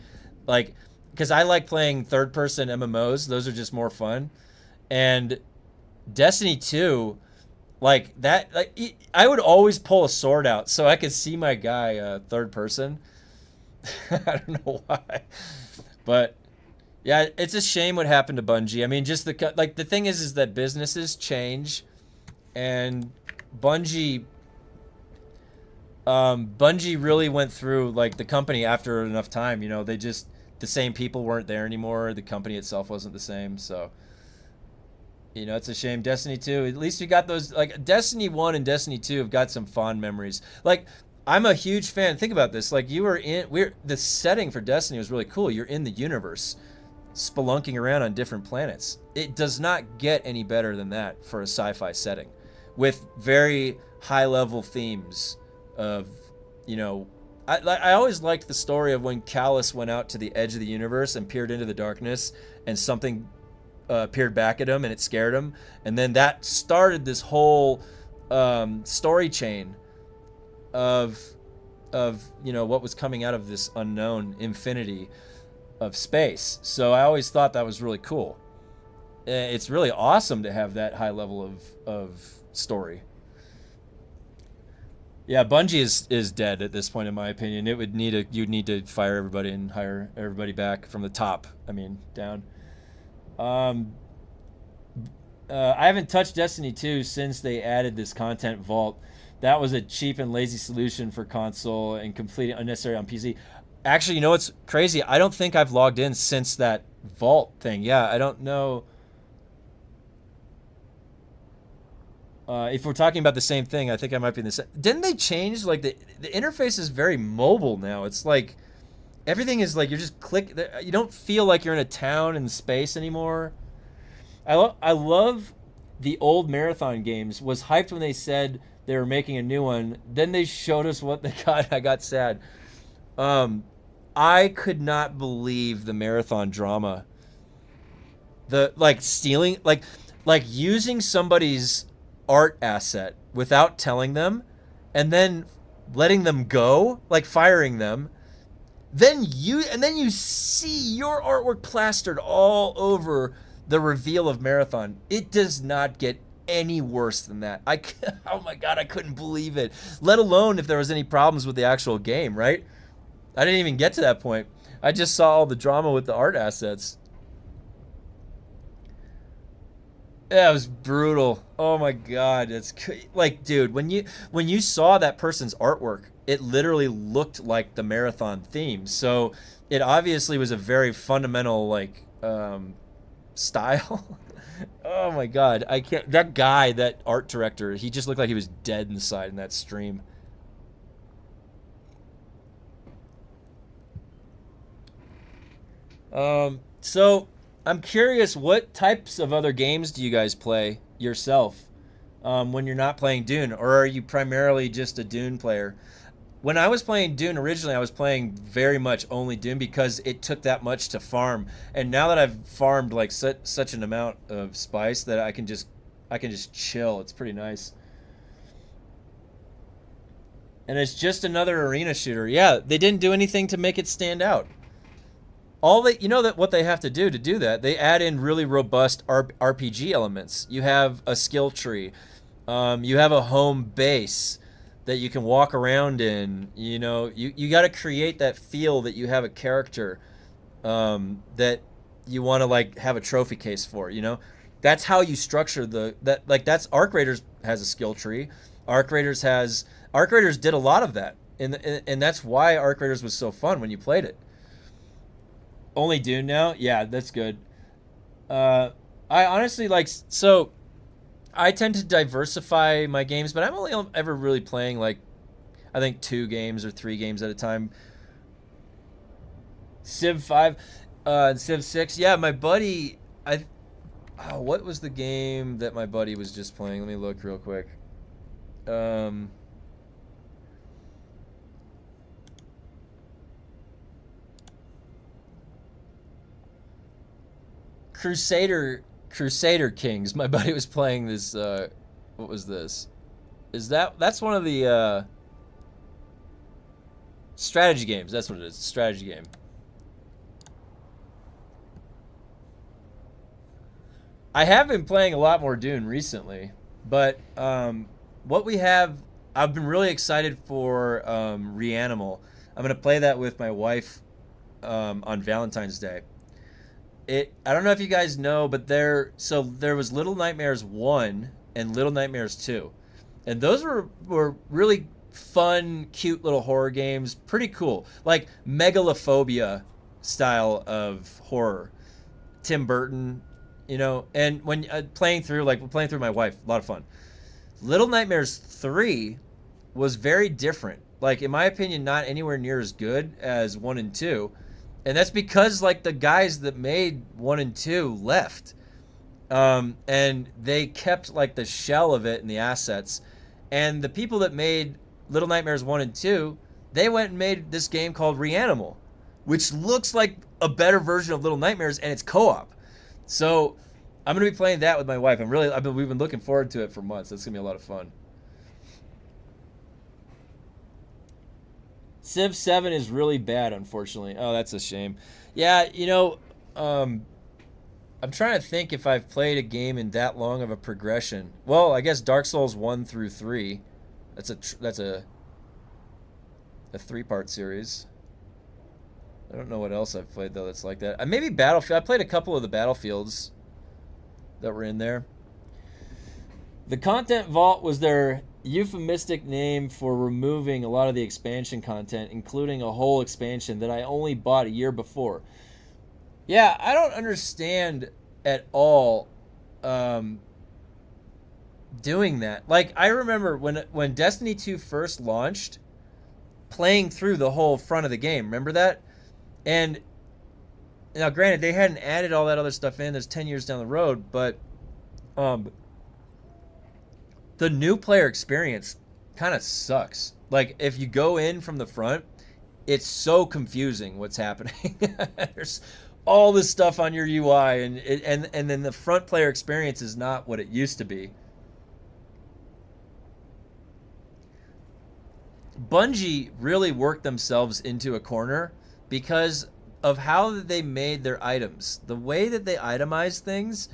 Like, because I like playing third-person MMOs. Those are just more fun. And Destiny 2... Like that, like I would always pull a sword out so I could see my guy third person. I don't know why, but yeah, it's a shame what happened to Bungie. I mean, just the thing is that businesses change, and Bungie really went through like the company after enough time. You know, the same people weren't there anymore. The company itself wasn't the same, so. You know, it's a shame. Destiny 2, at least you got those, like, Destiny 1 and Destiny 2 have got some fond memories. Like, I'm a huge fan. Think about this. Like, the setting for Destiny was really cool. You're in the universe, spelunking around on different planets. It does not get any better than that for a sci-fi setting, with very high-level themes of, you know, I always liked the story of when Callus went out to the edge of the universe and peered into the darkness, and something peered back at him and it scared him, and then that started this whole story chain of you know what was coming out of this unknown infinity of space. So I always thought that was really cool. It's really awesome to have that high level of story. Yeah, Bungie is dead at this point, in my opinion. You'd need to fire everybody and hire everybody back from the top. I mean, down. I haven't touched Destiny 2 since they added this content vault. That was a cheap and lazy solution for console and completely unnecessary on PC. Actually, you know what's crazy? I don't think I've logged in since that vault thing. Yeah, I don't know if we're talking about the same thing. I think I might be in the same. Didn't they change? Like the interface is very mobile now. It's like everything is like you're just click. You don't feel like you're in a town in space anymore. I love the old Marathon games. Was hyped when they said they were making a new one. Then they showed us what they got. I got sad. I could not believe the Marathon drama. The like stealing, like using somebody's art asset without telling them, and then letting them go, like firing them. Then you see your artwork plastered all over the reveal of Marathon. It does not get any worse than that. Oh my god, I couldn't believe it. Let alone if there was any problems with the actual game, right? I didn't even get to that point. I just saw all the drama with the art assets. Yeah, it was brutal. Oh my god, it's like, dude, when you saw that person's artwork, it literally looked like the Marathon theme. So it obviously was a very fundamental like style. Oh my god, I can't. That guy, that art director, he just looked like he was dead inside in that stream. So I'm curious, what types of other games do you guys play yourself when you're not playing Dune, or are you primarily just a Dune player? When I was playing Dune originally, I was playing very much only Dune because it took that much to farm. And now that I've farmed like such an amount of spice that I can just chill. It's pretty nice. And it's just another arena shooter. Yeah, they didn't do anything to make it stand out. What they have to do that, they add in really robust RPG elements. You have a skill tree. You have a home base that you can walk around in. You know, you got to create that feel that you have a character that you want to like have a trophy case for. You know, that's how you structure that's Arc Raiders has a skill tree. Arc Raiders did a lot of that, and that's why Arc Raiders was so fun when you played it. Only Dune now? Yeah, that's good. I honestly I tend to diversify my games, but I'm only ever really playing like, I think 2 games or 3 games at a time. Civ 5 and Civ 6. Yeah, my buddy, what was the game that my buddy was just playing? Let me look real quick. Crusader Kings. My buddy was playing this. What was this? That's one of the strategy games. That's what it is. Strategy game. I have been playing a lot more Dune recently, but what we have, I've been really excited for Reanimal. I'm gonna play that with my wife on Valentine's Day. I don't know if you guys know, but there was Little Nightmares 1 and Little Nightmares 2. And those were really fun, cute little horror games. Pretty cool. Like megalophobia style of horror. Tim Burton, you know, and when playing through my wife, a lot of fun. Little Nightmares 3 was very different. Like, in my opinion, not anywhere near as good as 1 and 2. And that's because like the guys that made 1 and 2 left. And they kept like the shell of it and the assets. And the people that made Little Nightmares 1 and 2, they went and made this game called Reanimal, which looks like a better version of Little Nightmares, and it's co-op. So I'm gonna be playing that with my wife. We've been looking forward to it for months. That's gonna be a lot of fun. Civ 7 is really bad, unfortunately. Oh, that's a shame. Yeah, you know, I'm trying to think if I've played a game in that long of a progression. Well, I guess Dark Souls 1 through 3. That's a 3-part series. I don't know what else I've played though that's like that. Maybe Battlefield. I played a couple of the Battlefields that were in there. The Content Vault was their euphemistic name for removing a lot of the expansion content, including a whole expansion that I only bought a year before. Yeah, I don't understand at all doing that. Like, I remember when Destiny 2 first launched, playing through the whole front of the game. Remember that? And now, granted, they hadn't added all that other stuff in. There's 10 years down the road, but the new player experience kind of sucks. Like, if you go in from the front, it's so confusing what's happening. There's all this stuff on your UI, and then the front player experience is not what it used to be. Bungie really worked themselves into a corner because of how they made their items. The way that they itemized things,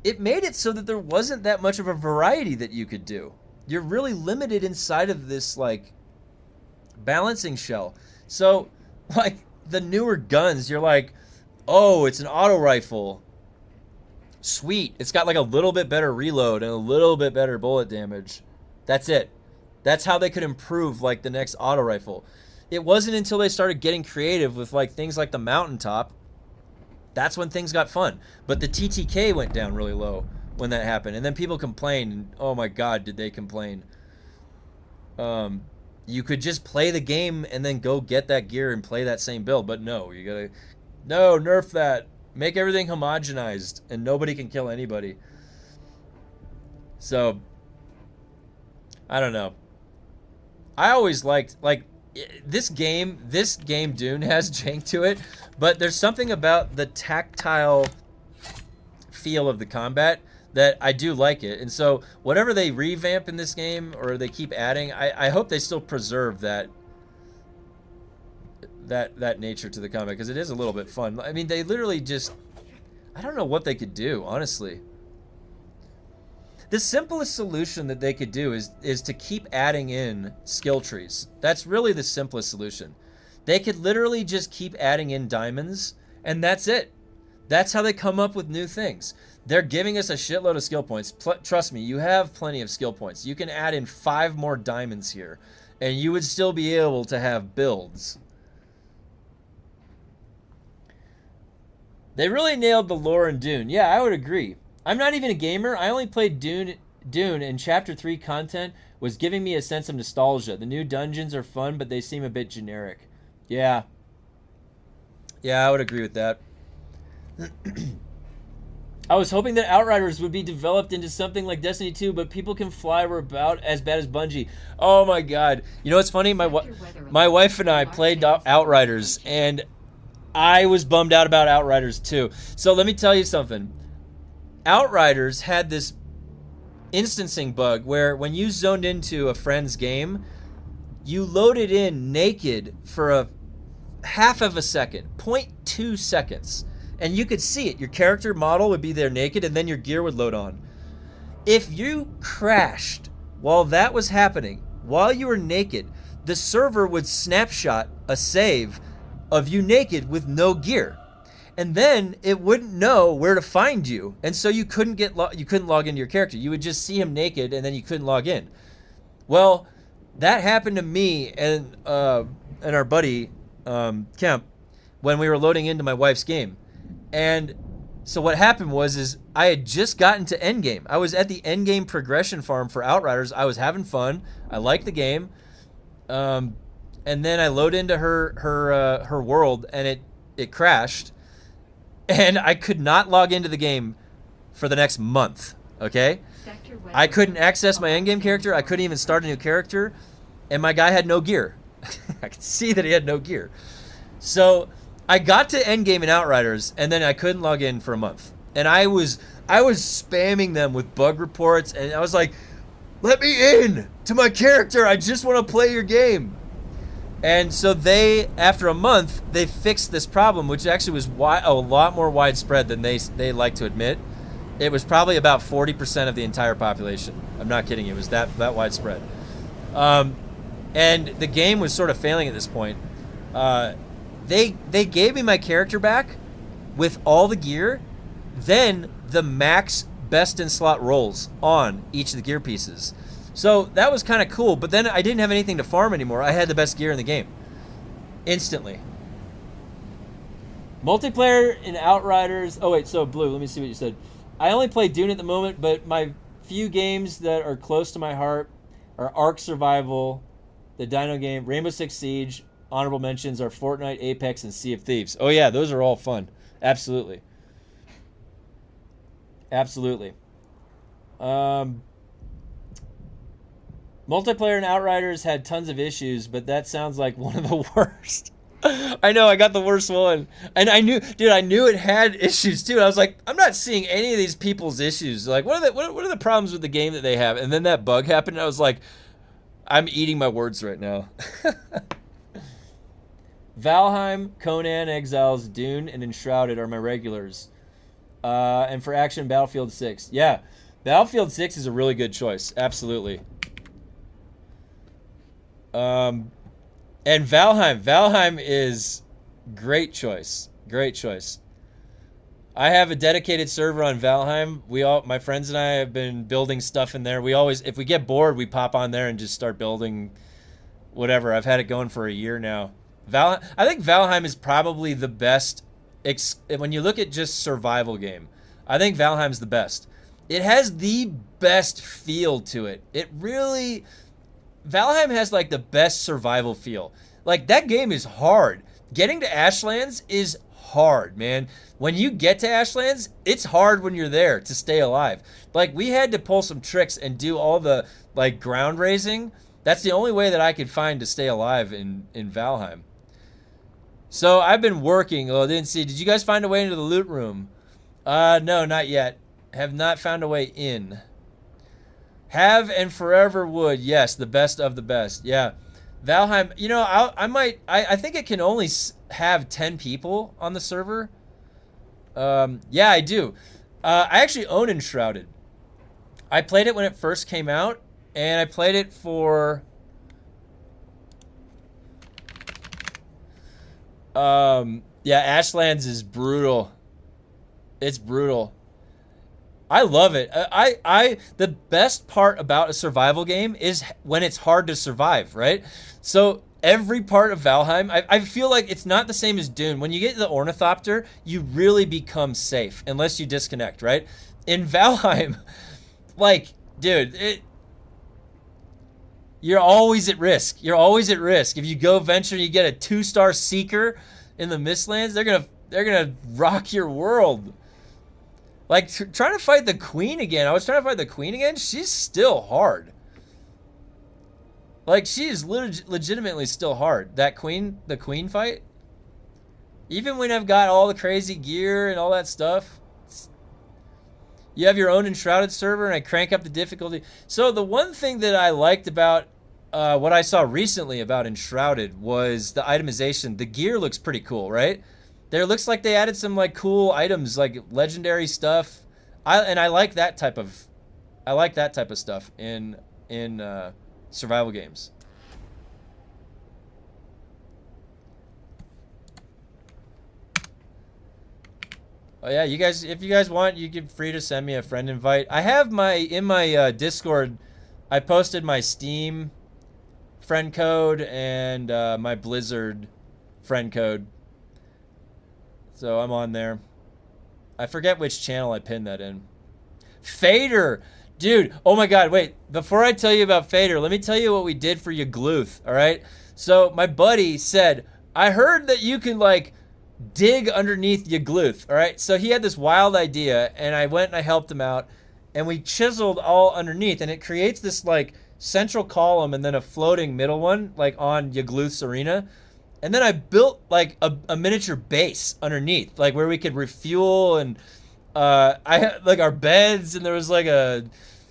it made it so that there wasn't that much of a variety that you could do. You're really limited inside of this, like, balancing shell. So, like, the newer guns, you're like, oh, it's an auto rifle. Sweet. It's got, like, a little bit better reload and a little bit better bullet damage. That's it. That's how they could improve, like, the next auto rifle. It wasn't until they started getting creative with, like, things like the mountaintop. That's when things got fun. But the TTK went down really low when that happened. And then people complained. And, oh, my God, did they complain. You could just play the game and then go get that gear and play that same build. But no, you gotta... No, nerf that. Make everything homogenized. And nobody can kill anybody. So... I don't know. I always liked, like, this game Dune has jank to it, but there's something about the tactile feel of the combat that I do like it. And so whatever they revamp in this game or they keep adding, I hope they still preserve that nature to the combat, because it is a little bit fun. I mean, they literally just, I don't know what they could do, honestly. The simplest solution that they could do is to keep adding in skill trees. That's really the simplest solution. They could literally just keep adding in diamonds, and that's it. That's how they come up with new things. They're giving us a shitload of skill points. Trust me, you have plenty of skill points. You can add in 5 more diamonds here, and you would still be able to have builds. They really nailed the lore in Dune. Yeah, I would agree. I'm not even a gamer. I only played Dune, and Chapter 3 content was giving me a sense of nostalgia. The new dungeons are fun, but they seem a bit generic. Yeah. Yeah, I would agree with that. I was hoping that Outriders would be developed into something like Destiny 2, but people can fly were about as bad as Bungie. Oh my God. You know what's funny? My wife and I played Outriders, and I was bummed out about Outriders too. So let me tell you something. Outriders had this instancing bug where when you zoned into a friend's game, you loaded in naked for a half of a second, 0.2 seconds, and you could see it. Your character model would be there naked, and then your gear would load on. If you crashed while that was happening, while you were naked, the server would snapshot a save of you naked with no gear. And then it wouldn't know where to find you, and so you couldn't log into your character. You would just see him naked, and then you couldn't log in. Well, that happened to me and our buddy Kemp when we were loading into my wife's game. And so what happened was I had just gotten to endgame. I was at the endgame progression farm for Outriders. I was having fun. I liked the game, and then I load into her world, and it crashed. And I could not log into the game for the next month, okay? I couldn't access my endgame character. I couldn't even start a new character. And my guy had no gear. I could see that he had no gear. So I got to endgame in Outriders, and then I couldn't log in for a month. And I was spamming them with bug reports, and I was like, let me in to my character. I just want to play your game. And so after a month, they fixed this problem, which actually was a lot more widespread than they like to admit. It was probably about 40% of the entire population. I'm not kidding you. It was that widespread. And the game was sort of failing at this point. They gave me my character back with all the gear, then the max best in slot rolls on each of the gear pieces. So that was kind of cool, but then I didn't have anything to farm anymore. I had the best gear in the game. Instantly. Multiplayer in Outriders. Oh, wait, so Blue, let me see what you said. I only play Dune at the moment, but my few games that are close to my heart are Ark Survival, the Dino game, Rainbow Six Siege. Honorable mentions are Fortnite, Apex, and Sea of Thieves. Oh, yeah, those are all fun. Absolutely. Absolutely. Multiplayer in Outriders had tons of issues, but that sounds like one of the worst. I know, I got the worst one. And I knew, dude, I knew it had issues too. I was like, I'm not seeing any of these people's issues. Like, what are the problems with the game that they have? And then that bug happened, and I was like, I'm eating my words right now. Valheim, Conan, Exiles, Dune, and Enshrouded are my regulars. And for action, Battlefield 6. Yeah, Battlefield 6 is a really good choice. Absolutely. And Valheim is great choice. Great choice. I have a dedicated server on Valheim. My friends and I have been building stuff in there. We always, if we get bored, we pop on there and just start building whatever. I've had it going for a year now. I think Valheim is probably the best, when you look at just survival game. I think Valheim's the best. It has the best feel to it. Valheim has like the best survival feel. Like, that game is hard. Getting to Ashlands is hard, man. When you get to Ashlands, it's hard when you're there to stay alive. Like, we had to pull some tricks and do all the like ground raising. That's the only way that I could find to stay alive in Valheim. So I've been working. Oh, I didn't see. Did you guys find a way into the loot room? No, not yet. Have not found a way in. Have and forever would. Yes, the best of the best. Yeah. Valheim, you know, I think it can only have 10 people on the server. Yeah, I do. I actually own Enshrouded. I played it when it first came out, and I played it for yeah, Ashlands is brutal. It's brutal. I love it. The best part about a survival game is when it's hard to survive, right? So every part of Valheim, I feel like it's not the same as Dune. When you get the Ornithopter, you really become safe unless you disconnect, right? In Valheim, like, dude, you're always at risk. You're always at risk. If you go venture and you get a 2-star Seeker in the Mistlands, they're gonna rock your world. Like, trying to fight the Queen again. I was trying to fight the Queen again. She's still hard. Like, she is legitimately still hard. The Queen fight. Even when I've got all the crazy gear and all that stuff. You have your own Enshrouded server, and I crank up the difficulty. So the one thing that I liked about what I saw recently about Enshrouded was the itemization. The gear looks pretty cool, right? There looks like they added some like cool items, like legendary stuff. I like that type of stuff in survival games. Oh yeah, you guys, if you guys want, you can free to send me a friend invite. I have in my Discord, I posted my Steam friend code and my Blizzard friend code. So I'm on there. I forget which channel I pinned that in. Fader! Dude, oh my god, wait. Before I tell you about Fader, let me tell you what we did for Yagluth, alright? So my buddy said, I heard that you can, like, dig underneath Yagluth, alright? So he had this wild idea, and I went and I helped him out, and we chiseled all underneath, and it creates this, like, central column and then a floating middle one, like, on Yagluth's arena. And then I built like a miniature base underneath, like where we could refuel, and I had like our beds, and there was like a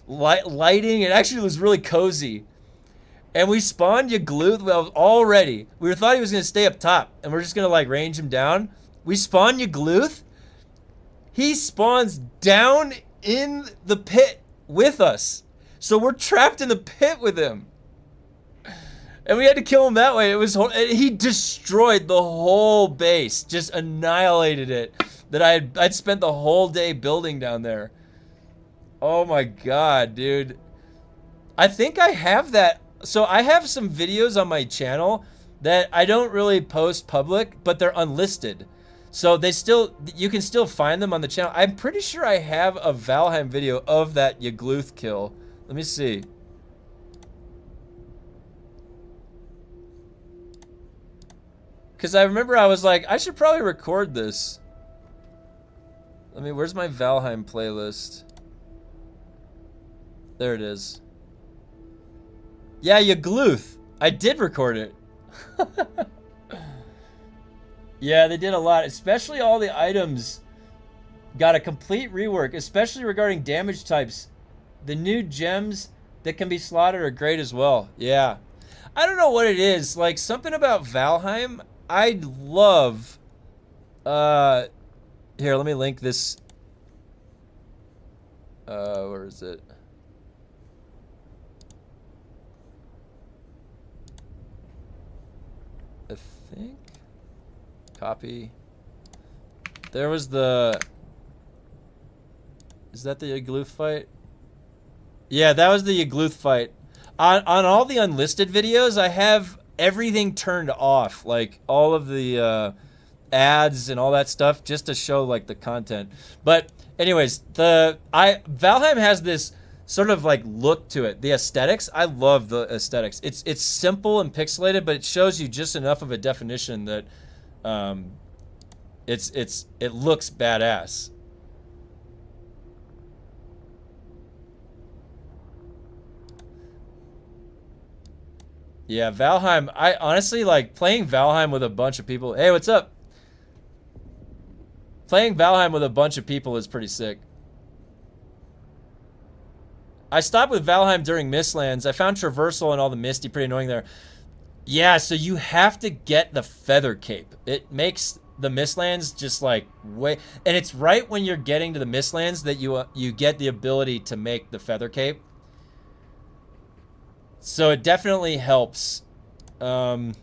lighting. It actually was really cozy. And we spawned Yagluth. Well, already we thought he was gonna stay up top, and we're just gonna like range him down. We spawned Yagluth. He spawns down in the pit with us, so we're trapped in the pit with him. And we had to kill him that way. It was he destroyed the whole base, just annihilated it. That I'd spent the whole day building down there. Oh my god, dude! I think I have that. So I have some videos on my channel that I don't really post public, but they're unlisted. So you can still find them on the channel. I'm pretty sure I have a Valheim video of that Yagluth kill. Let me see. Because I remember I was like, I should probably record this. Where's my Valheim playlist? There it is. Yeah, Yagluth. I did record it. Yeah, they did a lot, especially all the items got a complete rework, especially regarding damage types. The new gems that can be slotted are great as well. Yeah. I don't know what it is. Like, something about Valheim, I love... Here, let me link this. Where is it? I think... Copy. There was the... Is that the Igloo fight? Yeah, that was the Igloo fight. On all the unlisted videos, I have everything turned off. Like, all of the ads and all that stuff, just to show, like, the content. But, anyways, Valheim has this sort of, like, look to it. The aesthetics, I love the aesthetics. It's simple and pixelated, but it shows you just enough of a definition that it looks badass. Yeah, Valheim, I honestly like playing Valheim with a bunch of people. Hey, what's up? Playing Valheim with a bunch of people is pretty sick. I stopped with Valheim during Mistlands. I found Traversal and all the Misty pretty annoying there. Yeah, so you have to get the Feather Cape. It makes the Mistlands just like way... And it's right when you're getting to the Mistlands that you get the ability to make the Feather Cape. So it definitely helps. But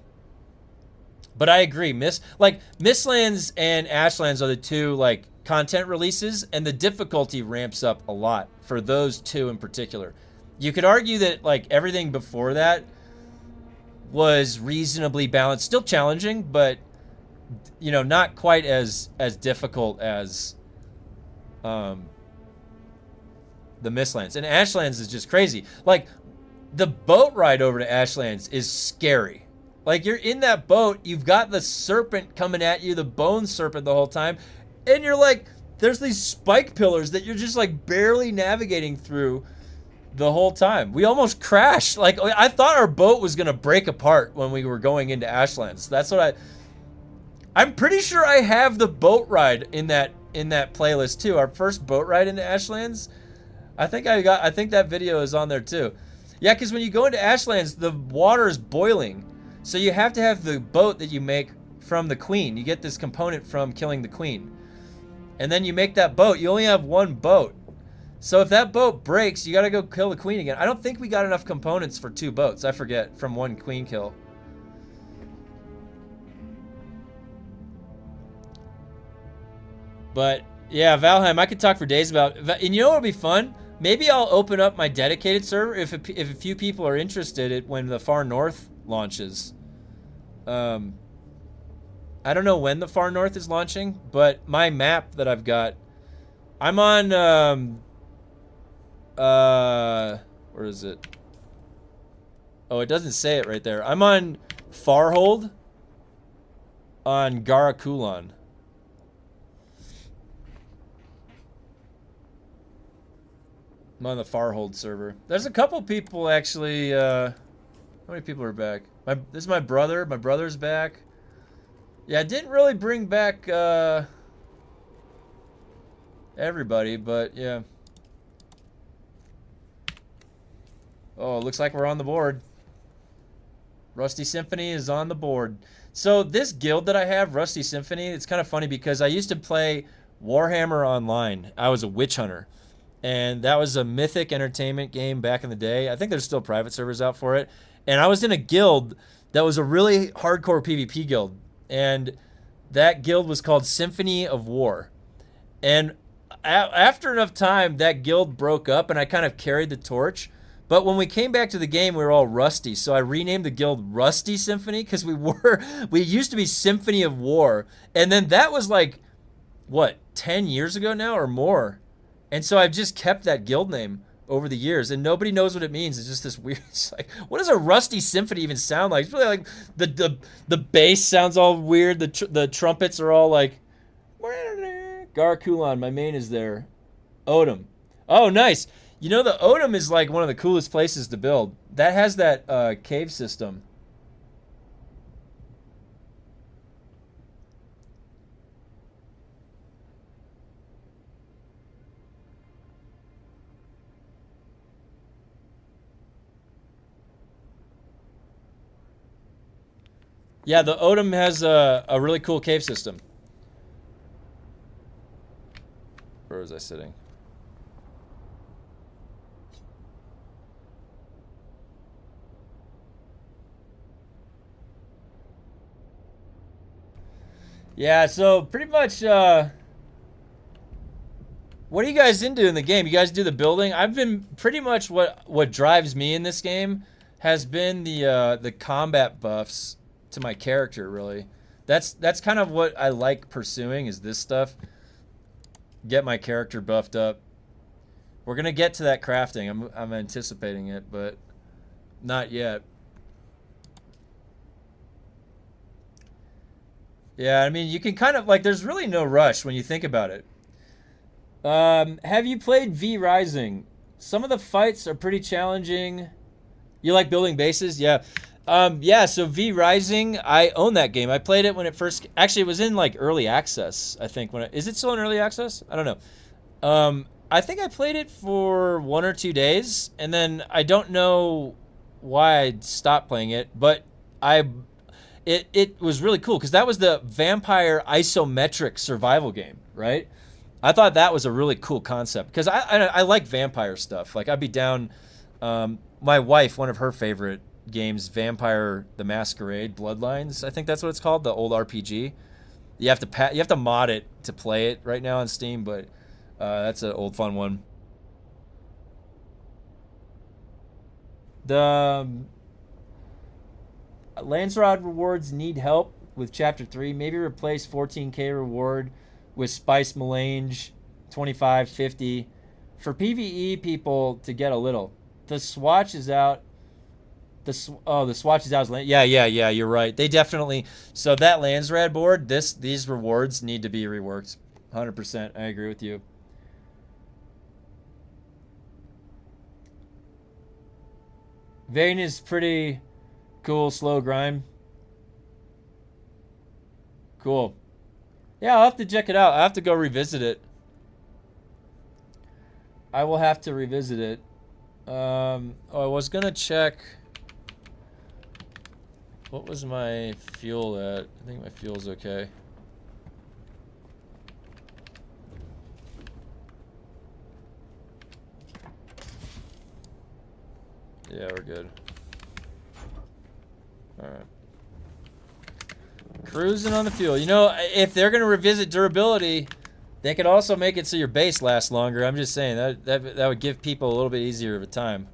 I agree. Mistlands and Ashlands are the two like content releases, and the difficulty ramps up a lot for those two in particular. You could argue that like everything before that was reasonably balanced, still challenging, but you know, not quite as difficult as the Mistlands. And Ashlands is just crazy. Like, the boat ride over to Ashlands is scary. Like, you're in that boat, you've got the serpent coming at you, the bone serpent the whole time, and you're like, there's these spike pillars that you're just like barely navigating through the whole time. We almost crashed. Like, I thought our boat was gonna break apart when we were going into Ashlands. That's what I'm pretty sure I have the boat ride in that playlist too. Our first boat ride into Ashlands. I think that video is on there too. Yeah, because when you go into Ashlands, the water is boiling. So you have to have the boat that you make from the queen. You get this component from killing the queen. And then you make that boat. You only have one boat. So if that boat breaks, you gotta go kill the queen again. I don't think we got enough components for 2 boats. I forget, from 1 queen kill. But, yeah, Valheim, I could talk for days about... And you know what would be fun? Maybe I'll open up my dedicated server if a few people are interested when the Far North launches. I don't know when the Far North is launching, but my map that I've got, I'm on, where is it? Oh, it doesn't say it right there. I'm on Farhold on Garakulan. I'm on the Farhold server. There's a couple people actually. How many people are back? This is my brother. My brother's back. Yeah, I didn't really bring back everybody, but yeah. Oh, it looks like we're on the board. Rusty Symphony is on the board. So this guild that I have, Rusty Symphony, it's kind of funny because I used to play Warhammer Online. I was a witch hunter. And that was a Mythic Entertainment game back in the day. I think there's still private servers out for it. And I was in a guild that was a really hardcore PvP guild. And that guild was called Symphony of War. And after enough time, that guild broke up and I kind of carried the torch. But when we came back to the game, we were all rusty. So I renamed the guild Rusty Symphony because we used to be Symphony of War. And then that was like, what, 10 years ago now or more? And so I've just kept that guild name over the years, and nobody knows what it means. It's just this weird. It's like, what does a Rusty Symphony even sound like? It's really like the bass sounds all weird. The trumpets are all like. Garakulan, my main is there. Odom. Oh, nice. You know, the Odom is like one of the coolest places to build. That has that cave system. Yeah, the Odom has a really cool cave system. Where was I sitting? Yeah, so pretty much, what are you guys into in the game? You guys do the building? I've been pretty much what drives me in this game has been the combat buffs to my character. Really, that's kind of what I like pursuing is this stuff. Get my character buffed up. We're gonna get to that crafting. I'm anticipating it, but not yet. Yeah, I mean, you can kind of like. There's really no rush when you think about it. Have you played V Rising? Some of the fights are pretty challenging. You like building bases? Yeah. Yeah, so V Rising, I own that game. I played it when it first... Actually, it was in, like, early access, I think. Is it still in early access? I don't know. I think I played it for 1 or 2 days, and then I don't know why I stopped playing it, but it was really cool, because that was the vampire isometric survival game, right? I thought that was a really cool concept, because I like vampire stuff. Like, I'd be down... my wife, one of her favorite games, Vampire the Masquerade Bloodlines, I think that's what it's called, the old RPG. You have to mod it to play it right now on Steam, but that's an old fun one. The Landsrod rewards need help with Chapter 3. Maybe replace 14k reward with Spice Melange 25, 50 for PvE people to get a little. The swatch is out. The swatch is out. Yeah. You're right. They definitely. So that Landsrad board, these rewards need to be reworked. 100%. I agree with you. Vane is pretty cool. Slow grind. Cool. Yeah, I'll have to check it out. I have to go revisit it. I will have to revisit it. I was gonna check. What was my fuel at? I think my fuel's okay. Yeah, we're good. Alright. Cruising on the fuel. You know, if they're gonna revisit durability, they could also make it so your base lasts longer. I'm just saying that would give people a little bit easier of a time.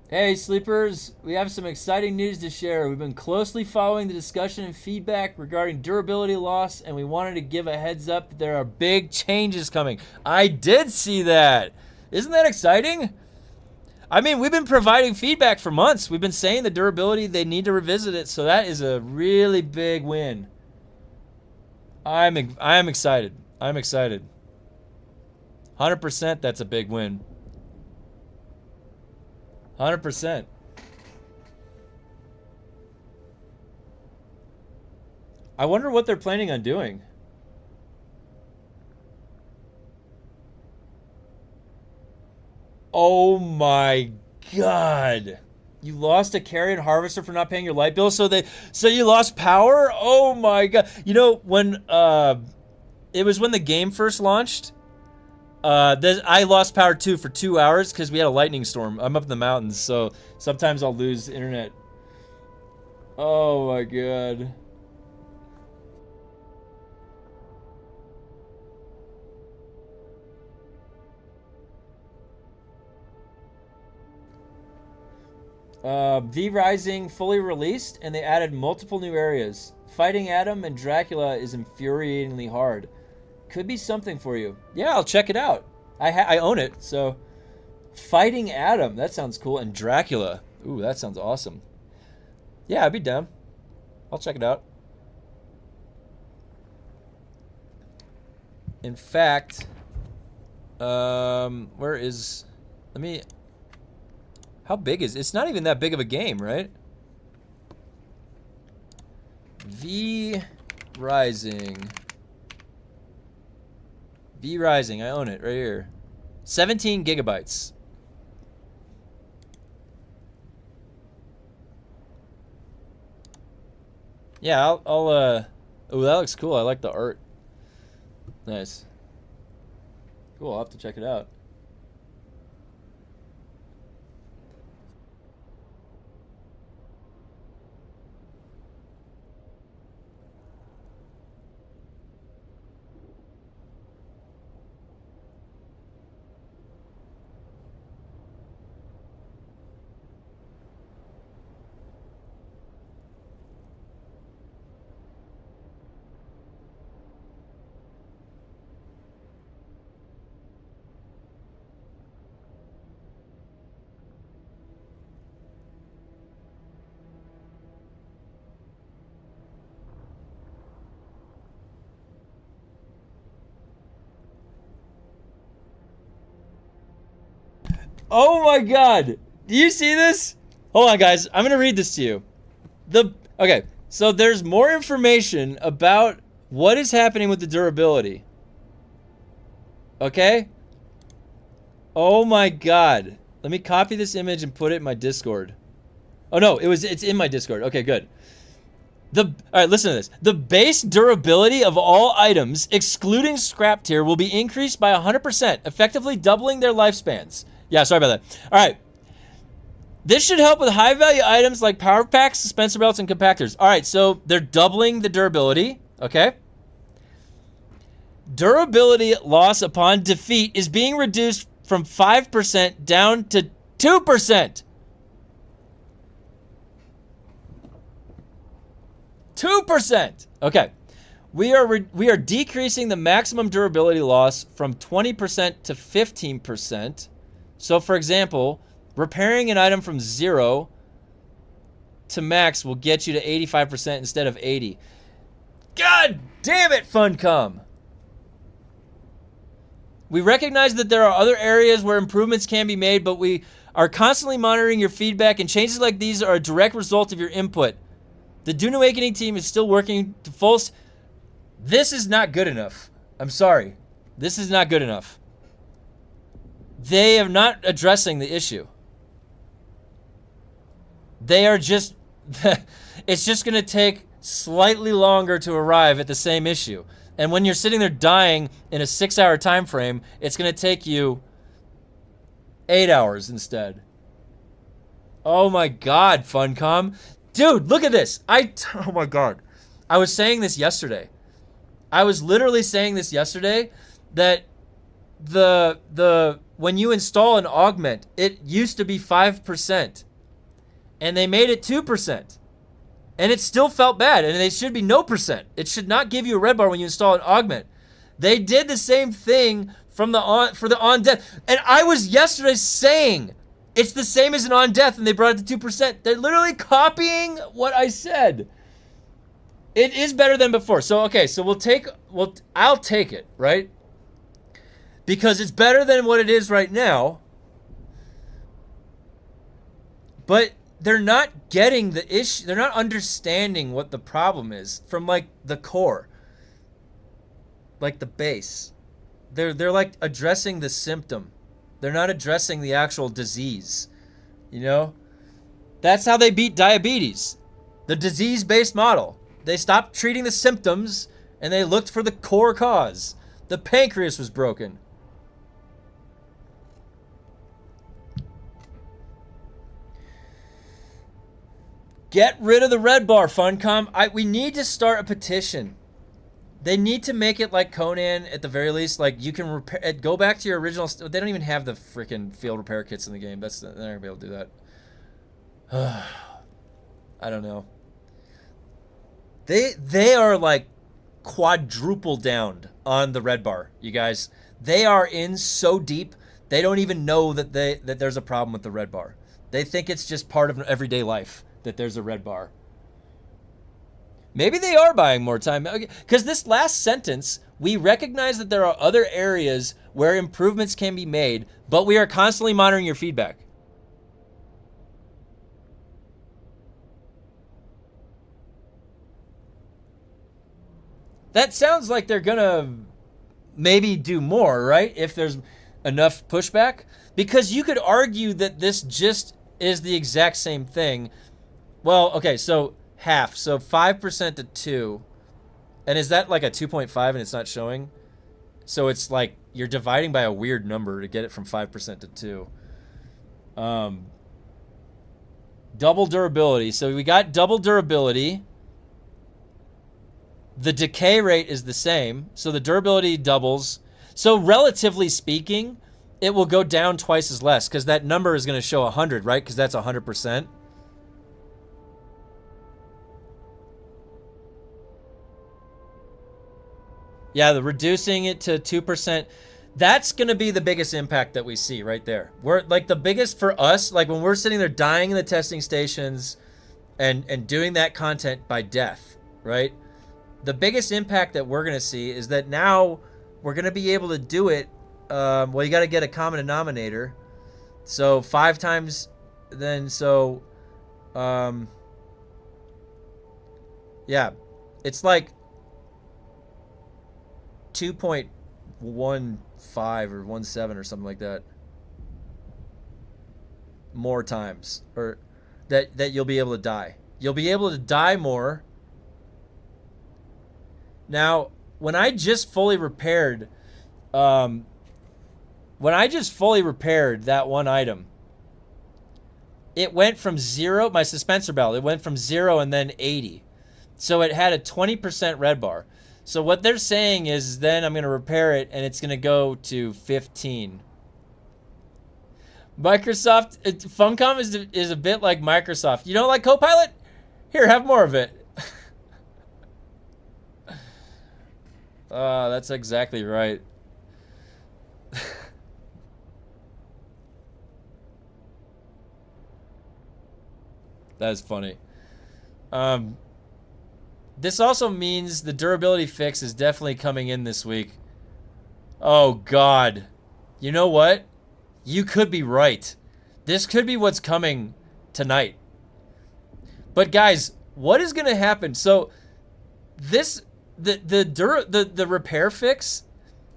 Hey sleepers, we have some exciting news to share. We've been closely following the discussion and feedback regarding durability loss, and we wanted to give a heads up that there are big changes coming. I did see that. Isn't that exciting? I mean, we've been providing feedback for months. We've been saying the durability, they need to revisit it, so that is a really big win. I am excited. I'm excited. 100% that's a big win. 100%. I wonder what they're planning on doing. Oh my god. You lost a carrion harvester for not paying your light bill, so you lost power? Oh my god. You know, when it was when the game first launched, I lost power too for 2 hours because we had a lightning storm. I'm up in the mountains, so sometimes I'll lose internet. Oh my god. V Rising fully released, and they added multiple new areas. Fighting Adam and Dracula is infuriatingly hard. Could be something for you. Yeah, I'll check it out. I own it, so... Fighting Adam, that sounds cool. And Dracula. Ooh, that sounds awesome. Yeah, I'd be down. I'll check it out. In fact... where is... Let me... How big is... It's not even that big of a game, right? V Rising... V Rising, I own it right here. 17 gigabytes. Yeah, I'll oh, that looks cool. I like the art. Nice. Cool, I'll have to check it out. Oh my god! Do you see this? Hold on, guys. I'm gonna read this to you. Okay, so there's more information about what is happening with the durability. Okay? Oh my god. Let me copy this image and put it in my Discord. Oh no, it's in my Discord. Okay, good. Alright, listen to this. The base durability of all items, excluding scrap tier, will be increased by 100%, effectively doubling their lifespans. Yeah, sorry about that. Alright. This should help with high-value items like power packs, dispenser belts, and compactors. Alright, so they're doubling the durability. Okay. Durability loss upon defeat is being reduced from 5% down to 2%. 2%. Okay. We are decreasing the maximum durability loss from 20% to 15%. So, for example, repairing an item from 0 to max will get you to 85% instead of 80. God damn it, Funcom! We recognize that there are other areas where improvements can be made, but we are constantly monitoring your feedback, and changes like these are a direct result of your input. The Dune Awakening team is still working to full... This is not good enough. I'm sorry. This is not good enough. They are not addressing the issue. They are just... It's just going to take slightly longer to arrive at the same issue. And when you're sitting there dying in a 6-hour time frame, it's going to take you 8 hours instead. Oh my god, Funcom. Dude, look at this. Oh my god. I was saying this yesterday. I was literally saying this yesterday that when you install an augment, it used to be 5%. And they made it 2%. And it still felt bad, and it should be no percent. It should not give you a red bar when you install an augment. They did the same thing for the on death. And I was yesterday saying it's the same as an on death, and they brought it to 2%. They're literally copying what I said. It is better than before. So okay, so I'll take it, right? Because it's better than what it is right now. But they're not getting the issue. They're not understanding what the problem is from like the core, like the base. They're like addressing the symptom. They're not addressing the actual disease. You know, that's how they beat diabetes, the disease-based model. They stopped treating the symptoms and they looked for the core cause. The pancreas was broken. Get rid of the red bar, Funcom. We need to start a petition. They need to make it like Conan at the very least. Like you can repair, go back to your original. They don't even have the freaking field repair kits in the game. They're not gonna be able to do that. I don't know. They are like quadruple downed on the red bar, you guys. They are in so deep. They don't even know that there's a problem with the red bar. They think it's just part of everyday life that there's a red bar. Maybe they are buying more time. Because this last sentence, we recognize that there are other areas where improvements can be made, but we are constantly monitoring your feedback. That sounds like they're gonna maybe do more, right? If there's enough pushback. Because you could argue that this just is the exact same thing. Well, okay, so half. So 5% to 2. And is that like a 2.5 and it's not showing? So it's like you're dividing by a weird number to get it from 5% to 2. Double durability. So we got double durability. The decay rate is the same. So the durability doubles. So relatively speaking, it will go down twice as less because that number is going to show 100, right? Because that's 100%. Yeah, the reducing it to 2%. That's going to be the biggest impact that we see right there. We're like the biggest for us, like when we're sitting there dying in the testing stations and doing that content by death, right? The biggest impact that we're going to see is that now we're going to be able to do it. Well, you got to get a common denominator. So 5 times then, so, yeah, it's like 2.15 or 17 or something like that. More times, or that you'll be able to die. You'll be able to die more. Now, when I just fully repaired, that one item, it went from 0, my suspensor belt, it went from 0 and then 80. So it had a 20% red bar. So what they're saying is then I'm going to repair it and it's going to go to 15. Microsoft, Funcom is a bit like Microsoft. You don't like Copilot? Here, have more of it. That's exactly right. That's funny. This also means the durability fix is definitely coming in this week. Oh, God. You know what? You could be right. This could be what's coming tonight. But, guys, what is going to happen? So, the repair fix,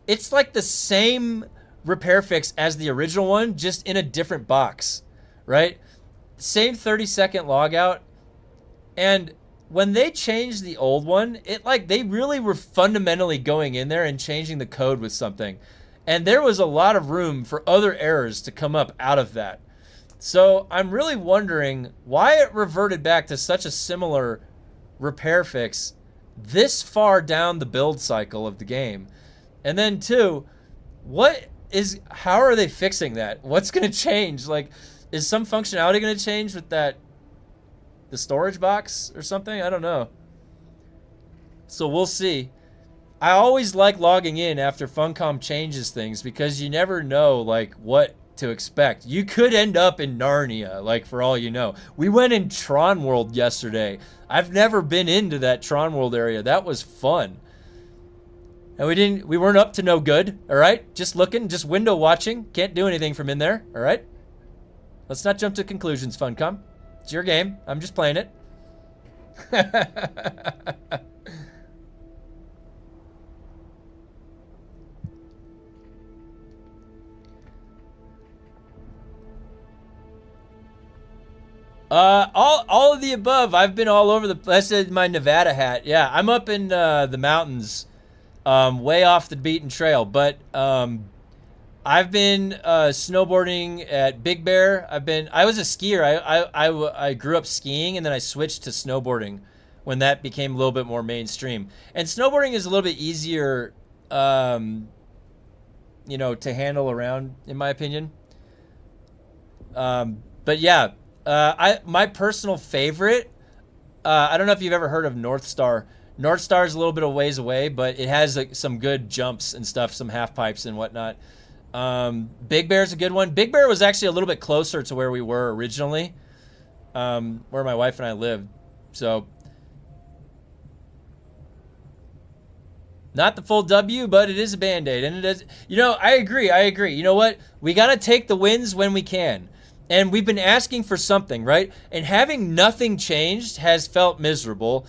it's like the same repair fix as the original one, just in a different box, right? Same 30-second logout. And when they changed the old one, they really were fundamentally going in there and changing the code with something. And there was a lot of room for other errors to come up out of that. So I'm really wondering why it reverted back to such a similar repair fix this far down the build cycle of the game. And then 2, how are they fixing that? What's going to change? Like, is some functionality going to change with the storage box or something? I don't know. So we'll see. I always like logging in after Funcom changes things because you never know like what to expect. You could end up in Narnia, like for all you know. We went in Tron World yesterday. I've never been into that Tron World area. That was fun. And we weren't up to no good, all right? Just looking, just window watching. Can't do anything from in there, all right? Let's not jump to conclusions, Funcom. It's your game. I'm just playing it. All of the above. I've been all over the place. That's my Nevada hat. Yeah, I'm up in the mountains, way off the beaten trail. But I've been snowboarding at Big Bear. I was a skier. I grew up skiing and then I switched to snowboarding when that became a little bit more mainstream. And snowboarding is a little bit easier, to handle around, in my opinion. But yeah. My personal favorite, I don't know if you've ever heard of North Star. North Star is a little bit of ways away, but it has some good jumps and stuff, some half pipes and whatnot. Big Bear's a good one. Big Bear was actually a little bit closer to where we were originally, where my wife and I lived. So, not the full W, but it is a Band-Aid. And it is, I agree. You know what? We got to take the wins when we can. And we've been asking for something, right? And having nothing changed has felt miserable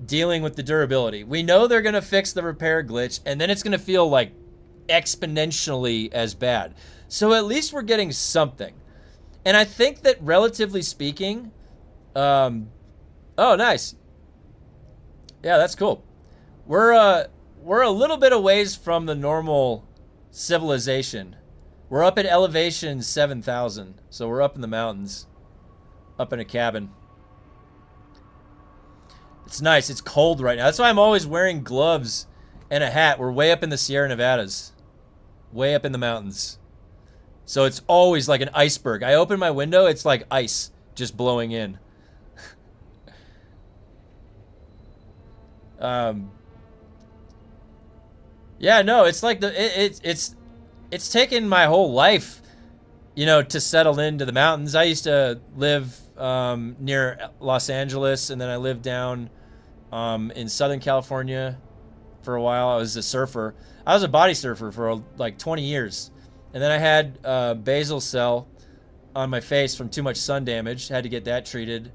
dealing with the durability. We know they're going to fix the repair glitch, and then it's going to feel like exponentially as bad. So at least we're getting something. And I think that relatively speaking, Oh, nice. Yeah, that's cool. We're a little bit a ways from the normal civilization. We're up at elevation 7,000, so we're up in the mountains, up in a cabin. It's nice. It's cold right now. That's why I'm always wearing gloves and a hat. We're way up in the Sierra Nevadas, way up in the mountains. So it's always like an iceberg. I open my window, it's like ice just blowing in. Yeah, no, it's like it's taken my whole life, you know, to settle into the mountains. I used to live near Los Angeles, and then I lived down in Southern California for a while. I was a surfer. I was a body surfer for like 20 years. And then I had basal cell on my face from too much sun damage. Had to get that treated.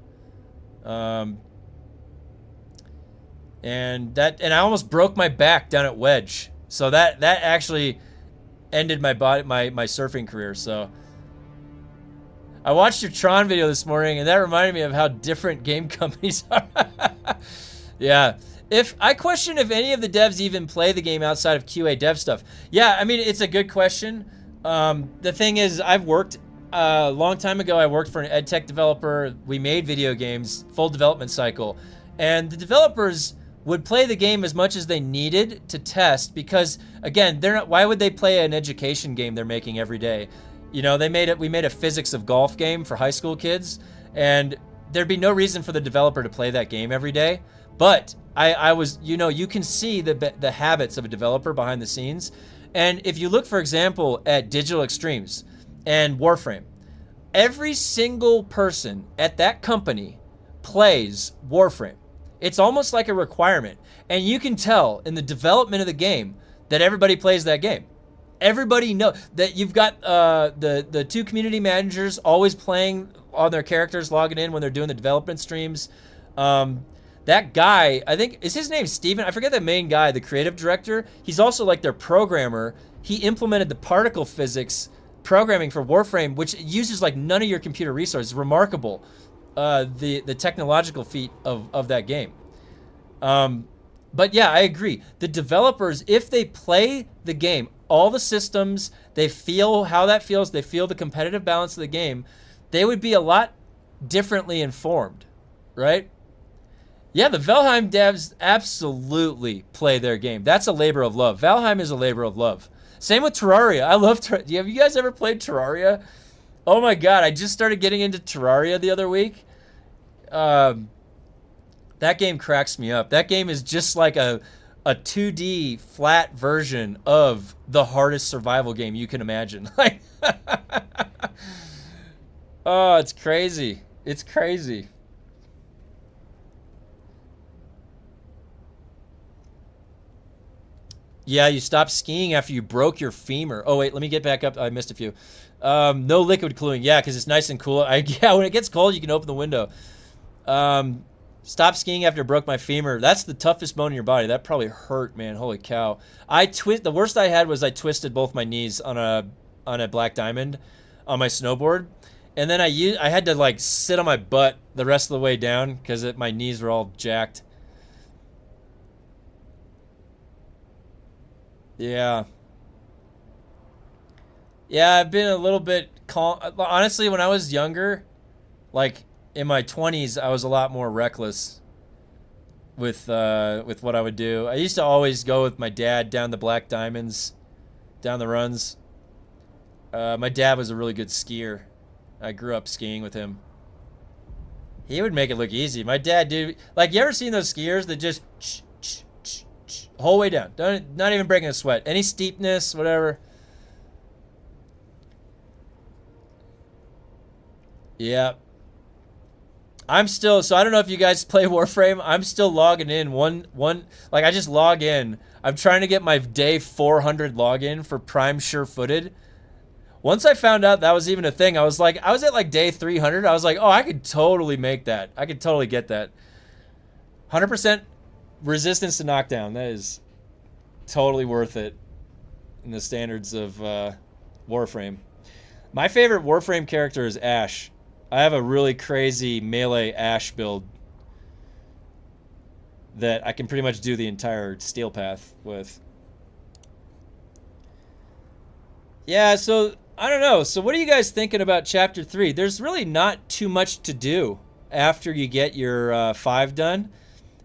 And I almost broke my back down at Wedge. So that actually ended my surfing career. So I watched your Tron video this morning, and that reminded me of how different game companies are. Yeah. If I question if any of the devs even play the game outside of QA dev stuff. Yeah, I mean, it's a good question. The thing is, I've worked a long time ago. I worked for an ed tech developer. We made video games, full development cycle, and the developers would play the game as much as they needed to test, because again, they're not. Why would they play an education game they're making every day? You know, we made a physics of golf game for high school kids, and there'd be no reason for the developer to play that game every day. But I was, you know, you can see the habits of a developer behind the scenes. And if you look, for example, at Digital Extremes and Warframe, every single person at that company plays Warframe. It's almost like a requirement. And you can tell in the development of the game that everybody plays that game. Everybody knows that you've got the two community managers always playing on their characters, logging in when they're doing the development streams. That guy, I think, is his name Steven? I forget the main guy, the creative director. He's also like their programmer. He implemented the particle physics programming for Warframe, which uses like none of your computer resources. Remarkable, the technological feat of that game. But yeah, I agree. The developers, if they play the game, all the systems, they feel how that feels, they feel the competitive balance of the game, they would be a lot differently informed, right? Yeah, the Valheim devs absolutely play their game. That's a labor of love. Valheim is a labor of love. Same with Terraria. I love Terraria. Have you guys ever played Terraria? Oh my god, I just started getting into Terraria the other week. That game cracks me up. That game is just like a 2D flat version of the hardest survival game you can imagine. Like, oh, it's crazy. It's crazy. Yeah, you stopped skiing after you broke your femur. Oh, wait, let me get back up. I missed a few. No liquid cooling. Yeah, because it's nice and cool. Yeah, when it gets cold, you can open the window. Stop skiing after I broke my femur. That's the toughest bone in your body. That probably hurt, man. Holy cow. The worst I had was I twisted both my knees on a black diamond on my snowboard. And then I had to like sit on my butt the rest of the way down because my knees were all jacked. Yeah. Yeah, I've been a little bit calm. Honestly, when I was younger, like in my 20s, I was a lot more reckless with what I would do. I used to always go with my dad down the black diamonds, down the runs. My dad was a really good skier. I grew up skiing with him. He would make it look easy. My dad, dude, like, you ever seen those skiers that just whole way down, not even breaking a sweat, any steepness, whatever. Yeah, I'm still, so I don't know if you guys play Warframe. I'm still logging in like I just log in. I'm trying to get my day 400 login for Prime Sure-Footed. Once I found out that was even a thing, I was at like day 300. I was like, oh, I could totally make that. I could totally get that. 100% resistance to knockdown. That is totally worth it in the standards of Warframe. My favorite Warframe character is Ashe. I have a really crazy melee Ashe build. that I can pretty much do the entire steel path with. Yeah, so I don't know. So what are you guys thinking about Chapter 3? There's really not too much to do after you get your 5 done.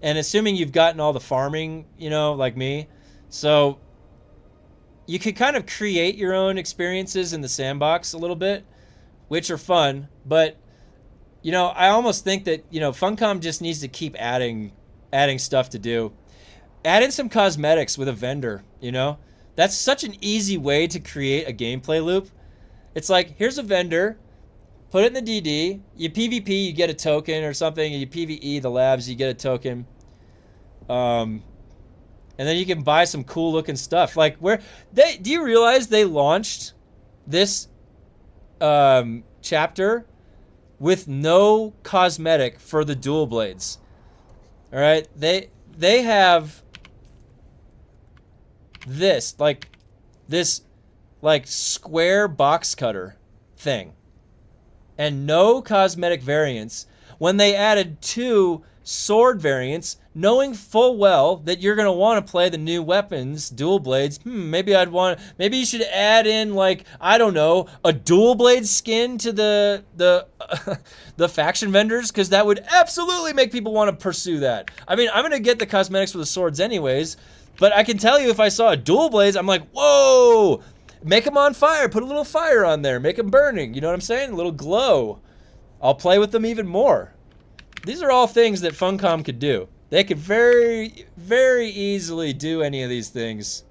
And assuming you've gotten all the farming, you know, like me. So you could kind of create your own experiences in the sandbox a little bit, which are fun. But, you know, I almost think that, you know, Funcom just needs to keep adding stuff to do. Add in some cosmetics with a vendor, you know? That's such an easy way to create a gameplay loop. It's like, here's a vendor, put it in the DD, you PvP, you get a token or something, and you PvE the labs, you get a token. And then you can buy some cool looking stuff. Like, do you realize they launched this chapter with no cosmetic for the dual blades? All right, they have this square box cutter thing and no cosmetic variants when they added 2 sword variants, knowing full well that you're going to want to play the new weapons, dual blades. Maybe you should add in, like, I don't know, a dual blade skin to the the faction vendors, because that would absolutely make people want to pursue that. I mean, I'm going to get the cosmetics for the swords anyways, but I can tell you, if I saw a dual blades, I'm like, whoa, make them on fire, put a little fire on there, make them burning, you know what I'm saying? A little glow. I'll play with them even more. These are all things that Funcom could do. They could very, very easily do any of these things.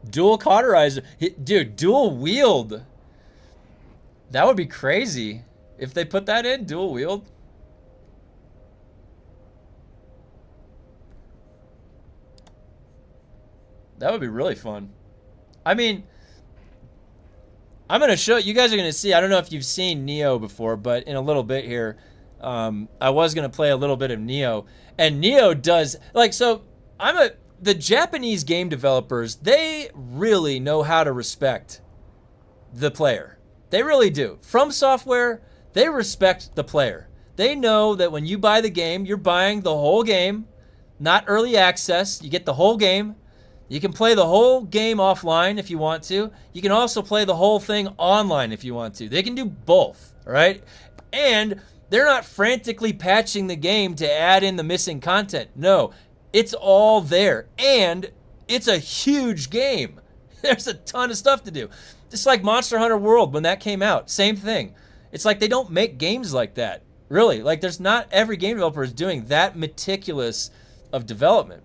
Dual cauterizer. Dude, dual wield. That would be crazy if they put that in, dual wield. That would be really fun. I mean, I'm going to show you guys are going to see. I don't know if you've seen Nioh before, but in a little bit here, I was going to play a little bit of Nioh. And Nioh does, like, so the Japanese game developers, they really know how to respect the player. They really do. From Software, they respect the player. They know that when you buy the game, you're buying the whole game, not early access. You get the whole game. You can play the whole game offline if you want to. You can also play the whole thing online if you want to. They can do both, all right? And they're not frantically patching the game to add in the missing content. No, it's all there. And it's a huge game. There's a ton of stuff to do. Just like Monster Hunter World when that came out. Same thing. It's like they don't make games like that. Really. Like, there's not every game developer is doing that meticulous of development.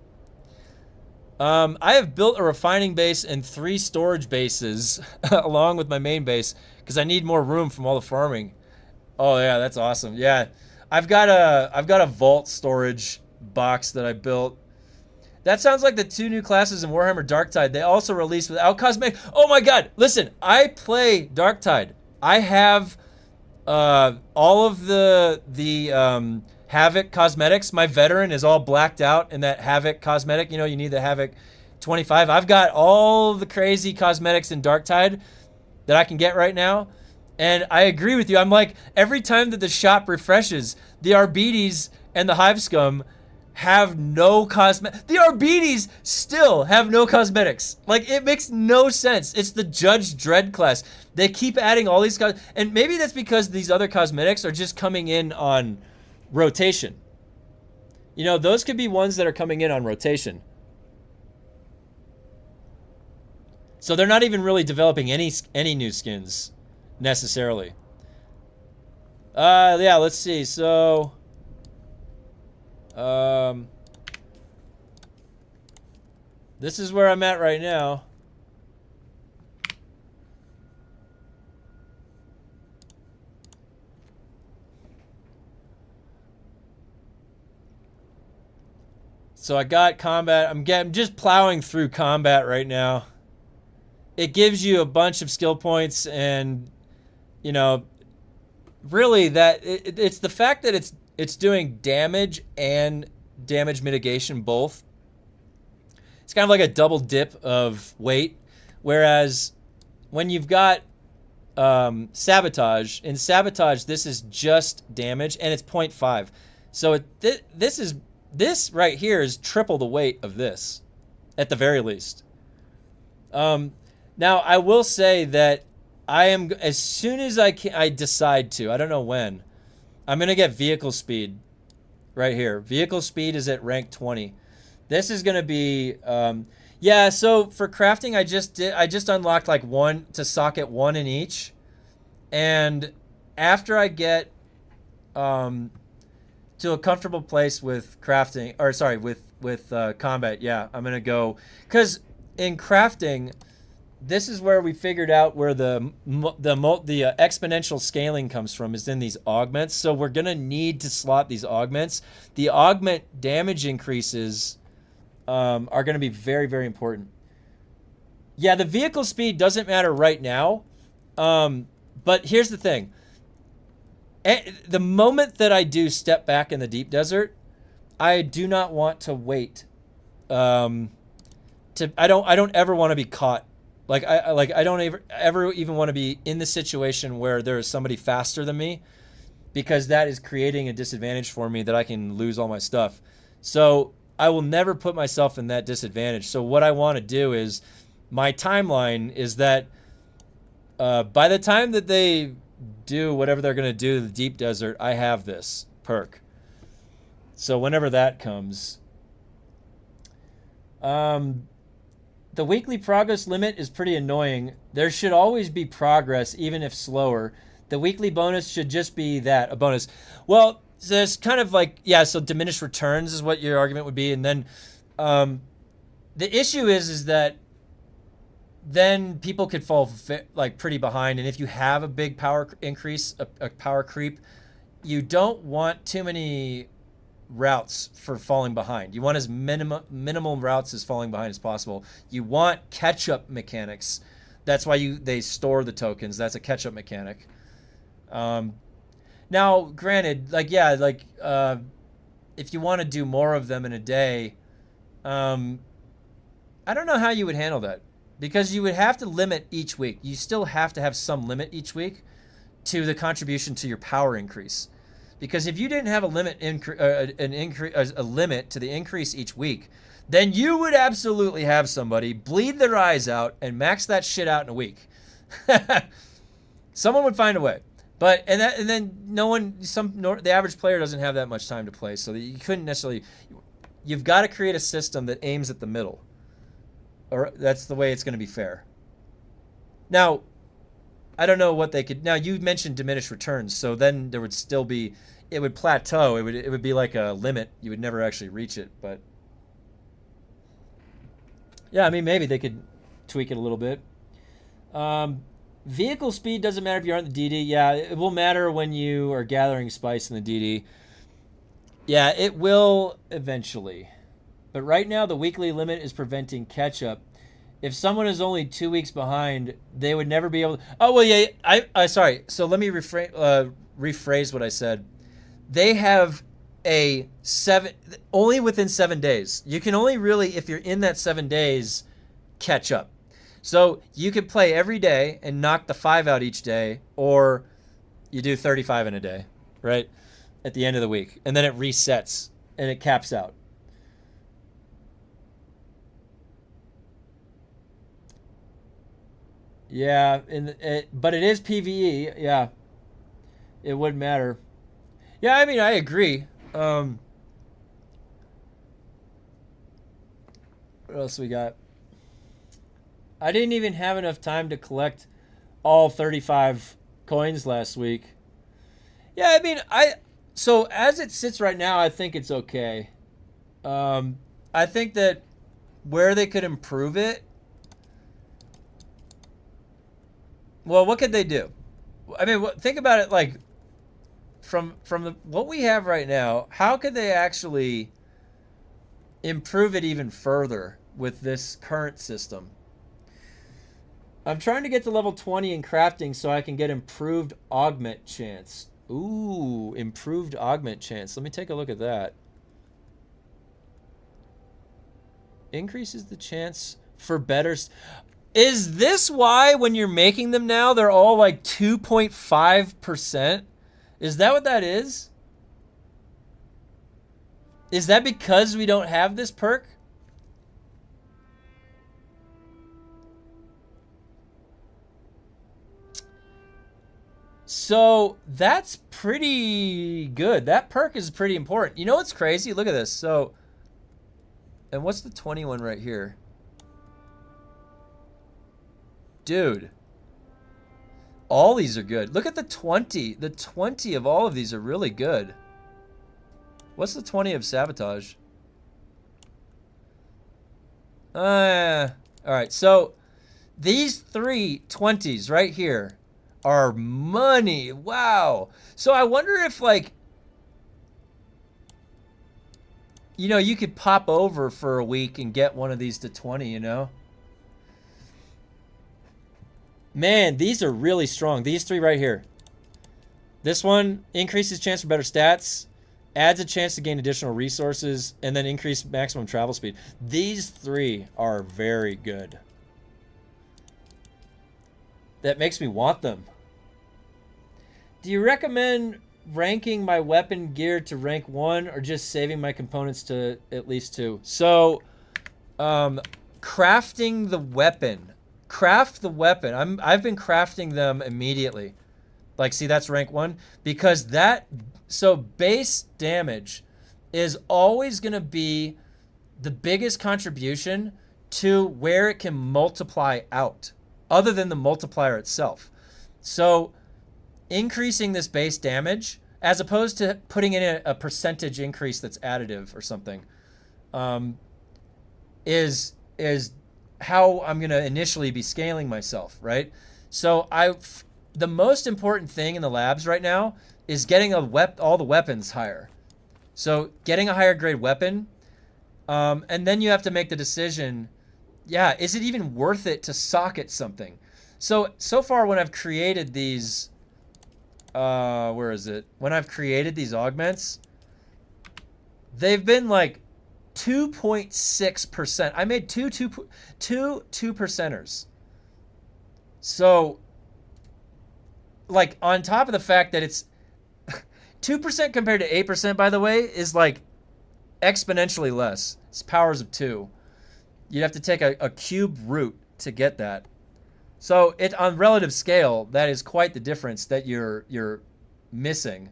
I have built a refining base and 3 storage bases along with my main base because I need more room from all the farming. Oh yeah, that's awesome. Yeah, I've got a vault storage box that I built. That sounds like the 2 new classes in Warhammer Darktide. They also released without cosmetic. Oh my god, listen, I play Darktide. I have all of the Havoc cosmetics. My veteran is all blacked out in that Havoc cosmetic. You know, you need the Havoc 25. I've got all the crazy cosmetics in Darktide that I can get right now. And I agree with you. I'm like, every time that the shop refreshes, the Arbites and the Hive Scum have no cosmetics. The Arbites still have no cosmetics. Like, it makes no sense. It's the Judge Dredd class. They keep adding all these and maybe that's because these other cosmetics are just coming in on rotation. You know, those could be ones that are coming in on rotation. So they're not even really developing any new skins necessarily. Yeah, let's see. So this is where I'm at right now. So I got combat. I'm just plowing through combat right now. It gives you a bunch of skill points, and you know, really it's the fact that it's doing damage and damage mitigation both. It's kind of like a double dip of weight. Whereas when you've got sabotage, in sabotage this is just damage and it's 0.5. So this right here is triple the weight of this, at the very least. Now I will say that I am, as soon as I decide to, I don't know when, I'm gonna get vehicle speed right here. Vehicle speed is at rank 20. This is gonna be yeah. So for crafting, I just unlocked like one to socket one in each, and after I get to a comfortable place with crafting, or sorry, with combat, yeah, I'm gonna go, because in crafting, this is where we figured out where the exponential scaling comes from, is in these augments. So we're gonna need to slot these augments. The augment damage increases are gonna be very, very important. Yeah, the vehicle speed doesn't matter right now, but here's the thing. The moment that I do step back in the deep desert, I do not want to wait. I don't ever want to be caught. I don't ever even want to be in the situation where there is somebody faster than me, because that is creating a disadvantage for me that I can lose all my stuff. So I will never put myself in that disadvantage. So what I want to do is, my timeline is that by the time that they do whatever they're going to do to the deep desert, I have this perk. So whenever that comes, the weekly progress limit is pretty annoying. There should always be progress, even if slower. The weekly bonus should just be that, a bonus. Well, so there's kind of like, yeah, so diminished returns is what your argument would be. And then the issue is that then people could fall like pretty behind. And if you have a big power increase, a power creep, you want too many routes for falling behind. You want as minimal routes as falling behind as possible. You want catch-up mechanics. That's why they store the tokens. That's a catch-up mechanic. Now, granted, like, yeah, like, if you want to do more of them in a day, I don't know how you would handle that, because you would have to limit each week. You still have to have some limit each week to the contribution to your power increase. Because if you didn't have a limit a limit to the increase each week, then you would absolutely have somebody bleed their eyes out and max that shit out in a week. Someone would find a way. But and then the average player doesn't have that much time to play, so that you couldn't necessarily. You've got to create a system that aims at the middle, or that's the way it's going to be fair. Now, I don't know what they could. Now, you mentioned diminished returns, so then there would still be. It would plateau. It would be like a limit. You would never actually reach it. But yeah, I mean, maybe they could tweak it a little bit. Vehicle speed doesn't matter if you aren't in the DD. Yeah, it will matter when you are gathering spice in the DD. Yeah, it will eventually. But right now, the weekly limit is preventing catch-up. If someone is only 2 weeks behind, they would never be able to... Oh, well, yeah, I sorry. So let me rephrase what I said. They have only within 7 days. You can only really, if you're in that 7 days, catch up. So you could play every day and knock the 5 out each day, or you do 35 in a day, right? At the end of the week. And then it resets and it caps out. Yeah, but it is PvE. Yeah, it wouldn't matter. Yeah, I mean, I agree. What else we got? I didn't even have enough time to collect all 35 coins last week. Yeah, I mean, so as it sits right now, I think it's okay. I think that where they could improve it. Well, what could they do? I mean, think about it like from what we have right now. How could they actually improve it even further with this current system? I'm trying to get to level 20 in crafting so I can get improved augment chance. Ooh, improved augment chance. Let me take a look at that. Increases the chance for better... Is this why when you're making them now, they're all like 2.5%? Is that what that is? Is that because we don't have this perk? So that's pretty good. That perk is pretty important. You know what's crazy? Look at this. So, and what's the 21 right here? Dude. All these are good. Look at the 20. The 20 of all of these are really good. What's the 20 of sabotage? Alright, so these 3 20s right here are money. Wow. So I wonder if, like, you know, you could pop over for a week and get one of these to 20, you know? Man, these are really strong. These 3 right here. This one increases chance for better stats, adds a chance to gain additional resources, and then increase maximum travel speed. These 3 are very good. That makes me want them. Do you recommend ranking my weapon gear to rank 1 or just saving my components to at least 2? So, crafting the weapon. Craft the weapon. I've been crafting them immediately. Like, see, that's rank 1. Because that... So, base damage is always going to be the biggest contribution to where it can multiply out, other than the multiplier itself. So, increasing this base damage, as opposed to putting in a percentage increase that's additive or something, is how I'm going to initially be scaling myself, right? So, the most important thing in the labs right now is getting all the weapons higher. So getting a higher grade weapon, and then you have to make the decision, yeah, is it even worth it to socket something? So far when I've created these, where is it? When I've created these augments, they've been like 2.6%. I made two 2%ers. So, like, on top of the fact that it's 2% compared to 8%, by the way, is like exponentially less. It's powers of 2. You'd have to take a cube root to get that. So it, on relative scale, that is quite the difference that you're missing.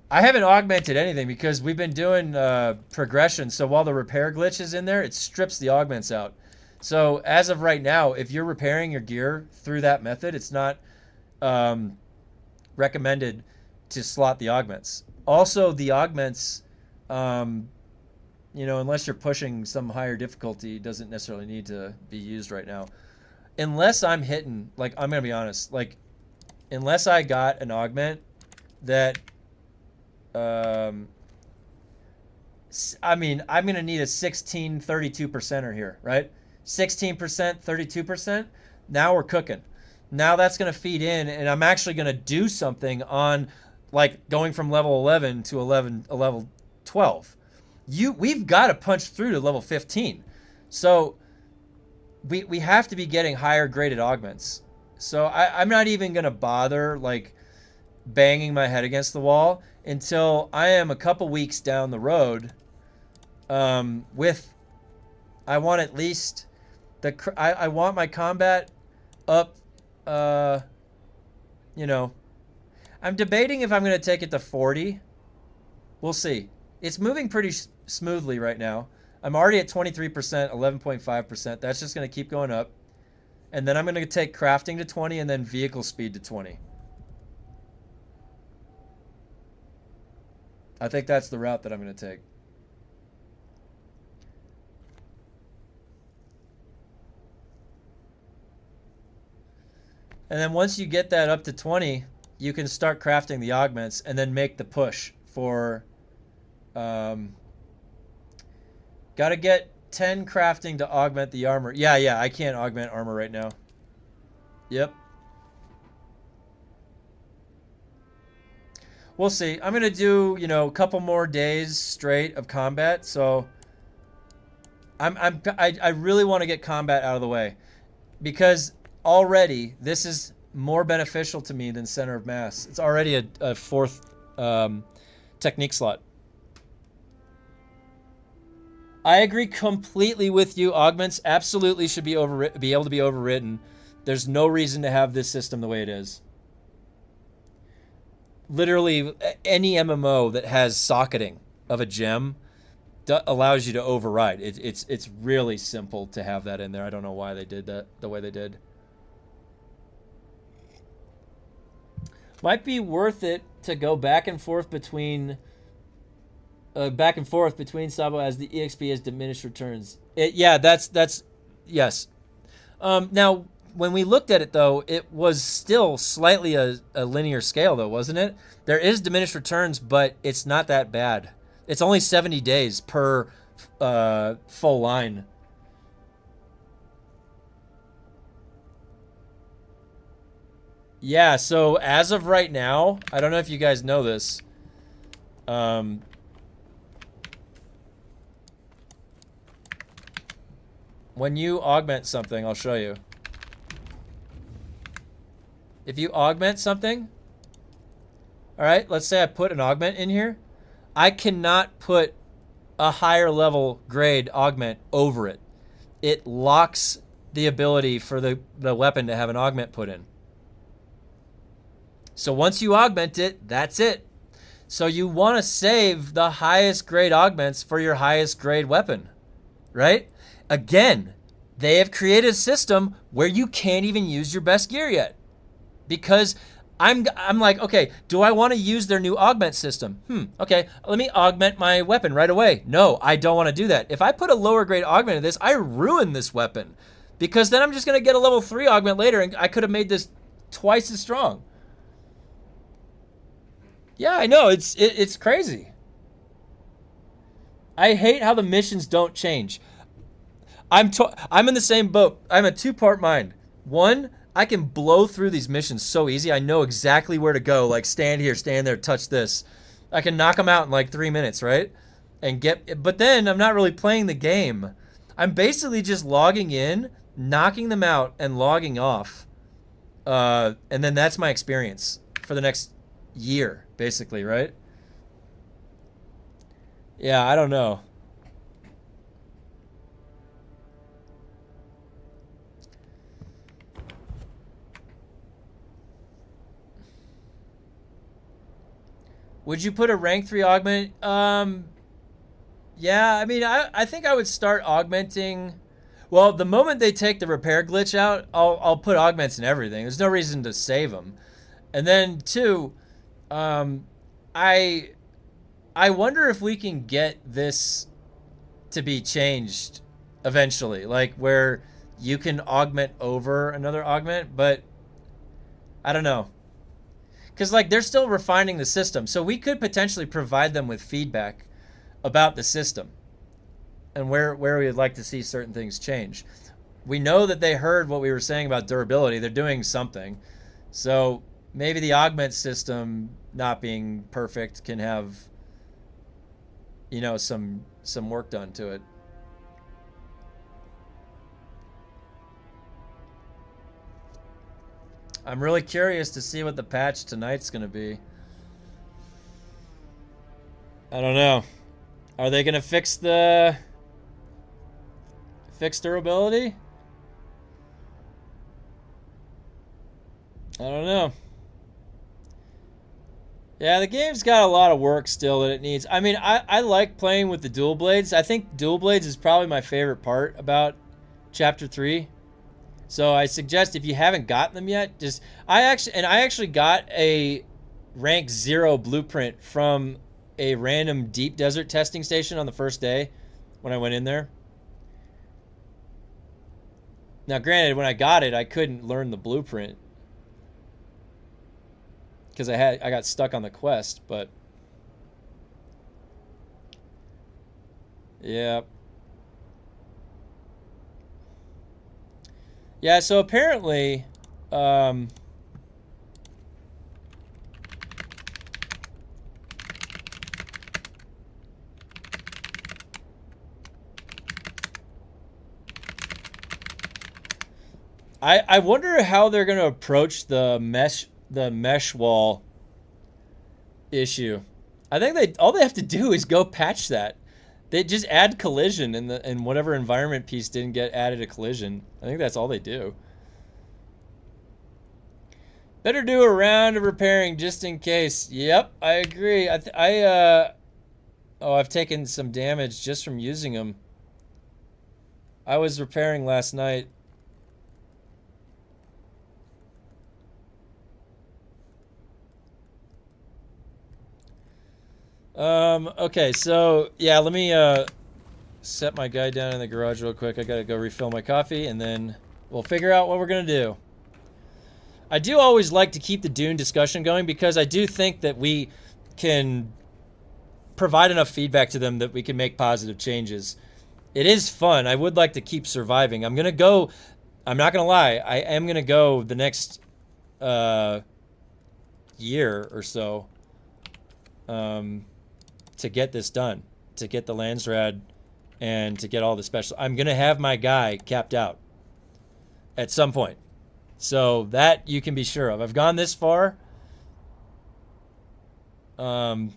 I haven't augmented anything because we've been doing progression. So while the repair glitch is in there, it strips the augments out. So as of right now, if you're repairing your gear through that method, it's not recommended to slot the augments. Also, the augments, you know, unless you're pushing some higher difficulty, doesn't necessarily need to be used right now. Unless I'm hitting, like, I'm going to be honest, like, unless I got an augment that, I mean, I'm going to need a 16 32%er here, right? 16%, 32%. Now we're cooking. Now that's going to feed in, and I'm actually going to do something on, like, going from level 11 to level 12. We've got to punch through to level 15. So we have to be getting higher graded augments. So I'm not even going to bother, like, banging my head against the wall until I am a couple weeks down the road with, I want at least, I want my combat up, you know, I'm debating if I'm going to take it to 40. We'll see. It's moving pretty smoothly right now. I'm already at 23%, 11.5%. That's just going to keep going up. And then I'm going to take crafting to 20 and then vehicle speed to 20. I think that's the route that I'm going to take. And then once you get that up to 20, you can start crafting the augments and then make the push for... Gotta get 10 crafting to augment the armor. Yeah, I can't augment armor right now. Yep. We'll see. I'm gonna do, you know, a couple more days straight of combat, so I really want to get combat out of the way, because already this is more beneficial to me than center of mass. It's already a fourth technique slot. I agree completely with you. Augments absolutely should be able to be overridden. There's no reason to have this system the way it is. Literally, any MMO that has socketing of a gem allows you to override. It's really simple to have that in there. I don't know why they did that the way they did. Might be worth it to go back and forth between Sabo as the EXP has diminished returns. Yeah, that's yes. Now, when we looked at it, though, it was still slightly a linear scale, though, wasn't it? There is diminished returns, but it's not that bad. It's only 70 days per full line. Yeah, so as of right now, I don't know if you guys know this. When you augment something, I'll show you. If you augment something, all right, let's say I put an augment in here. I cannot put a higher level grade augment over it. It locks the ability for the weapon to have an augment put in. So once you augment it, that's it. So you want to save the highest grade augments for your highest grade weapon, right? Again, they have created a system where you can't even use your best gear yet. Because I'm like, okay, do I want to use their new augment system? Okay, let me augment my weapon right away. No, I don't want to do that. If I put a lower grade augment in this, I ruin this weapon. Because then I'm just going to get a level 3 augment later and I could have made this twice as strong. Yeah, I know, it's crazy. I hate how the missions don't change. I'm in the same boat. I'm a two-part mind. One, I can blow through these missions so easy. I know exactly where to go. Like, stand here, stand there, touch this. I can knock them out in like 3 minutes, right? But then I'm not really playing the game. I'm basically just logging in, knocking them out, and logging off. And then that's my experience for the next year, basically, right? Yeah, I don't know. Would you put a rank 3 augment? Yeah, I mean, I think I would start augmenting. Well, the moment they take the repair glitch out, I'll put augments in everything. There's no reason to save them. And then 2, I wonder if we can get this to be changed eventually, like where you can augment over another augment, but I don't know. Because like they're still refining the system, so we could potentially provide them with feedback about the system and where we would like to see certain things change. We know that they heard what we were saying about durability. They're doing something. So maybe the augment system not being perfect can have, you know, some work done to it. I'm really curious to see what the patch tonight's going to be. I don't know. Are they going to fix durability? I don't know. Yeah, the game's got a lot of work still that it needs. I mean, I like playing with the dual blades. I think dual blades is probably my favorite part about Chapter 3. So I suggest if you haven't gotten them yet, I actually got a rank 0 blueprint from a random deep desert testing station on the first day when I went in there. Now, granted, when I got it, I couldn't learn the blueprint because I got stuck on the quest, but yeah. Yeah, so apparently, I wonder how they're going to approach the mesh wall issue. I think all they have to do is go patch that. They just add collision, and whatever environment piece didn't get added a collision. I think that's all they do. Better do a round of repairing just in case. Yep, I agree. Oh, I've taken some damage just from using them. I was repairing last night. Okay, so yeah, let me set my guy down in the garage real quick. I gotta go refill my coffee, and then we'll figure out what we're gonna do. I do always like to keep the Dune discussion going because I do think that we can provide enough feedback to them that we can make positive changes. It is fun. I would like to keep surviving. I'm not gonna lie, I am gonna go the next year or so to get this done, to get the Landsrad and to get all the special. I'm gonna have my guy capped out at some point, so that you can be sure of. I've gone this far. Now,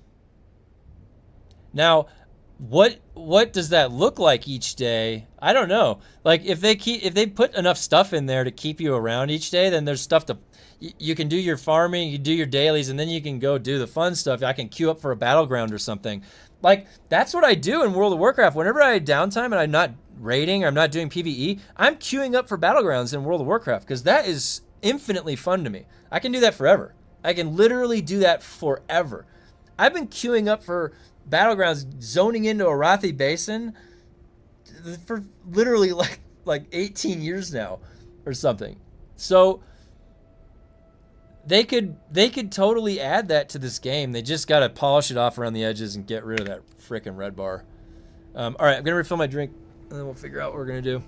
what does that look like each day? I don't know. Like if they put enough stuff in there to keep you around each day, then there's stuff to you can do your farming, you do your dailies, and then you can go do the fun stuff. I can queue up for a battleground or something. Like that's what I do in World of Warcraft. Whenever I have downtime and I'm not raiding or I'm not doing PvE, I'm queuing up for battlegrounds in World of Warcraft because that is infinitely fun to me. I can do that forever. I can literally do that forever. I've been queuing up for battlegrounds, zoning into Arathi Basin for literally like 18 years now or something. So they could totally add that to this game. They just got to polish it off around the edges and get rid of that freaking red bar. All right, I'm gonna refill my drink and then we'll figure out what we're gonna do.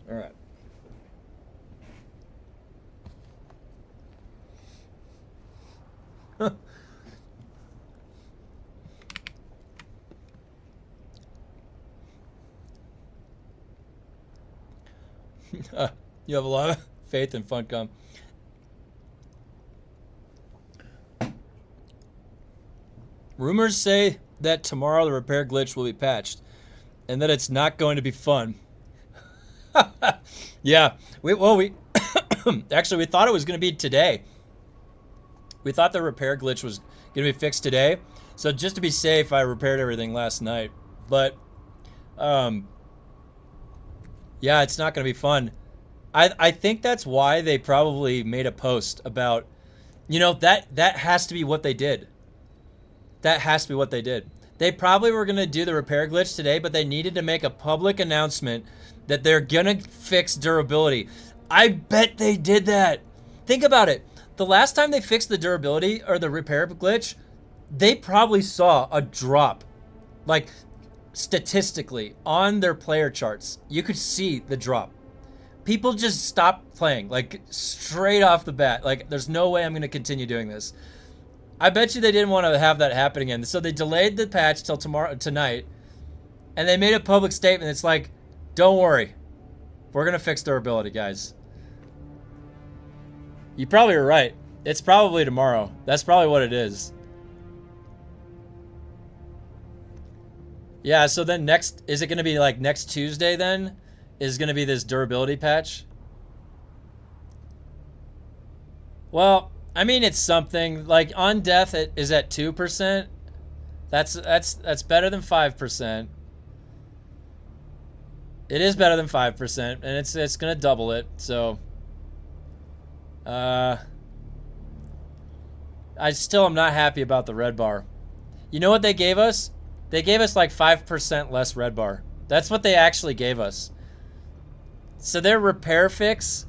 All right. You have a lot of faith in Funcom. Rumors say that tomorrow the repair glitch will be patched and that it's not going to be fun. Yeah, we actually we thought it was going to be today. We thought the repair glitch was going to be fixed today. So just to be safe, I repaired everything last night. But, yeah, it's not going to be fun. I think that's why they probably made a post about, you know, that has to be what they did. That has to be what they did. They probably were going to do the repair glitch today, but they needed to make a public announcement that they're going to fix durability. I bet they did that. Think about it. The last time they fixed the durability or the repair glitch, they probably saw a drop. Like, statistically, on their player charts, you could see the drop. People just stopped playing, like, straight off the bat. Like, there's no way I'm going to continue doing this. I bet you they didn't want to have that happen again. So they delayed the patch till tonight, and they made a public statement. It's like, don't worry. We're going to fix durability, guys. You probably are right. It's probably tomorrow. That's probably what it is. Yeah, so then next, is it going to be like next Tuesday then? Is going to be this durability patch? Well, I mean, it's something. Like, on death, it is at 2%. That's better than 5%. It is better than 5%, and it's going to double it, so... I still am not happy about the red bar. You know what they gave us? They gave us like 5% less red bar. That's what they actually gave us. So their repair fix,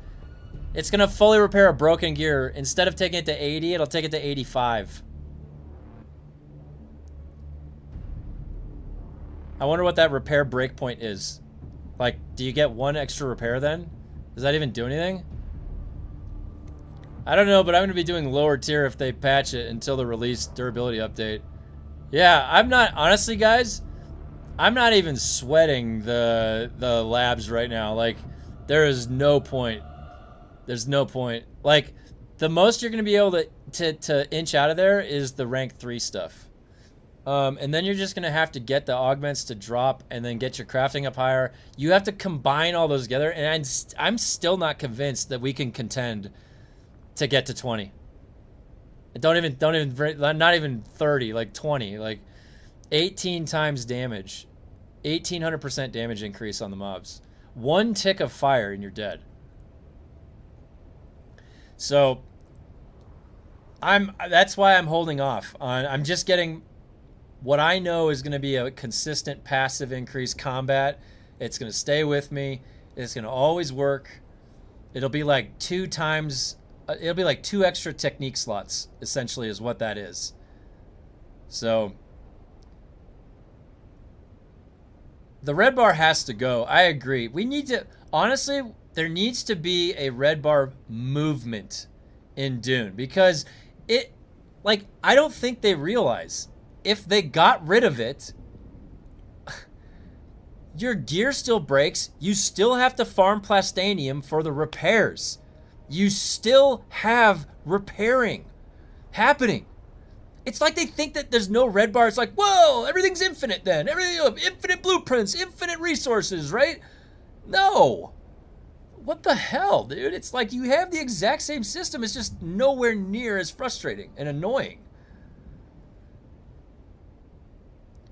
it's going to fully repair a broken gear. Instead of taking it to 80, it'll take it to 85. I wonder what that repair breakpoint is. Like, do you get one extra repair then? Does that even do anything? I don't know, but I'm going to be doing lower tier if they patch it until the release durability update. Yeah, I'm not, honestly, guys, I'm not even sweating the labs right now. Like, there is no point. There's no point. Like, the most you're going to be able to inch out of there is the rank 3 stuff. And then you're just going to have to get the augments to drop and then get your crafting up higher. You have to combine all those together, and I'm still not convinced that we can contend to get to 20. Don't even, not even 30, like 20, like 18 times damage, 1800% damage increase on the mobs. One tick of fire and you're dead. So that's why I'm holding off on, I'm just getting what I know is going to be a consistent passive increase combat. It's going to stay with me. It's going to always work. It'll be like 2 times, it'll be like 2 extra technique slots, essentially, is what that is. So the red bar has to go. I agree. We need to, honestly, there needs to be a red bar movement in Dune, because it, like, I don't think they realize if they got rid of it, your gear still breaks. You still have to farm plastanium for the repairs. You still have repairing happening. It's like they think that there's no red bar. It's like, whoa, everything's infinite then. Everything, infinite blueprints, infinite resources, right? No. What the hell, dude? It's like you have the exact same system. It's just nowhere near as frustrating and annoying.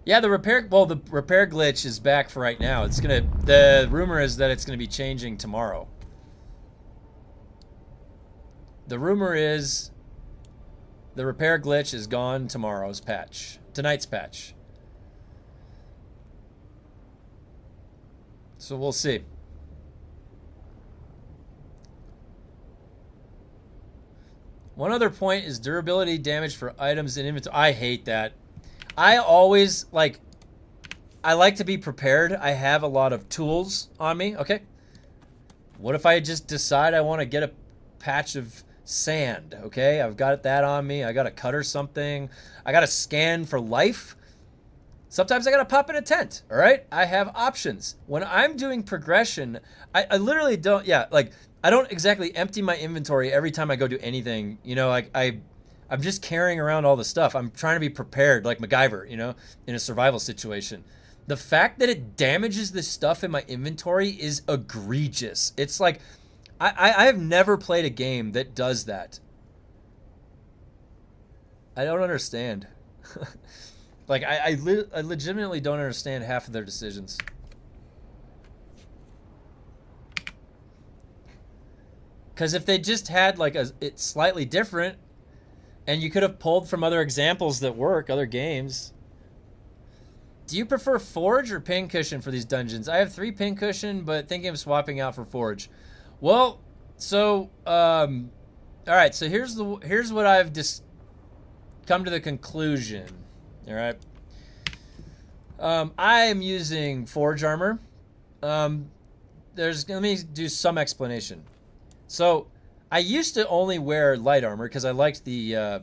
Yeah, the repair glitch is back for right now. It's gonna, the rumor is that it's gonna be changing tomorrow. The rumor is the repair glitch is gone tonight's patch. So we'll see. One other point is durability damage for items in inventory. I hate that. I always, like, I like to be prepared. I have a lot of tools on me, okay? What if I just decide I want to get a patch of sand, okay? I've got that on me. I got to cut or something. I got to scan for life. Sometimes I got to pop in a tent, all right? I have options. When I'm doing progression, I literally don't, yeah, like, I don't exactly empty my inventory every time I go do anything. You know, like, I'm just carrying around all the stuff. I'm trying to be prepared, like MacGyver, you know, in a survival situation. The fact that it damages the stuff in my inventory is egregious. It's like, I have never played a game that does that. I don't understand. Like, I legitimately don't understand half of their decisions. Because if they just had, like, it's slightly different, and you could have pulled from other examples that work, other games. Do you prefer Forge or Pincushion for these dungeons? I have 3 Pincushion, but thinking of swapping out for Forge. Well, so, all right, so here's what I've just come to the conclusion. All right. I am using Forge armor. Let me do some explanation. So, I used to only wear light armor because I liked the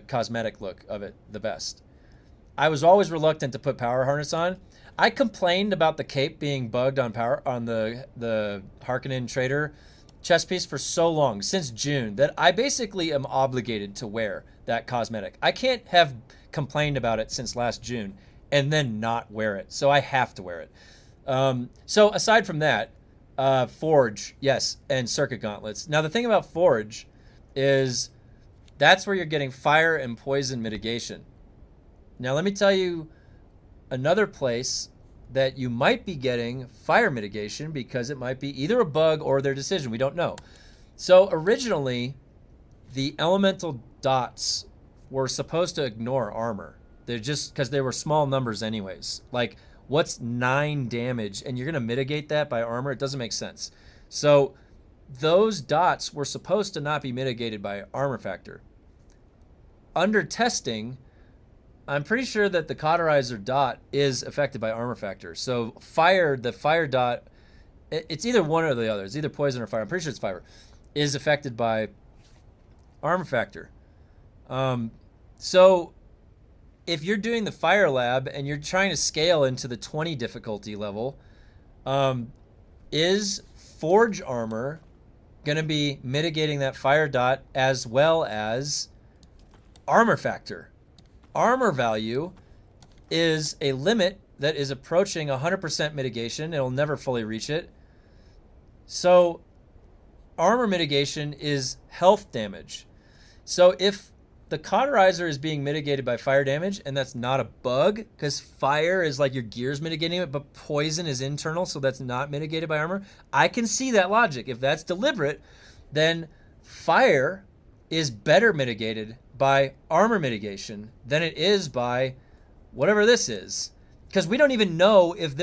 cosmetic look of it the best. I was always reluctant to put power harness on. I complained about the cape being bugged on the Harkonnen Trader chest piece for so long, since June, that I basically am obligated to wear that cosmetic. I can't have complained about it since last June and then not wear it. So I have to wear it. So aside from that, Forge, yes, and Circuit Gauntlets. Now the thing about Forge is that's where you're getting fire and poison mitigation. Now let me tell you another place that you might be getting fire mitigation, because it might be either a bug or their decision. We don't know. So originally, the elemental dots were supposed to ignore armor. They're just because they were small numbers anyways. Like, what's 9 damage and you're going to mitigate that by armor? It doesn't make sense. So those dots were supposed to not be mitigated by armor factor. Under testing, I'm pretty sure that the cauterizer dot is affected by armor factor. So the fire dot, it's either one or the other. It's either poison or fire. I'm pretty sure it's fire, is affected by armor factor. So if you're doing the fire lab and you're trying to scale into the 20 difficulty level, is Forge armor going to be mitigating that fire dot as well as armor factor? Armor value is a limit that is approaching 100% mitigation. It'll never fully reach it. So armor mitigation is health damage. So if the cauterizer is being mitigated by fire damage, and that's not a bug, because fire is like your gears mitigating it, but poison is internal, so that's not mitigated by armor. I can see that logic. If that's deliberate, then fire is better mitigated by armor mitigation than it is by whatever this is. Because we don't even know if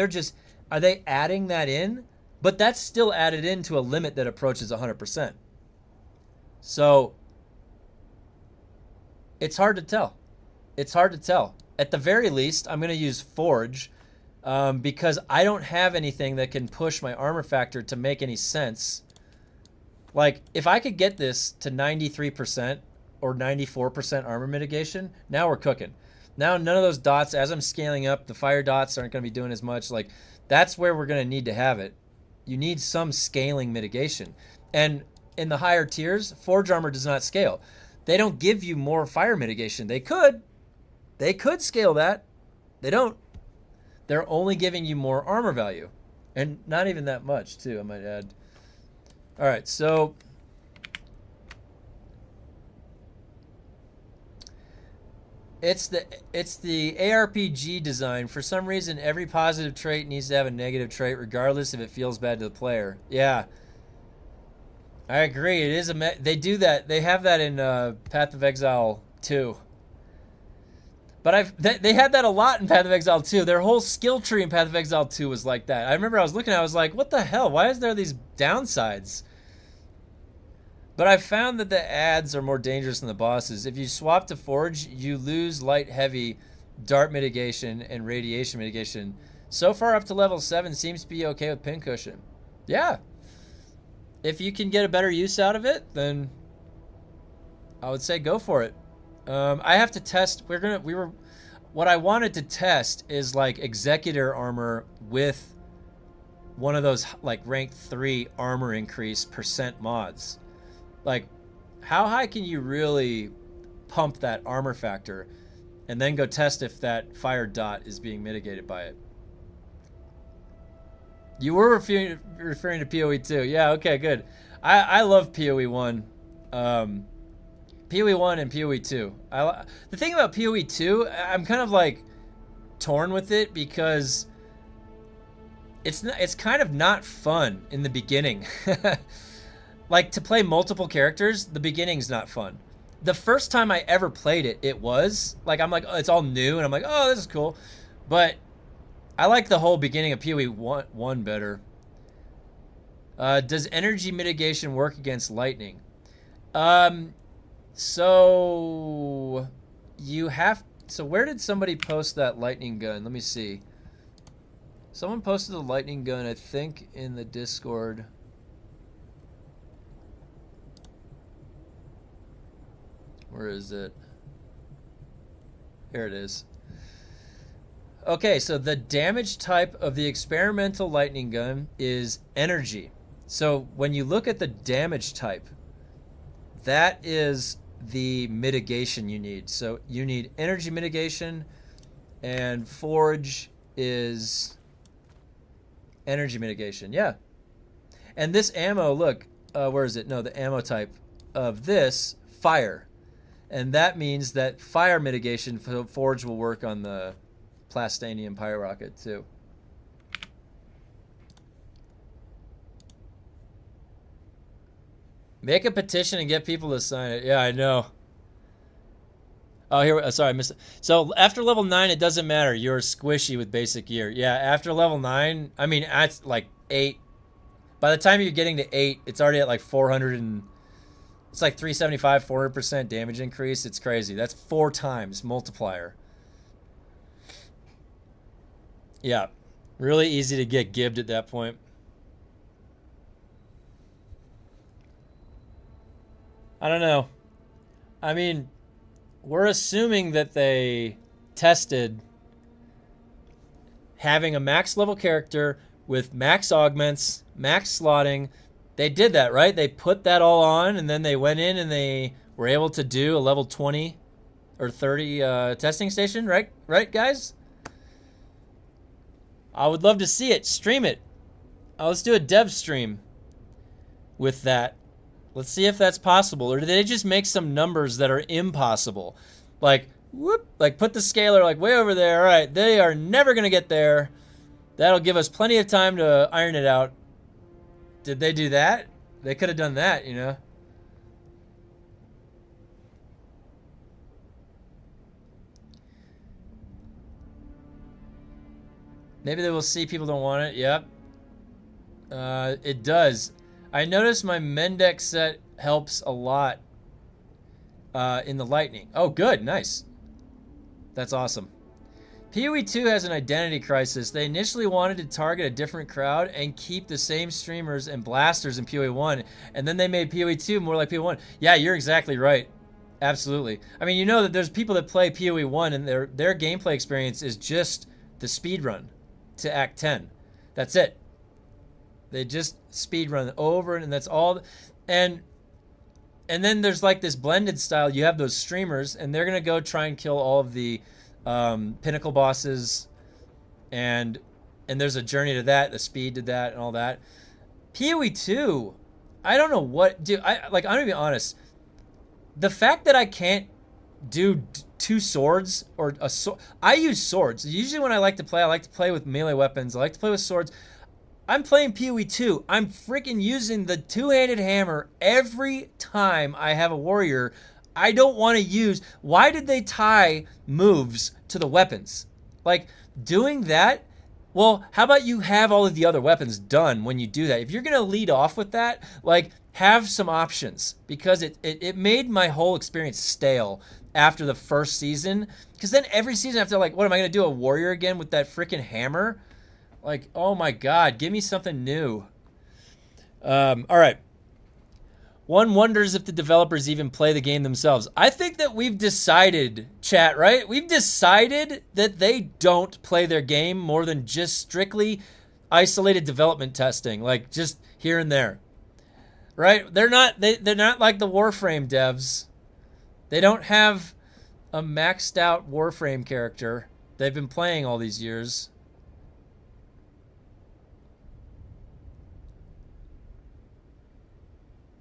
are they adding that in? But that's still added into a limit that approaches 100%. So it's hard to tell. It's hard to tell. At the very least, I'm going to use Forge because I don't have anything that can push my armor factor to make any sense. Like, if I could get this to 93% or 94% armor mitigation, now we're cooking. Now none of those dots, as I'm scaling up, the fire dots aren't going to be doing as much. Like, that's where we're going to need to have it. You need some scaling mitigation. And in the higher tiers, Forge armor does not scale. They don't give you more fire mitigation. They could. They could scale that. They don't. They're only giving you more armor value. And not even that much, too, I might add. All right, so it's the ARPG design. For some reason, every positive trait needs to have a negative trait, regardless if it feels bad to the player. Yeah, I agree. It is they do that. They have that in Path of Exile 2. But they had that a lot in Path of Exile 2. Their whole skill tree in Path of Exile 2 was like that. I remember I was looking at it, I was like, what the hell? Why is there these downsides? But I found that the ads are more dangerous than the bosses. If you swap to Forge, you lose light, heavy, dart mitigation, and radiation mitigation. So far up to level 7 seems to be okay with Pincushion. Yeah. If you can get a better use out of it, then I would say go for it. I have to test. What I wanted to test is like Executor armor with one of those like rank 3 armor increase % mods. Like, how high can you really pump that armor factor, and then go test if that fire dot is being mitigated by it. You were referring to PoE 2. Yeah, okay, good. I love PoE 1. PoE 1 and PoE 2. The thing about PoE 2, I'm kind of like torn with it because it's kind of not fun in the beginning. Like, to play multiple characters, the beginning's not fun. The first time I ever played it, it was like, I'm like, oh, it's all new, and I'm like, oh, this is cool. But I like the whole beginning of PoE 1 better. Does energy mitigation work against lightning? So you have. So where did somebody post that lightning gun? Let me see. Someone posted the lightning gun, I think, in the Discord. Where is it? Here it is. Okay, so the damage type of the experimental lightning gun is energy. So when you look at the damage type, that is the mitigation you need. So you need energy mitigation, and forge is energy mitigation. Yeah. And this ammo, look, where is it? No, the ammo type of this, fire. And that means that fire mitigation for forge will work on the Plastanium pyrocket too. Make a petition and get people to sign it. Yeah, I know. Oh, here. Sorry, I missed it. So after level 9, it doesn't matter. You're squishy with basic gear. Yeah, after level 9, I mean, at like 8. By the time you're getting to 8, it's already at like 400 and... It's like 375, 400% damage increase. It's crazy. That's 4 times multiplier. Yeah. Really easy to get gibbed at that point. I don't know. I mean, we're assuming that they tested having a max level character with max augments, max slotting. They did that, right? They put that all on, and then they went in and they were able to do a level 20 or 30 testing station, right? Right, guys? I would love to see it. Stream it. Let's do a dev stream with that. Let's see if that's possible. Or did they just make some numbers that are impossible? Like, whoop, like put the scaler like way over there. All right, they are never going to get there. That'll give us plenty of time to iron it out. Did they do that? They could have done that, you know. Maybe they will see people don't want it. Yep. It does. I noticed my Mendex set helps a lot in the lightning. Oh, good. Nice. That's awesome. PoE 2 has an identity crisis. They initially wanted to target a different crowd and keep the same streamers and blasters in PoE 1, and then they made PoE 2 more like PoE 1. Yeah, you're exactly right. Absolutely. I mean, you know that there's people that play PoE 1 and their gameplay experience is just the speed run to Act 10. That's it. They just speed run over, and that's all. And then there's like this blended style. You have those streamers, and they're gonna go try and kill all of the pinnacle bosses, and there's a journey to that, the speed to that, and all that. PoE 2, I don't know what, dude. I'm gonna be honest. The fact that I can't do 2 swords or a sword, I use swords. Usually when I like to play with melee weapons. I like to play with swords. I'm playing PoE 2. I'm freaking using the 2-handed hammer every time I have a warrior. I don't want to use... Why did they tie moves to the weapons? Like, doing that... Well, how about you have all of the other weapons done when you do that? If you're going to lead off with that, like, have some options. Because it made my whole experience stale after the first season. Because then every season after, like, what am I going to do? A warrior again with that freaking hammer? Like, oh my god, give me something new. All right. One wonders if the developers even play the game themselves. I think that we've decided, chat, right? We've decided that they don't play their game more than just strictly isolated development testing, like just here and there. Right? They're not like the Warframe devs. They don't have a maxed out Warframe character they've been playing all these years.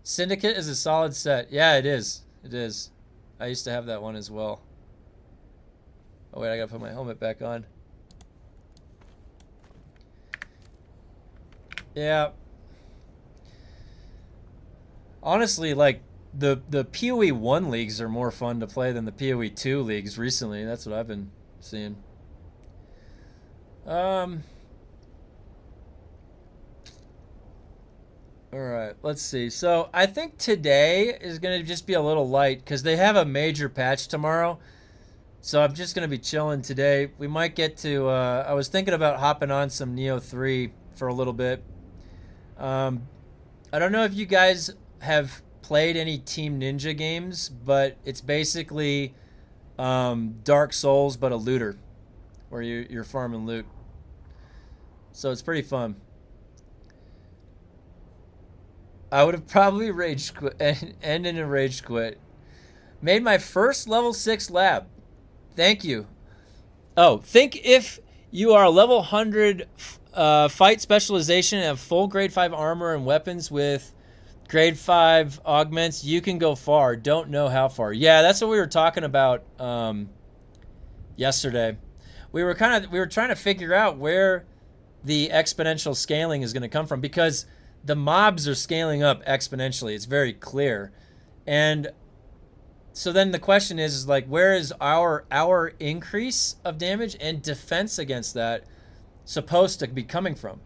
Syndicate is a solid set. Yeah, it is. It is. I used to have that one as well. Oh wait, I gotta put my helmet back on. Yeah. Honestly, like the PoE 1 leagues are more fun to play than the PoE 2 leagues recently. That's what I've been seeing. Alright, let's see. So I think today is going to just be a little light because they have a major patch tomorrow. So I'm just going to be chilling today. We might get to... I was thinking about hopping on some Nioh 3 for a little bit. I don't know if you guys have played any Team Ninja games, but it's basically Dark Souls, but a looter, where you're farming loot. So it's pretty fun. I would have probably rage quit, end in a rage quit. Made my first level 6 lab. Thank you. Oh, think if you are a level 100 fight specialization and have full grade 5 armor and weapons with grade 5 augments, you can go far. Don't know how far. Yeah, that's what we were talking about yesterday. We were trying to figure out where the exponential scaling is going to come from, because the mobs are scaling up exponentially. It's very clear. And so then the question is like, where is our increase of damage and defense against that supposed to be coming from?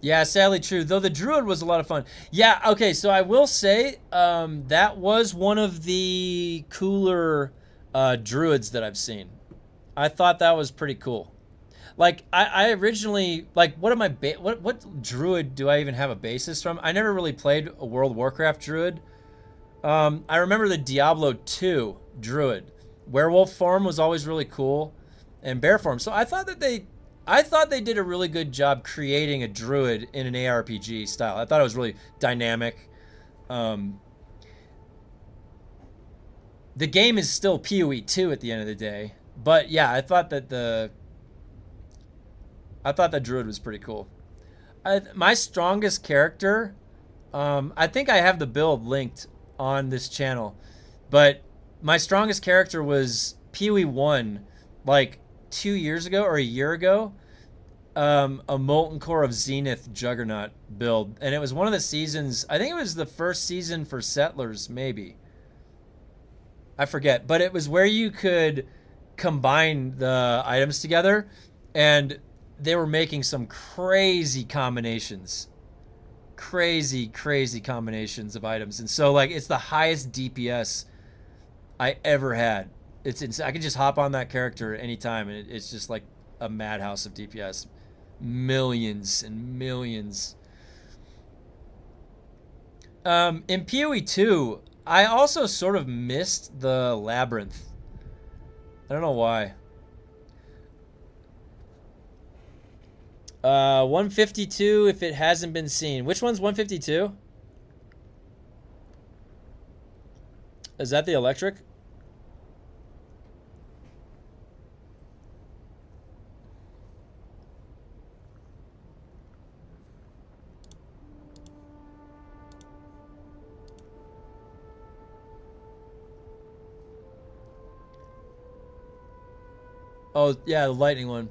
Yeah, sadly true. Though the Druid was a lot of fun. Yeah, okay, so I will say that was one of the cooler Druids that I've seen. I thought that was pretty cool. Like, I originally, like, what Druid do I even have a basis from? I never really played a World of Warcraft Druid. I remember the Diablo 2 Druid. Werewolf form was always really cool, and bear form. So I thought they did a really good job creating a druid in an ARPG style. I thought it was really dynamic. The game is still PoE 2 at the end of the day, but yeah, I thought that the druid was pretty cool. My strongest character, I think I have the build linked on this channel, but my strongest character was PoE 1, like 2 years ago or a year ago. A Molten Core of Zenith Juggernaut build, and it was one of the seasons. I think it was the first season for Settlers, maybe. I forget, but it was where you could combine the items together, and they were making some crazy combinations. Crazy combinations of items. And so, like, it's the highest DPS I ever had. I can just hop on that character anytime, and it's just like a madhouse of DPS. Millions and millions. In PoE 2, I also sort of missed the Labyrinth. I don't know why. 152 if it hasn't been seen. Which one's 152? Is that the electric? Oh, yeah, the lightning one.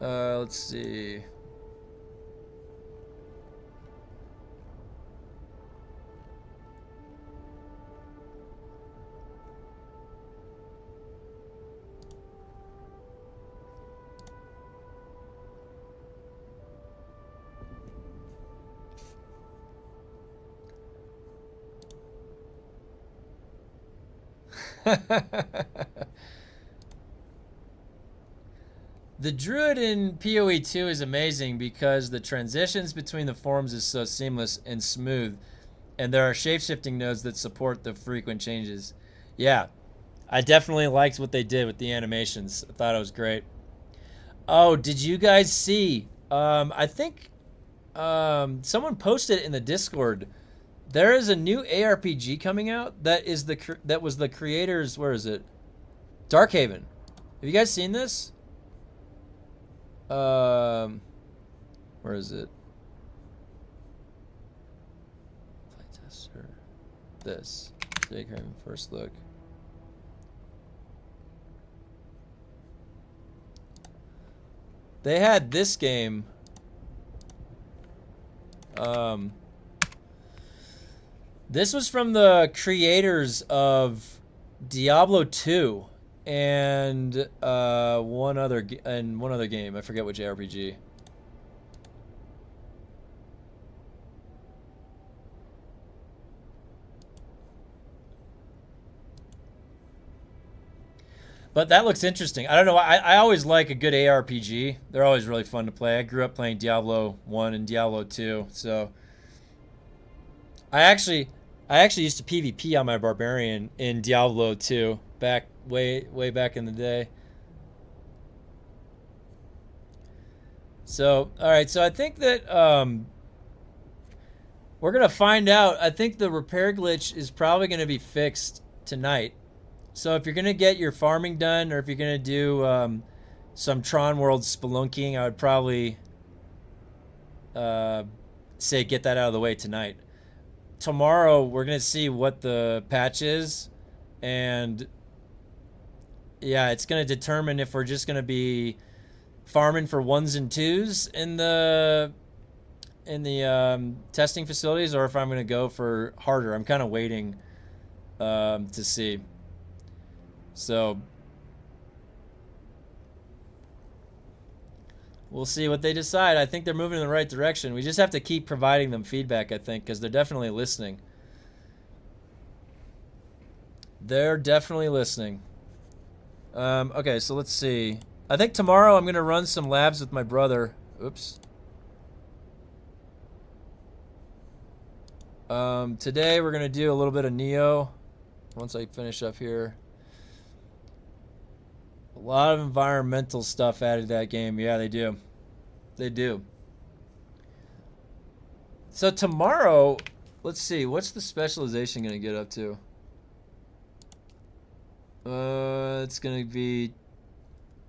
Let's see. The Druid in PoE 2 is amazing because the transitions between the forms is so seamless and smooth, and there are shapeshifting nodes that support the frequent changes. Yeah, I definitely liked what they did with the animations. I thought it was great. Oh, did you guys see? I think someone posted it in the Discord. There is a new ARPG coming out that was the creators. Where is it? Darkhaven. Have you guys seen this? Where is it? Playtester. This. Take her first look. They had this game. This was from the creators of Diablo 2 and one other game. I forget which RPG. But that looks interesting. I don't know. I always like a good ARPG. They're always really fun to play. I grew up playing Diablo 1 and Diablo 2, so I actually used to PvP on my barbarian in Diablo 2 back way back in the day. So, all right. So I think that we're gonna find out. I think the repair glitch is probably gonna be fixed tonight. So if you're going to get your farming done, or if you're going to do some Tron World spelunking, I would probably say get that out of the way tonight. Tomorrow, we're going to see what the patch is. And yeah, it's going to determine if we're just going to be farming for 1s and 2s in the testing facilities, or if I'm going to go for harder. I'm kind of waiting to see. So we'll see what they decide. I think they're moving in the right direction. We just have to keep providing them feedback, I think, because they're definitely listening. They're definitely listening. Okay, so let's see. I think tomorrow I'm going to run some labs with my brother. Oops. Today we're going to do a little bit of nioh once I finish up here. A lot of environmental stuff added to that game. Yeah, they do. They do. So tomorrow, let's see. What's the specialization going to get up to? It's going to be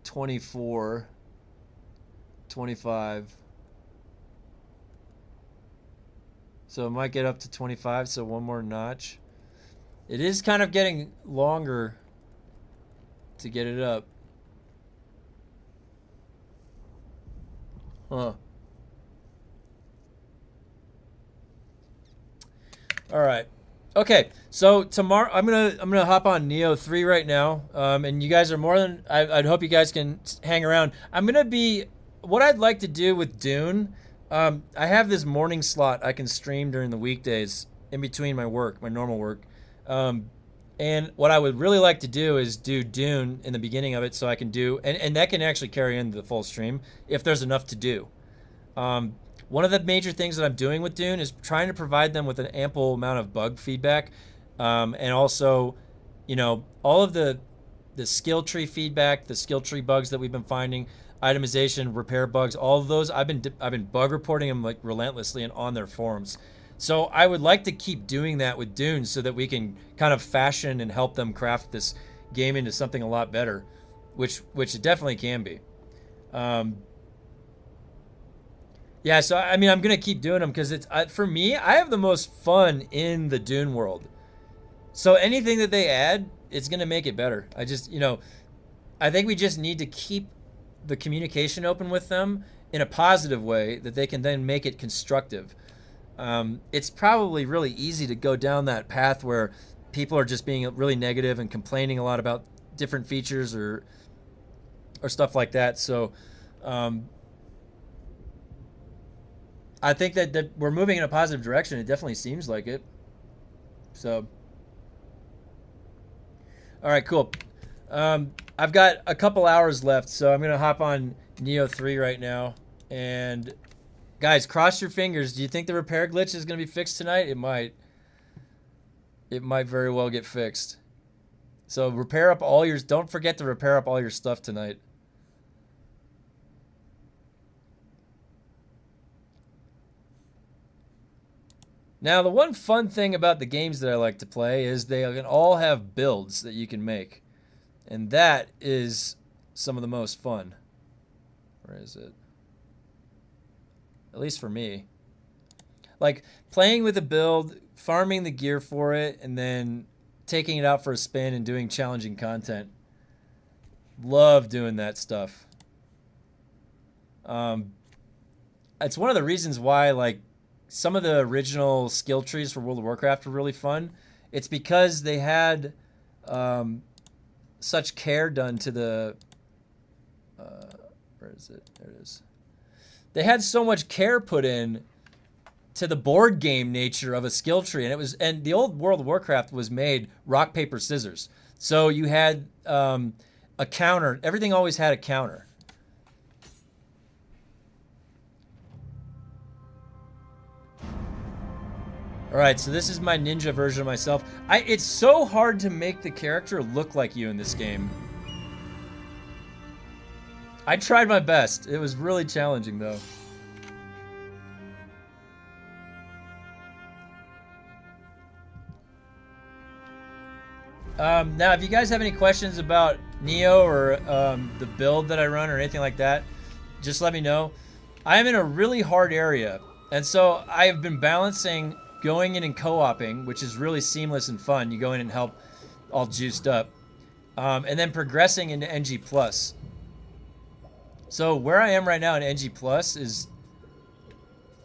24, 25. So it might get up to 25, so one more notch. It is kind of getting longer to get it up. Huh. All right. Okay. So tomorrow I'm gonna hop on nioh 3 right now. And you guys are more than I'd hope you guys can hang around. I'm gonna be what I'd like to do with Dune. I have this morning slot I can stream during the weekdays in between my work, my normal work. And what I would really like to do is do Dune in the beginning of it, so I can do, and that can actually carry into the full stream if there's enough to do. One of the major things that I'm doing with Dune is trying to provide them with an ample amount of bug feedback, and also, you know, all of the skill tree feedback, the skill tree bugs that we've been finding, itemization, repair bugs, all of those. I've been bug reporting them like relentlessly and on their forums. So I would like to keep doing that with Dune so that we can kind of fashion and help them craft this game into something a lot better, which it definitely can be. Yeah, so I mean, I'm gonna keep doing them because it's for me, I have the most fun in the Dune world. So anything that they add, it's gonna make it better. I just, you know, I think we just need to keep the communication open with them in a positive way that they can then make it constructive. It's probably really easy to go down that path where people are just being really negative and complaining a lot about different features or stuff like that. So I think that we're moving in a positive direction. It definitely seems like it. So, all right, cool. I've got a couple hours left, so I'm going to hop on nioh 3 right now. And guys, cross your fingers. Do you think the repair glitch is going to be fixed tonight? It might. It might very well get fixed. So repair up all your... Don't forget to repair up all your stuff tonight. Now, the one fun thing about the games that I like to play is they can all have builds that you can make. And that is some of the most fun. Where is it? At least for me. Like, playing with a build, farming the gear for it, and then taking it out for a spin and doing challenging content. Love doing that stuff. It's one of the reasons why, like, some of the original skill trees for World of Warcraft were really fun. It's because they had such care done to the... where is it? There it is. They had so much care put in to the board game nature of a skill tree, and the old World of Warcraft was made rock, paper, scissors. So you had a counter. Everything always had a counter. All right, so this is my ninja version of myself. It's so hard to make the character look like you in this game. I tried my best. It was really challenging, though. Now, if you guys have any questions about Nioh or the build that I run or anything like that, just let me know. I am in a really hard area, and so I have been balancing going in and co-oping, which is really seamless and fun. You go in and help all juiced up, and then progressing into NG+. So where I am right now in NG+ is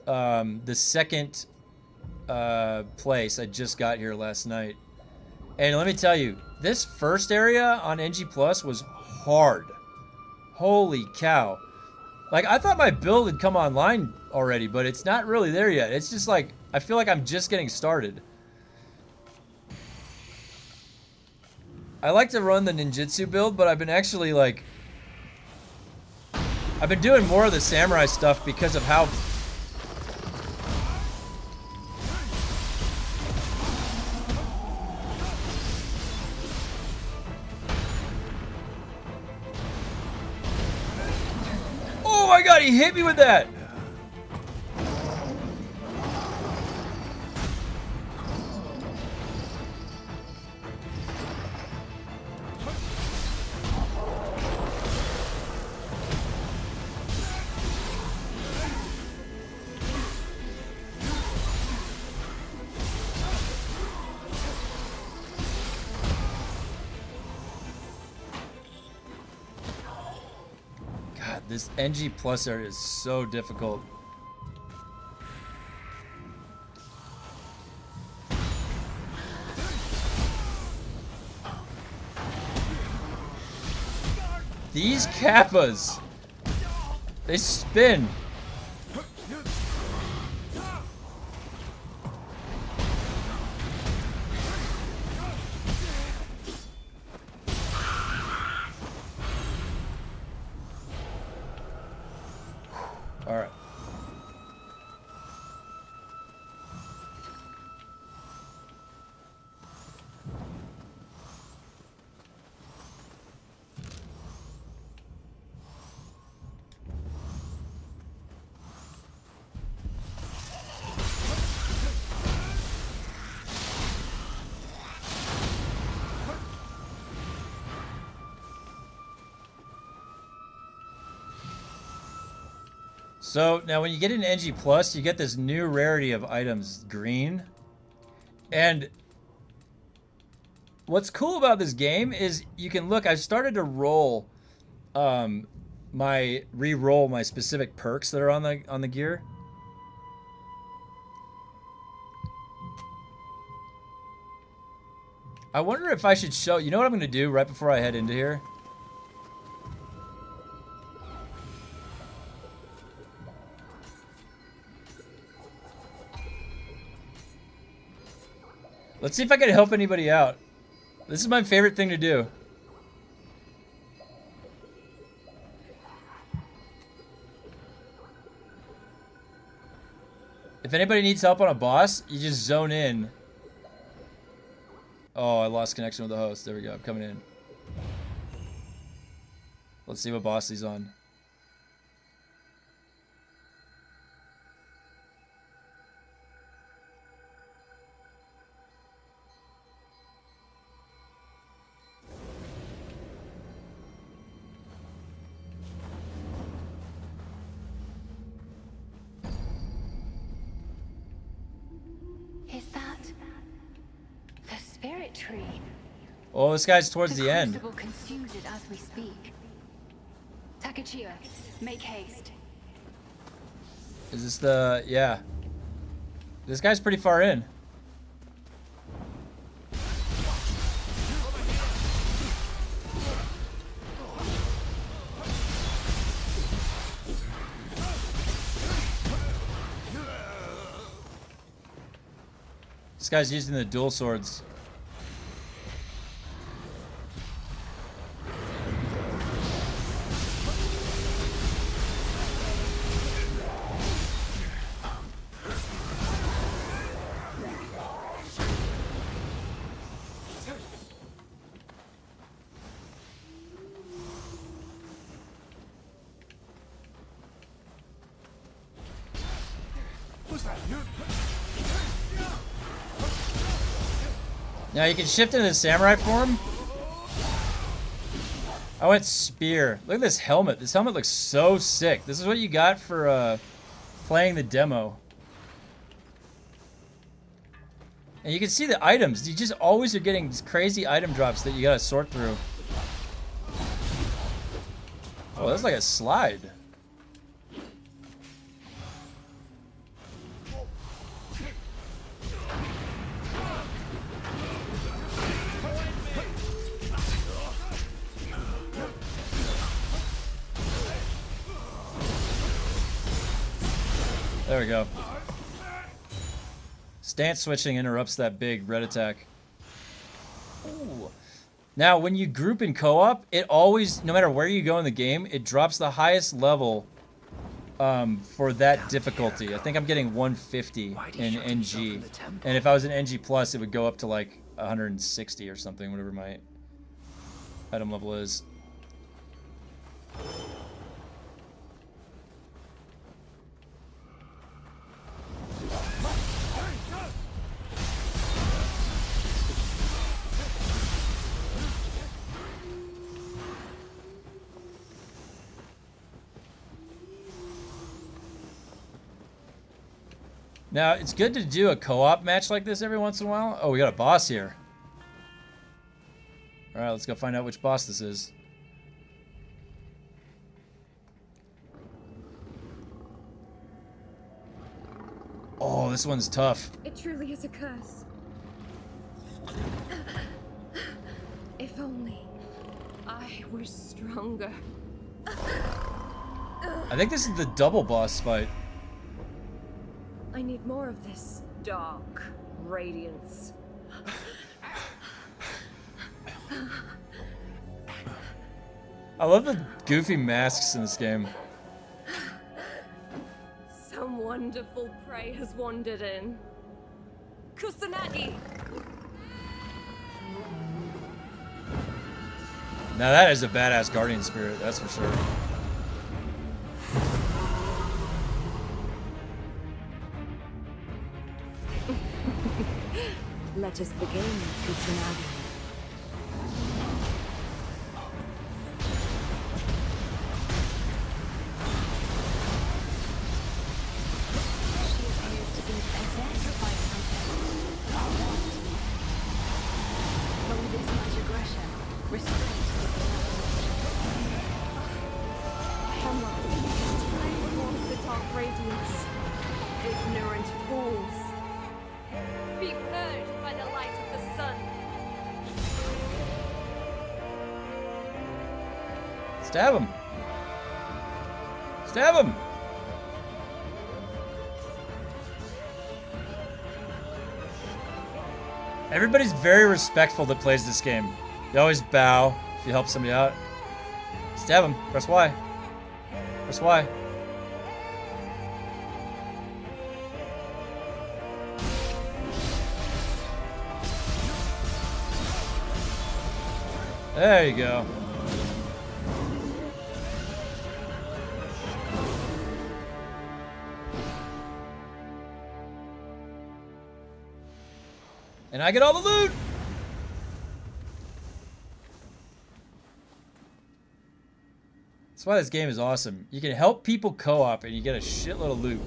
the second place. I just got here last night. And let me tell you, this first area on NG+ was hard. Holy cow. Like, I thought my build had come online already, but it's not really there yet. It's just like, I feel like I'm just getting started. I like to run the ninjutsu build, but I've been actually, like... I've been doing more of the samurai stuff because of how... Oh my god, he hit me with that! This NG+ area is so difficult. These kappas, they spin. All right. So now when you get into NG+, you get this new rarity of items, green. And what's cool about this game is you can look, I've started to roll re-roll my specific perks that are on the gear. I wonder if I should show, you know what I'm gonna do right before I head into here? Let's see if I can help anybody out. This is my favorite thing to do. If anybody needs help on a boss, you just zone in. Oh, I lost connection with the host. There we go. I'm coming in. Let's see what boss he's on. ch3. Oh, this guy's towards the end. Crucible consumes it as we speak. Takachia, make haste. Is this the... yeah. This guy's pretty far in. This guy's using the dual swords. Now you can shift into the samurai form. I went spear. Look at this helmet. This helmet looks so sick. This is what you got for playing the demo. And you can see the items. You just always are getting these crazy item drops that you gotta sort through. Oh, that's like a slide. There we go. Stance switching interrupts that big red attack. Ooh. Now, when you group in co-op, it always, no matter where you go in the game, it drops the highest level for that difficulty. I think I'm getting 150 in NG. And if I was in NG+, it would go up to like 160 or something, whatever my item level is. Now, it's good to do a co-op match like this every once in a while. Oh, we got a boss here. Alright, let's go find out which boss this is. Oh, this one's tough. It truly is a curse. If only I were stronger. I think this is the double boss fight. I need more of this dark radiance. I love the goofy masks in this game. Some wonderful prey has wandered in. Kusanagi! Now that is a badass guardian spirit, that's for sure. Let us begin, Kusanagi. She appears to be possessed by something. From this much aggression, restraint Hemlock, I want the dark radiance. Ignorant fools. Be purged by the light of the sun. Stab him! Stab him! Everybody's very respectful that plays this game. You always bow if you help somebody out. Stab him. Press Y. Press Y. There you go. And I get all the loot! That's why this game is awesome. You can help people co-op and you get a shitload of loot.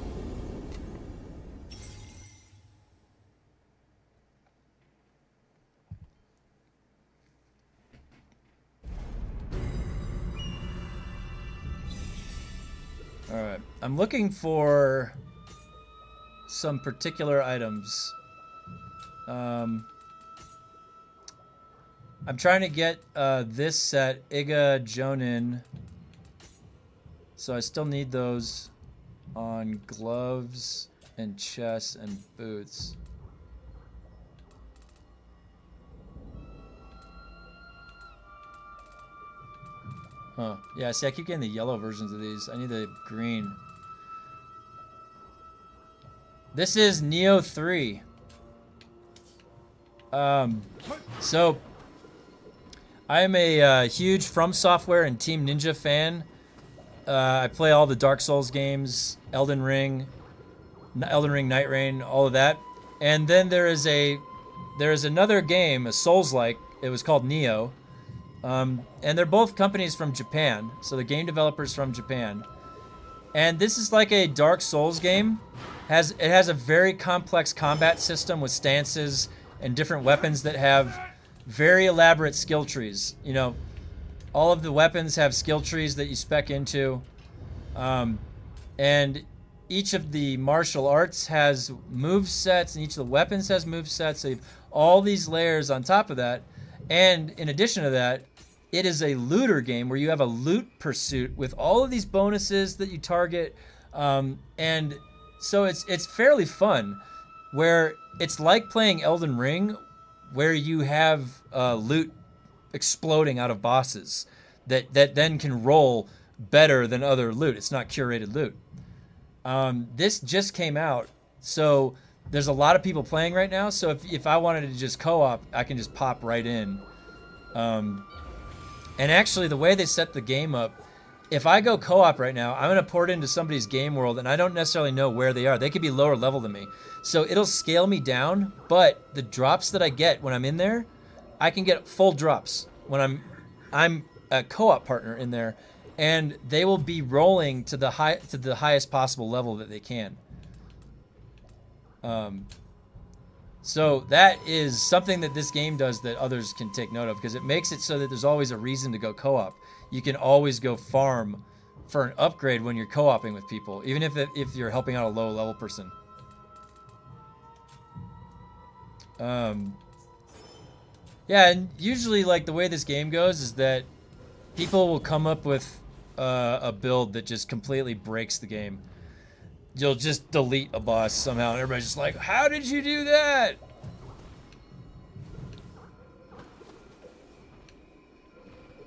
Alright. I'm looking for some particular items. I'm trying to get this set, Iga Jonin. So I still need those on gloves and chest and boots. Huh. Yeah, see, I keep getting the yellow versions of these. I need the green. This is Nioh 3. So I am a huge From Software and Team Ninja fan. I play all the Dark Souls games, Elden Ring, Night Rain, all of that. And then there is another game, a Souls-like. It was called Nioh. And they're both companies from Japan, so the game developers from Japan. And this is like a Dark Souls game. It has a very complex combat system with stances and different weapons that have very elaborate skill trees. You know, all of the weapons have skill trees that you spec into. And each of the martial arts has move sets, and each of the weapons has move sets. So you have all these layers on top of that. And in addition to that, it is a looter game where you have a loot pursuit with all of these bonuses that you target. And so it's fairly fun, where it's like playing Elden Ring, where you have loot exploding out of bosses that then can roll better than other loot. It's not curated loot. This just came out, so there's a lot of people playing right now. So if I wanted to just co-op, I can just pop right in. And actually, the way they set the game up, if I go co-op right now, I'm going to port into somebody's game world, and I don't necessarily know where they are. They could be lower level than me. So it'll scale me down, but the drops that I get when I'm in there, I can get full drops when I'm a co-op partner in there, and they will be rolling to the highest possible level that they can. So that is something that this game does that others can take note of, because it makes it so that there's always a reason to go co-op. You can always go farm for an upgrade when you're co-oping with people, even if you're helping out a low level person. Yeah, and usually, like, the way this game goes is that people will come up with a build that just completely breaks the game. You'll just delete a boss somehow, and everybody's just like, how did you do that?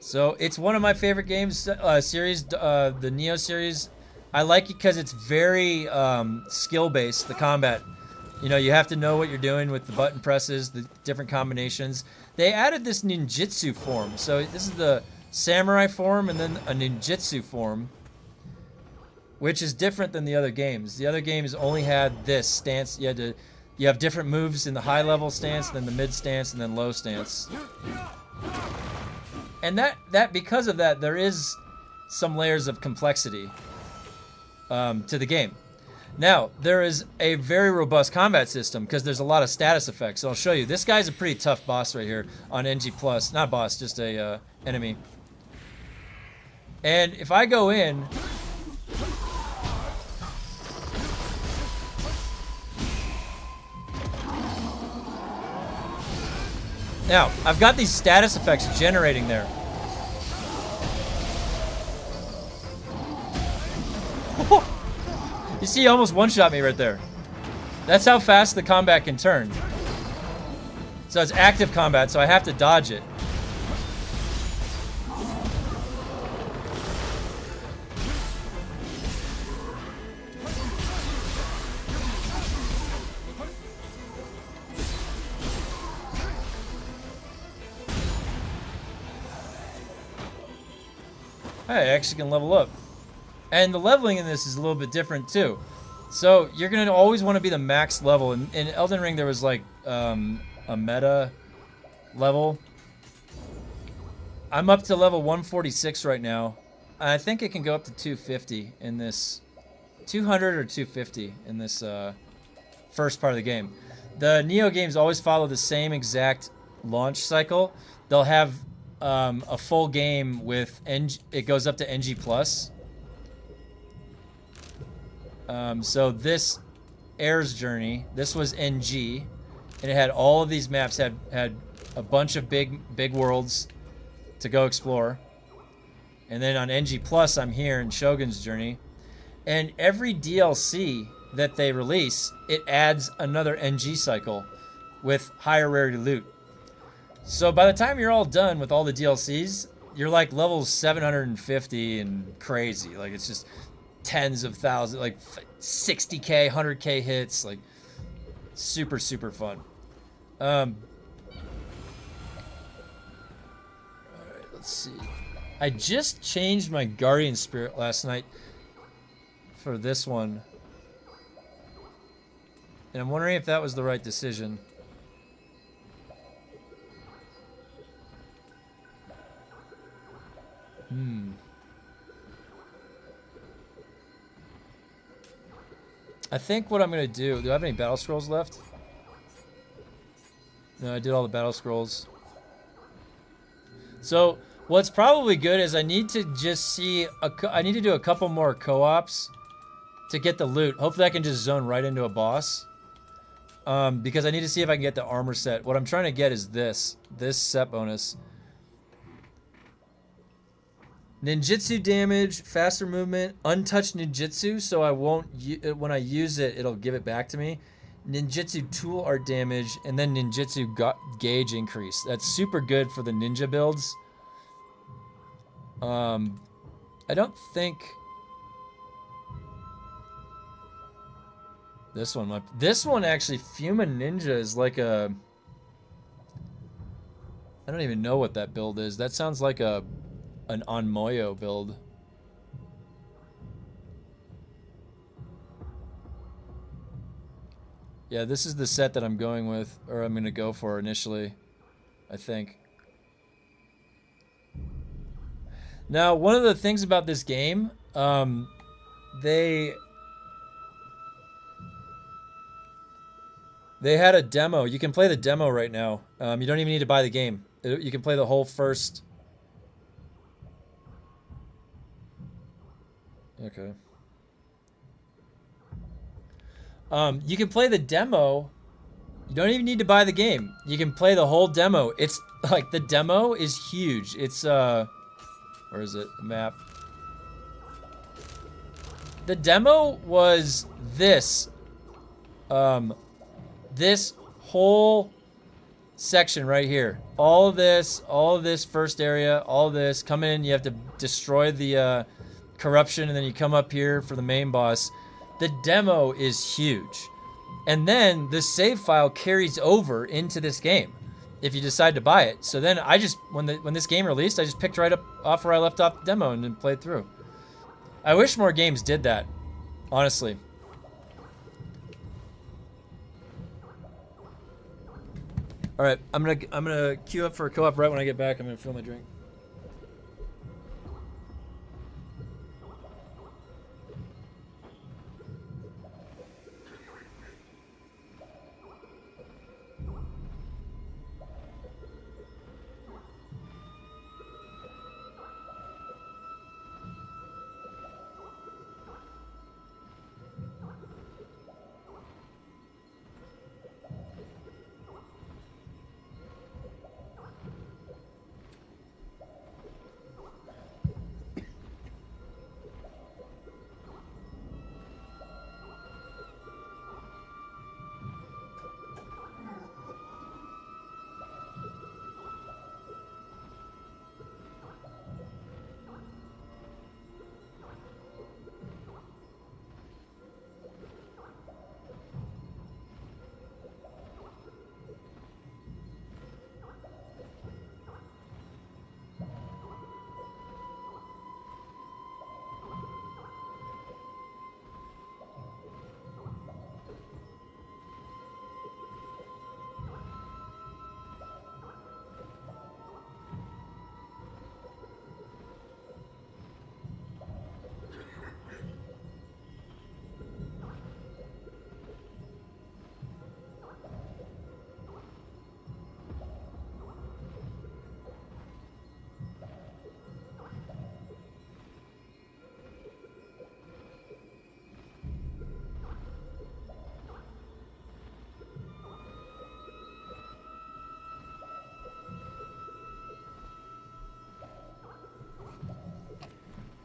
So it's one of my favorite games series, the Nioh series. I like it because it's very skill-based, the combat. You know, you have to know what you're doing with the button presses, the different combinations. They added this ninjutsu form. So this is the samurai form and then a ninjutsu form, which is different than the other games. The other games only had this stance. You have different moves in the high level stance, then the mid stance, and then low stance. And that because of that, there is some layers of complexity to the game. Now, there is a very robust combat system because there's a lot of status effects. So I'll show you. This guy's a pretty tough boss right here on NG+. Not boss, just a enemy. And if I go in... Now, I've got these status effects generating there. You see, he almost one-shot me right there. That's how fast the combat can turn. So it's active combat, so I have to dodge it. I actually can level up. And the leveling in this is a little bit different too. So you're going to always want to be the max level. In Elden Ring, there was like a meta level. I'm up to level 146 right now. I think it can go up to 250 in this, 200 or 250 in this first part of the game. The Nioh games always follow the same exact launch cycle. They'll have a full game with it goes up to NG+. So this Air's Journey, this was NG, and it had all of these maps, had a bunch of big worlds to go explore. And then on NG Plus, I'm here in Shogun's Journey. And every DLC that they release, it adds another NG cycle with higher rarity loot. So by the time you're all done with all the DLCs, you're like levels 750 and crazy. Like it's just tens of thousands, like 60k, 100k hits, like super, super fun. All right, let's see. I just changed my Guardian Spirit last night for this one. And I'm wondering if that was the right decision. I think what I'm going to do I have any battle scrolls left? No, I did all the battle scrolls. So what's probably good is I need to just see, I need to do a couple more co-ops to get the loot. Hopefully I can just zone right into a boss. Because I need to see if I can get the armor set. What I'm trying to get is this set bonus. Ninjutsu damage, faster movement, untouched ninjutsu, so I won't, when I use it, it'll give it back to me. Ninjutsu tool art damage, and then ninjutsu gauge increase. That's super good for the ninja builds. I don't think this one actually, Fuma Ninja is like a, I don't even know what that build is. That sounds like an Onmoyo build. Yeah, this is the set that I'm going with, or I'm gonna go for initially, I think. Now, one of the things about this game, they had a demo. You can play the demo right now. You don't even need to buy the game. You can play the whole first. Okay. You can play the demo. You don't even need to buy the game. You can play the whole demo. It's like the demo is huge. It's where is it? The map. The demo was this. This whole section right here. All of this first area, all of this. Come in, you have to destroy the corruption, and then you come up here for the main boss. The demo is huge. And then the save file carries over into this game if you decide to buy it. So then I just, when this game released, I just picked right up off where I left off the demo and then played through. I wish more games did that, honestly. All right, I'm gonna queue up for a co-op right when I get back. I'm gonna fill my drink.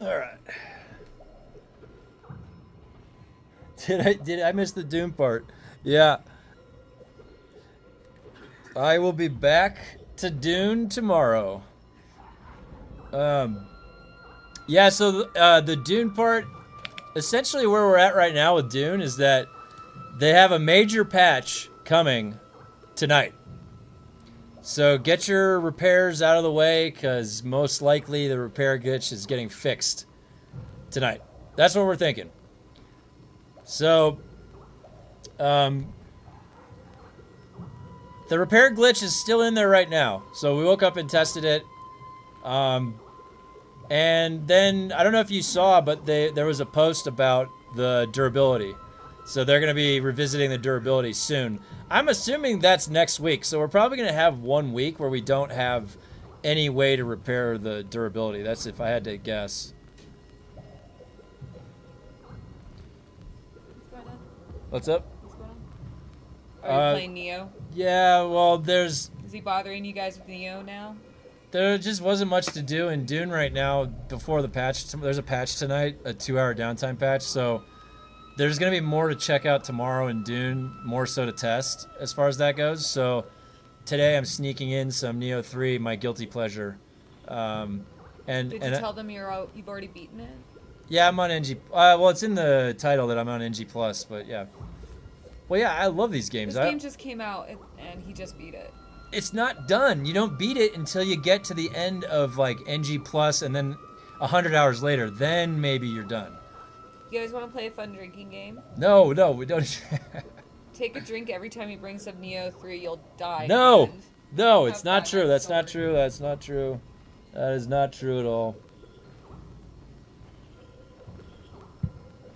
All right. Did I miss the Dune part? Yeah. I will be back to Dune tomorrow. Yeah, so the Dune part, essentially where we're at right now with Dune is that they have a major patch coming tonight. So get your repairs out of the way, because most likely the repair glitch is getting fixed tonight. That's what we're thinking. So, the repair glitch is still in there right now. So we woke up and tested it. And then, I don't know if you saw, but there was a post about the durability. So they're going to be revisiting the durability soon. I'm assuming that's next week. So we're probably going to have 1 week where we don't have any way to repair the durability. That's if I had to guess. What's What's going on? up? What's going on? Are you playing Neo? Yeah, well, Is he bothering you guys with Neo now? there just wasn't much to do in Dune right now before the patch. There's a patch tonight, a 2-hour downtime patch. So there's going to be more to check out tomorrow in Dune, more so to test as far as that goes. So today I'm sneaking in some Neo 3, my guilty pleasure. Did you tell them you've already beaten it? Yeah, I'm on NG. Well, it's in the title that I'm on NG+, but yeah. Well, yeah, I love these games. This game just came out and he just beat it. It's not done. You don't beat it until you get to the end of like NG+, and then 100 hours later, then maybe you're done. You guys want to play a fun drinking game? No, we don't. Take a drink every time he brings up Neo 3, you'll die. No, and no, have it's not fun. true. That's Don't not worry. true. That's not true. That is not true at all.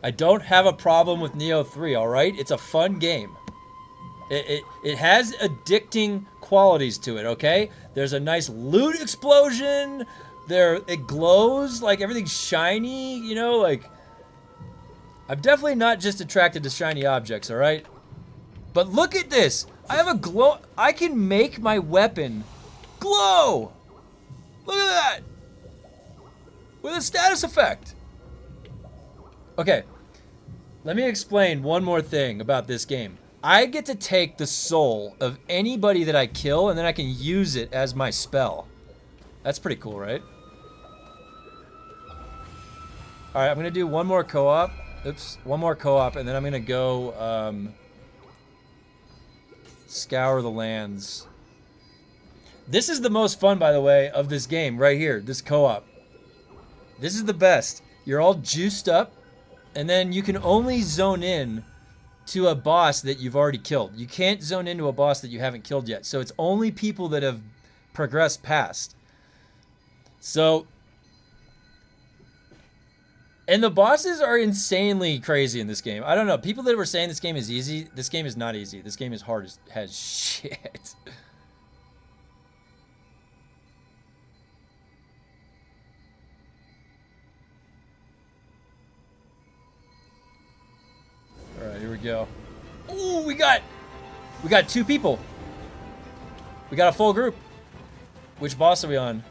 I don't have a problem with Neo 3, all right? It's a fun game. It has addicting qualities to it, okay? There's a nice loot explosion. It glows, like everything's shiny, you know, like I'm definitely not just attracted to shiny objects, all right? But look at this. I have a glow. I can make my weapon glow. Look at that. With a status effect. Okay. Let me explain one more thing about this game. I get to take the soul of anybody that I kill, and then I can use it as my spell. That's pretty cool, right? All right, I'm gonna do one more co-op. Oops, one more co-op, and then I'm gonna go scour the lands. This is the most fun, by the way, of this game right here. This co-op. This is the best. You're all juiced up, and then you can only zone in to a boss that you've already killed. You can't zone into a boss that you haven't killed yet. So it's only people that have progressed past. So, and the bosses are insanely crazy in this game. I don't know. People that were saying this game is easy, this game is not easy. This game is hard as shit. All right, here we go. Ooh, we got 2 people. We got a full group. Which boss are we on?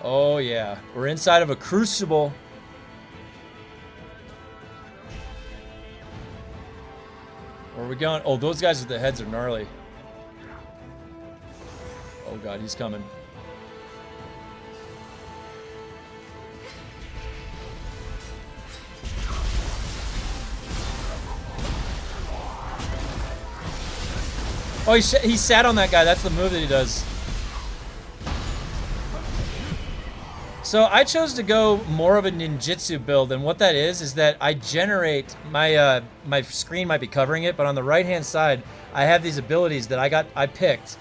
Oh yeah, we're inside of a crucible. Where are we going? Oh, those guys with the heads are gnarly. Oh god, he's coming. Oh, he sat on that guy. That's the move that he does. So I chose to go more of a ninjutsu build, and what that is that I generate my my screen might be covering it, but on the right hand side I have these abilities that I picked,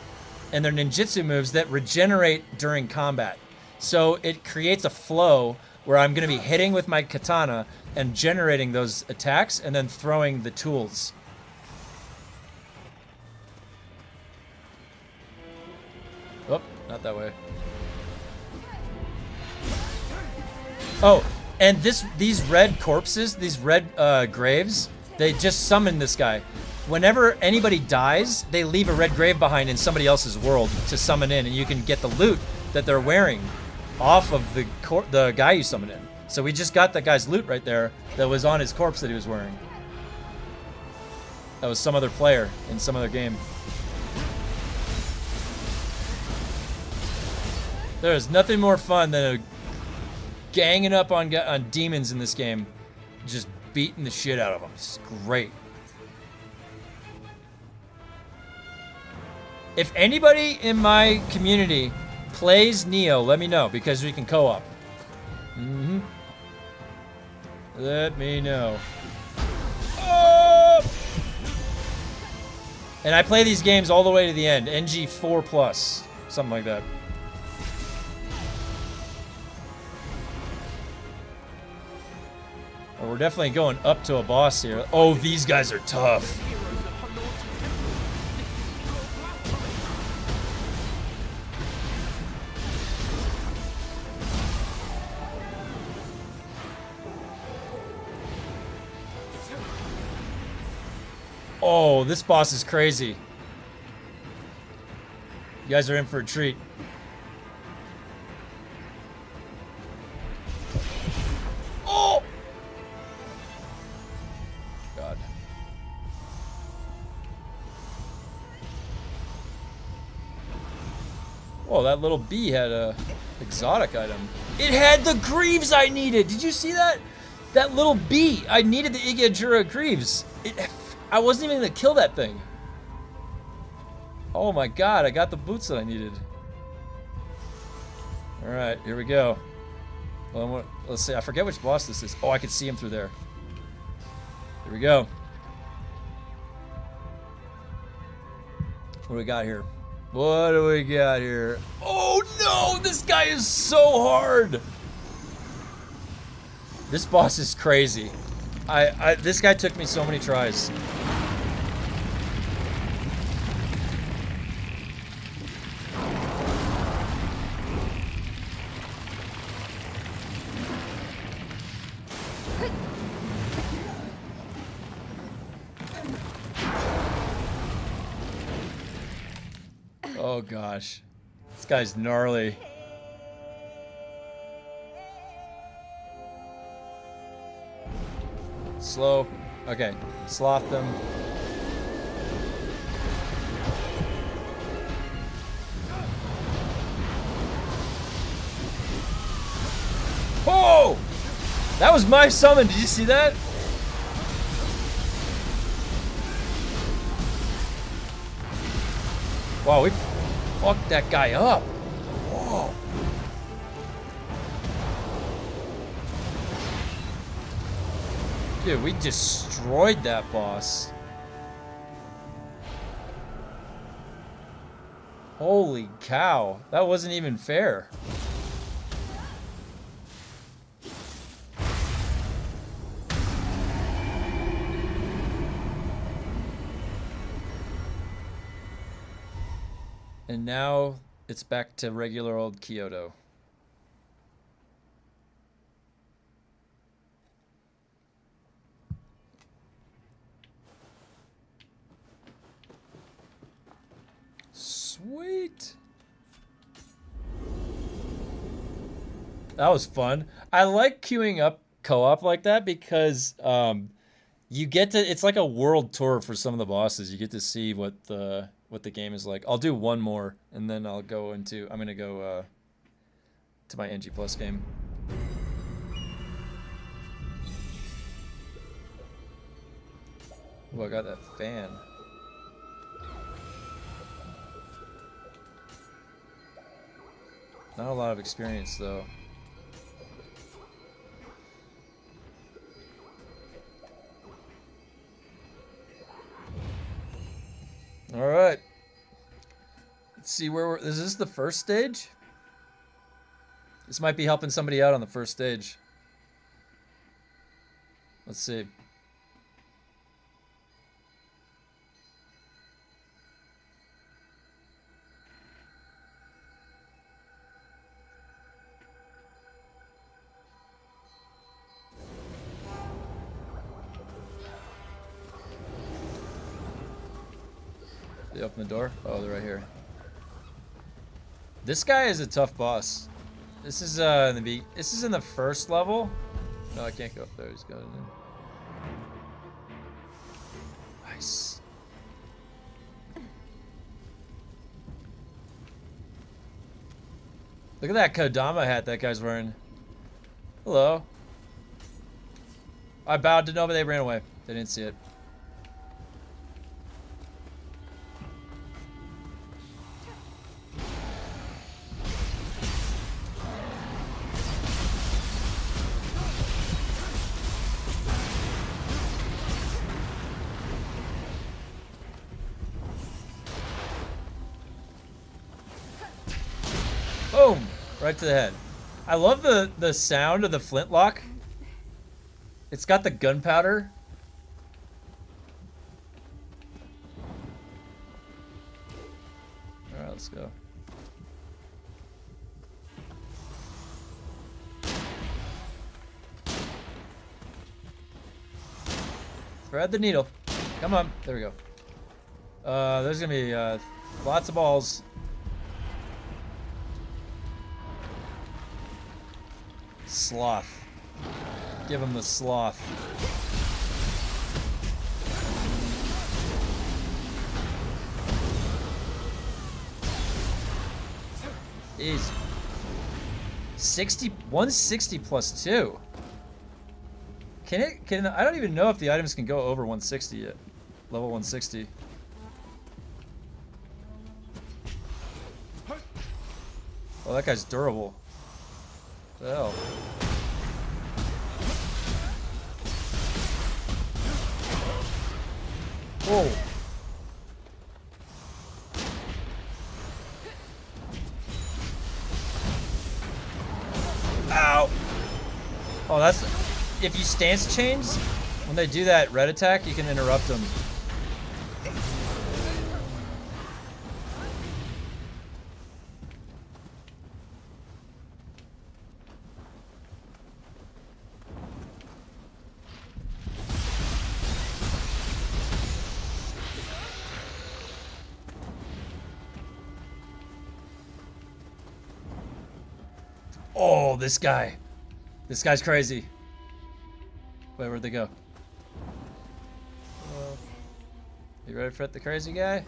and they're ninjutsu moves that regenerate during combat. So it creates a flow where I'm going to be hitting with my katana and generating those attacks, and then throwing the tools. Oh, not that way. Oh, and these red corpses, these red graves, they just summon this guy. Whenever anybody dies, they leave a red grave behind in somebody else's world to summon in, and you can get the loot that they're wearing. off of the guy you summoned in. So we just got that guy's loot right there that was on his corpse that he was wearing. That was some other player in some other game. There is nothing more fun than ganging up on demons in this game. Just beating the shit out of them. It's great. If anybody in my community plays Nioh, let me know, because we can co-op. Let me know. Oh! And I play these games all the way to the end. NG 4+, something like that. Oh, we're definitely going up to a boss here. Oh, these guys are tough. Oh, this boss is crazy. You guys are in for a treat. Oh! God. Whoa, that little bee had a exotic item. It had the greaves I needed. Did you see that? That little bee. I needed the Igajura greaves. I wasn't even gonna kill that thing. Oh my god, I got the boots that I needed. Alright, here we go. Well, let's see, I forget which boss this is. Oh, I can see him through there. Here we go. What do we got here? What do we got here? Oh no, this guy is so hard. This boss is crazy. This guy took me so many tries. Oh gosh, this guy's gnarly. Slow. Okay, sloth them. Oh! That was my summon. Did you see that? Wow, we fucked that guy up. Whoa. Dude, we destroyed that boss. Holy cow. That wasn't even fair. And now it's back to regular old Kyoto. Sweet. That was fun. I like queuing up co-op like that because you get to, it's like a world tour for some of the bosses. You get to see what the game is like. I'll do one more and then I'll go into, I'm gonna go to my NG Plus game. Oh, I got that fan. Not a lot of experience though. All right. Let's see where is this the first stage? This might be helping somebody out on the first stage. Let's see. They open the door? Oh, they're right here. This guy is a tough boss. This is this is in the first level. No, I can't go up there. He's going in. Nice. Look at that Kodama hat that guy's wearing. Hello. I bowed to nobody. They ran away. They didn't see it. Boom! Right to the head. I love the sound of the flintlock. It's got the gunpowder. Alright, let's go. Thread the needle. Come on. There we go. There's gonna be lots of balls. Sloth. Give him the sloth. Easy. 160 plus 2. I don't even know if the items can go over 160 yet. Level 160. Oh, that guy's durable. What the hell? Whoa. Ow! Oh, that's... If you stance change, when they do that red attack, you can interrupt them. Oh, this guy. This guy's crazy. Wait, where'd they go? You ready for the crazy guy?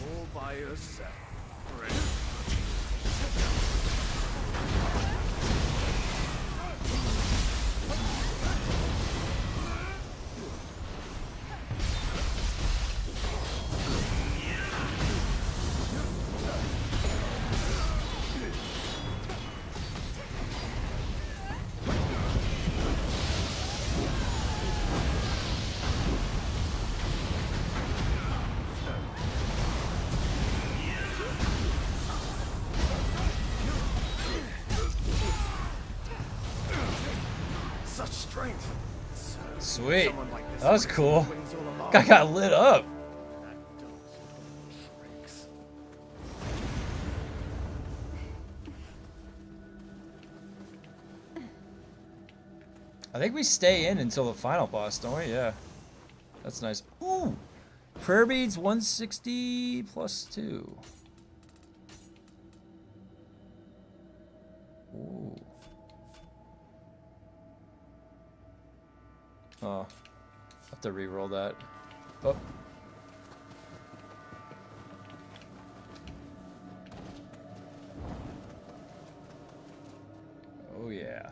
All by yourself. Such strength. Sweet. Someone like this That was with cool. wings all along. Guy got lit up. Tricks. I think we stay in until the final boss, don't we? Yeah. That's nice. Ooh! Prayer beads 160 plus 2. Ooh. Oh. Have to re-roll that. Oh. Oh yeah.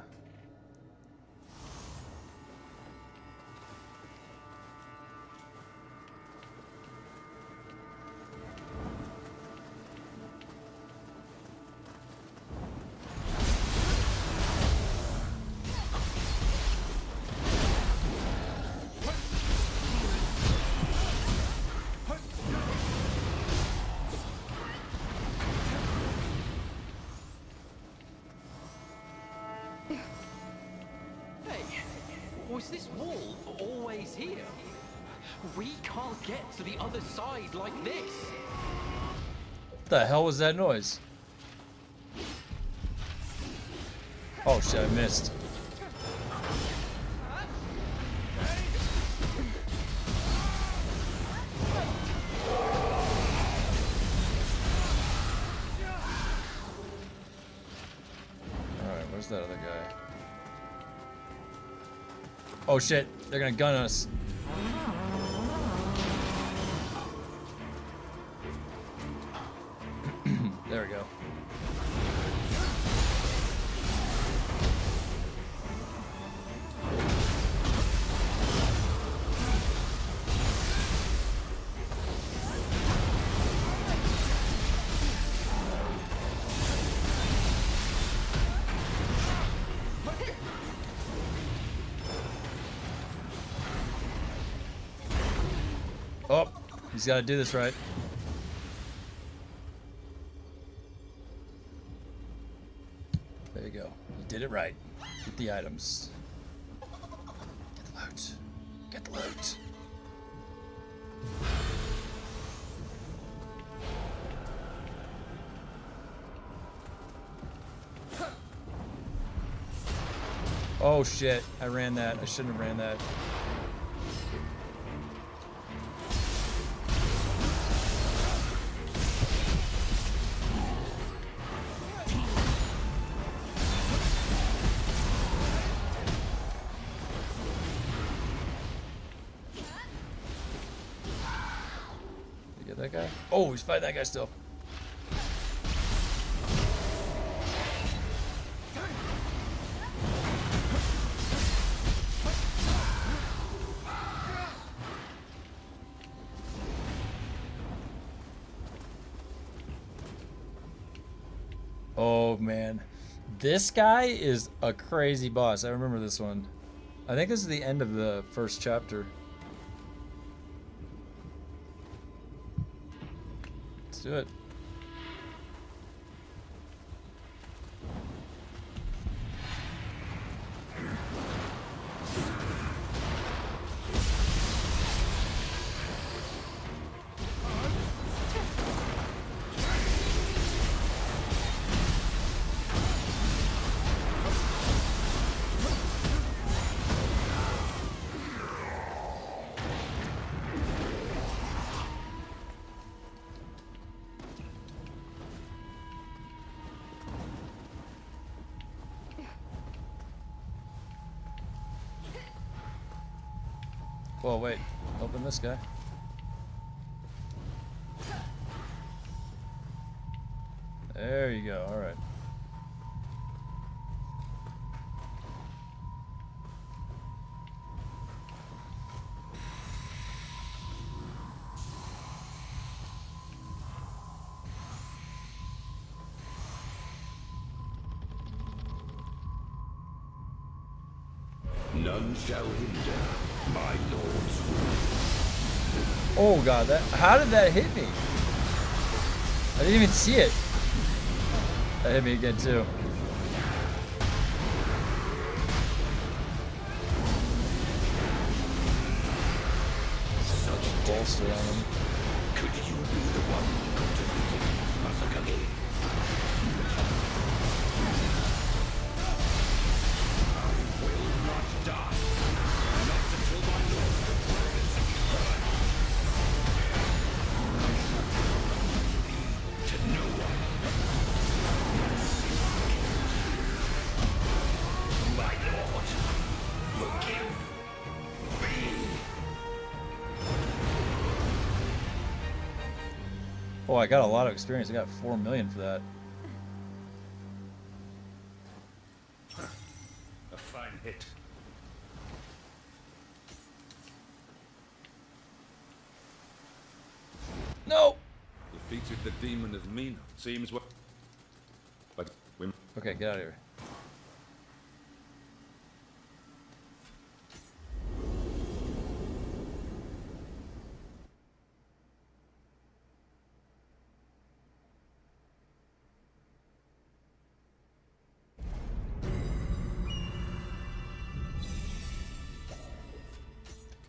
Was this wall always here? We can't get to the other side like this. What the hell was that noise? Oh shit, I missed. that other guy? Oh shit, they're gonna gun us. There we go. Oh, he's got to do this right. There you go. You did it right. Get the items. Get the loot. Get the loot. Oh shit, I ran that. I shouldn't have ran that. You get that guy? Oh, he's fighting that guy still. Oh man, this guy is a crazy boss. I remember this one. I think this is the end of the first chapter. Let's do it. Whoa, wait. Open this guy. There you go. All right. None shall hinder my lord's will. Oh god, that how did that hit me? I didn't even see it. That hit me again too. Such Bolster on him. could you be the one cultivating Masakage? I will not die. Not until my lord's control is secured. To no one. My lord, forgive me. Oh, I got a lot of experience. I got 4 million for that. A fine hit. No! Defeated the demon of Mina. Seems what. But we. Okay, get out of here.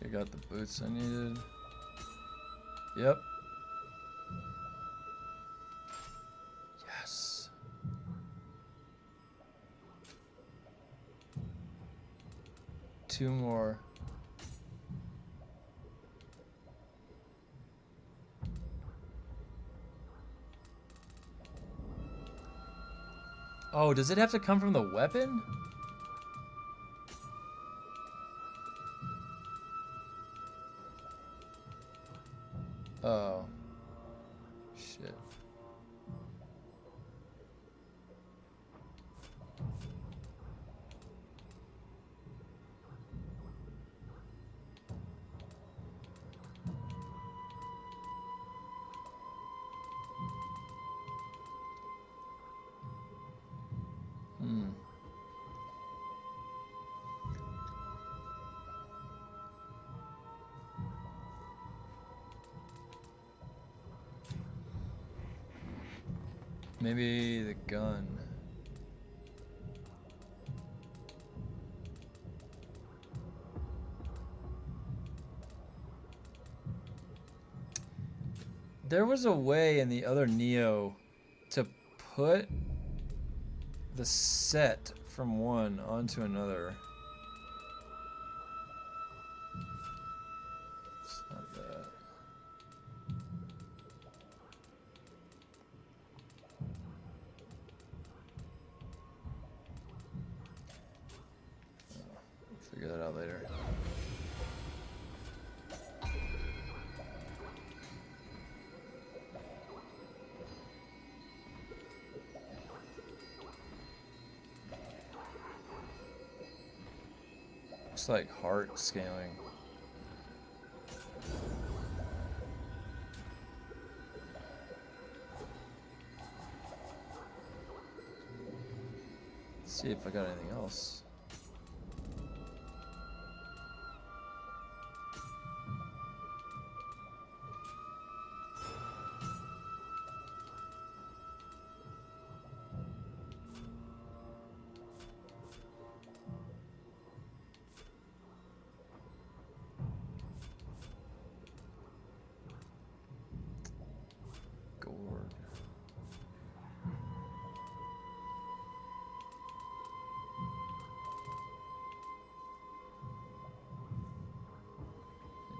I got the boots I needed. Yep. Yes. Two more. Oh, does it have to come from the weapon? Oh. Shit. Hmm. Maybe the gun. There was a way in the other Neo to put the set from one onto another. It's not that. We'll figure that out later. Looks like heart scaling. Let's see if I got anything else.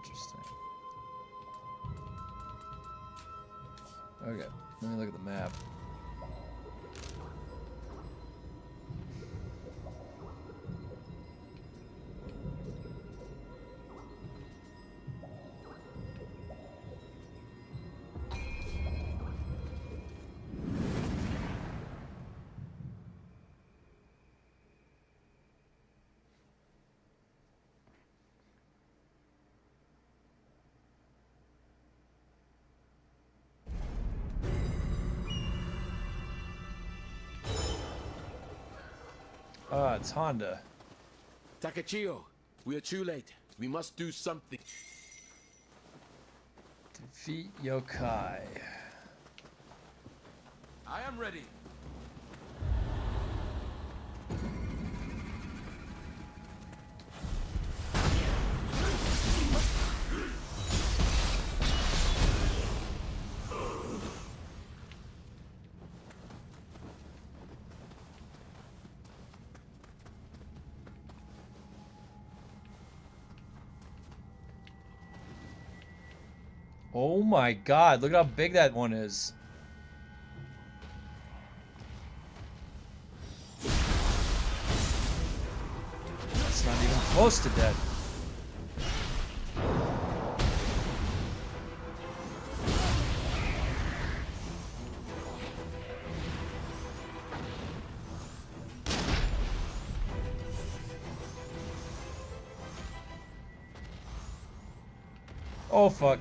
Interesting. Okay, let me look at the map. Ah, it's Honda. Takechio, we are too late. We must do something. Defeat Yokai. I am ready. Oh my god, look how big that one is. It's not even close to dead. Oh fuck.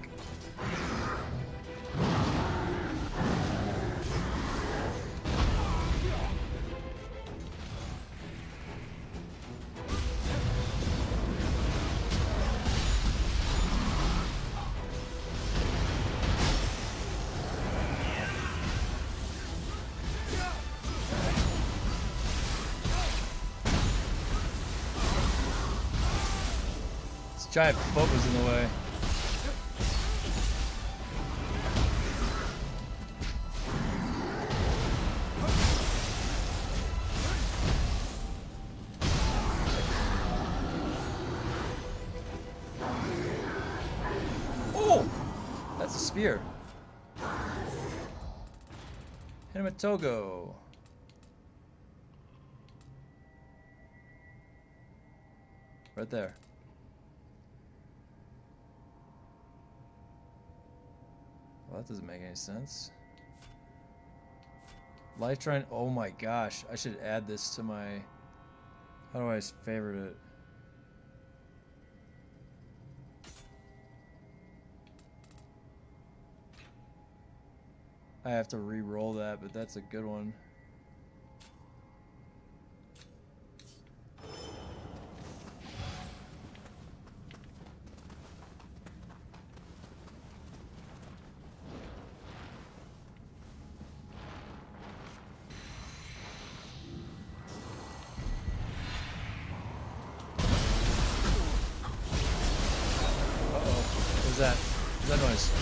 This giant foot was in the way. That's a spear. Hit him with Togo. Right there. Well, that doesn't make any sense. Life trying. Oh my gosh. I should add this to my. How do I favorite it? I have to re-roll that, but that's a good one. What's that? What's that noise?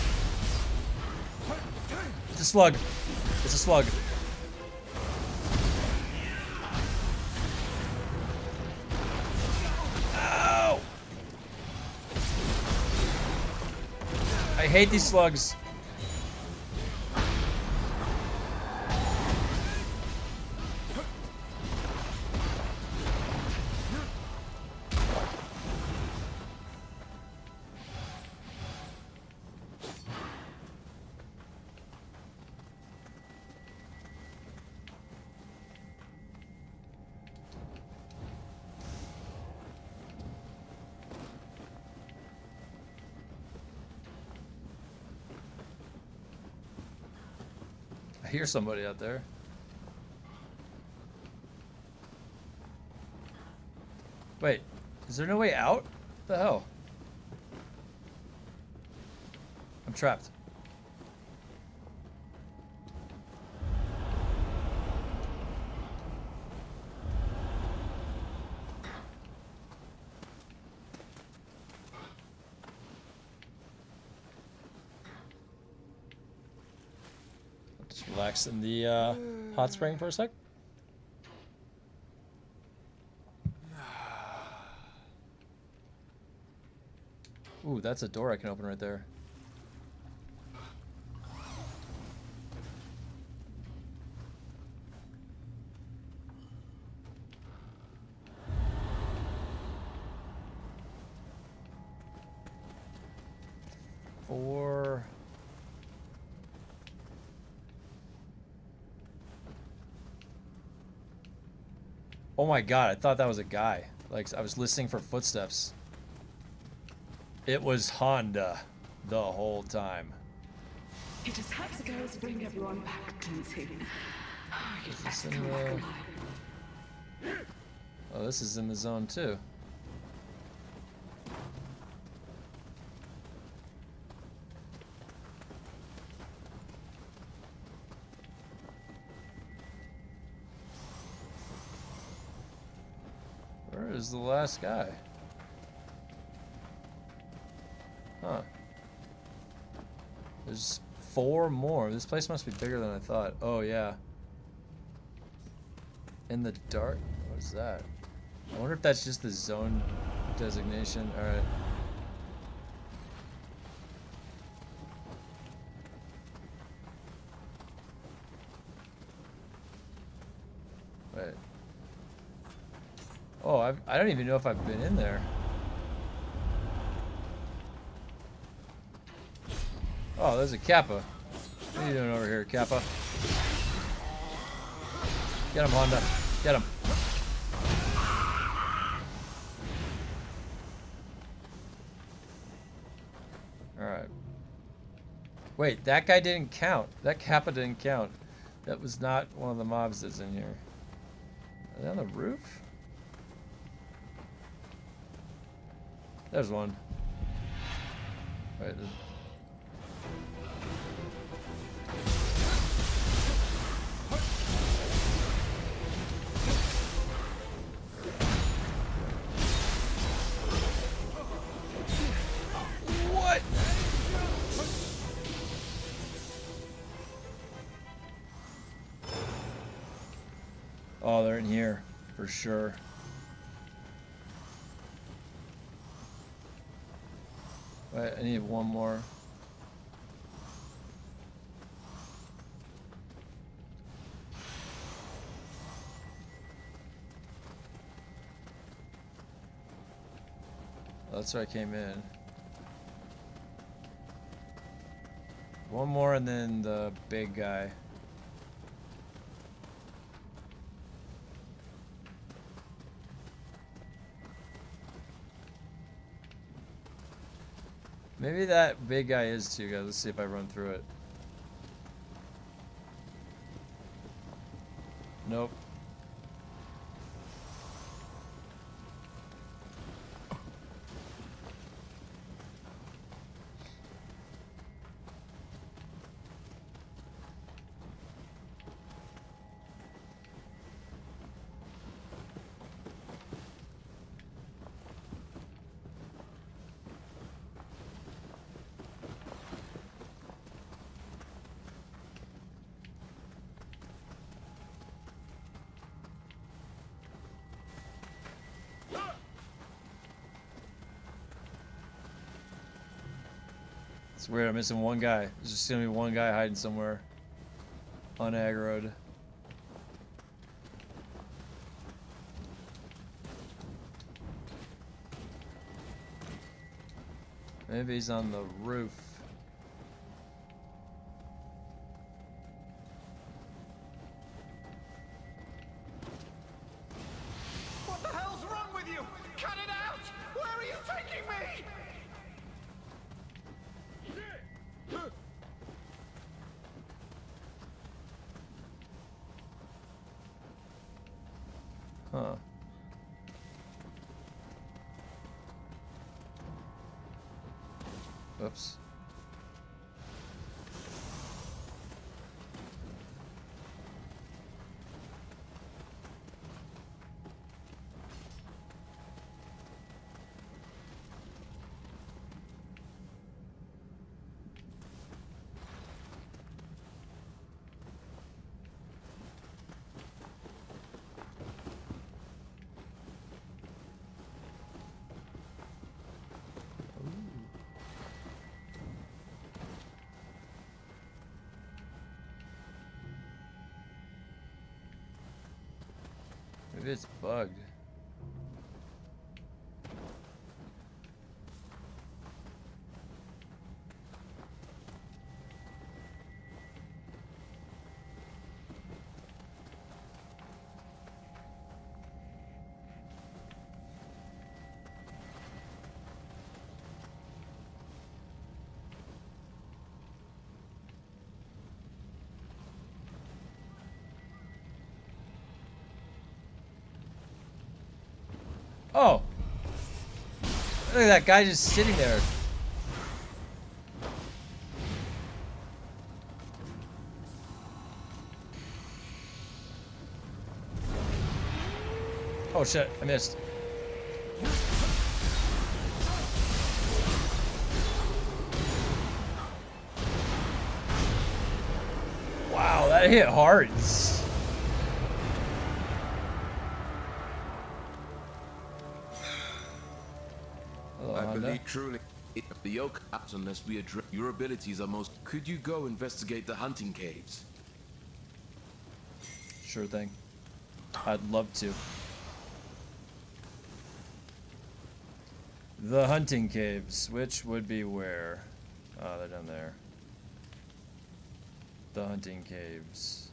It's a slug. It's a slug. Ow! I hate these slugs. I hear somebody out there. Wait, is there no way out? What the hell? I'm trapped. Just relax in the hot spring for a sec. Ooh, that's a door I can open right there. Four. Oh my god, I thought that was a guy. Like, I was listening for footsteps. It was Honda the whole time. It is perhaps girls bring everyone back, Lindsay. Is this in the... Oh, this is in the zone too. Where is the last guy? Huh. There's 4 more. This place must be bigger than I thought. Oh, yeah. In the dark? What is that? I wonder if that's just the zone designation. Alright. Wait. Oh, I don't even know if I've been in there. Oh, there's a Kappa. What are you doing over here, Kappa? Get him, Honda. Get him. Alright. Wait, that guy didn't count. That Kappa didn't count. That was not one of the mobs that's in here. Are they on the roof? There's one. Wait, there's... What? Oh, they're in here for sure. Wait, I need one more. that's where I came in. One more and then the big guy. Maybe that big guy is too, guys. Let's see if I run through it. Nope. It's weird, I'm missing one guy. There's just gonna be one guy hiding somewhere. Unaggroed. Maybe he's on the roof. What the hell's wrong with you? Cut it out! Where are you taking me? Huh. Oops. Maybe it's bugged. Oh! Look at that guy just sitting there. Oh shit, I missed. Wow, that hit hard. I believe truly, if the yoke out unless we address your abilities are most. Could you go investigate the hunting caves? Sure thing. I'd love to. The hunting caves, which would be where? Oh, they're down there. The hunting caves.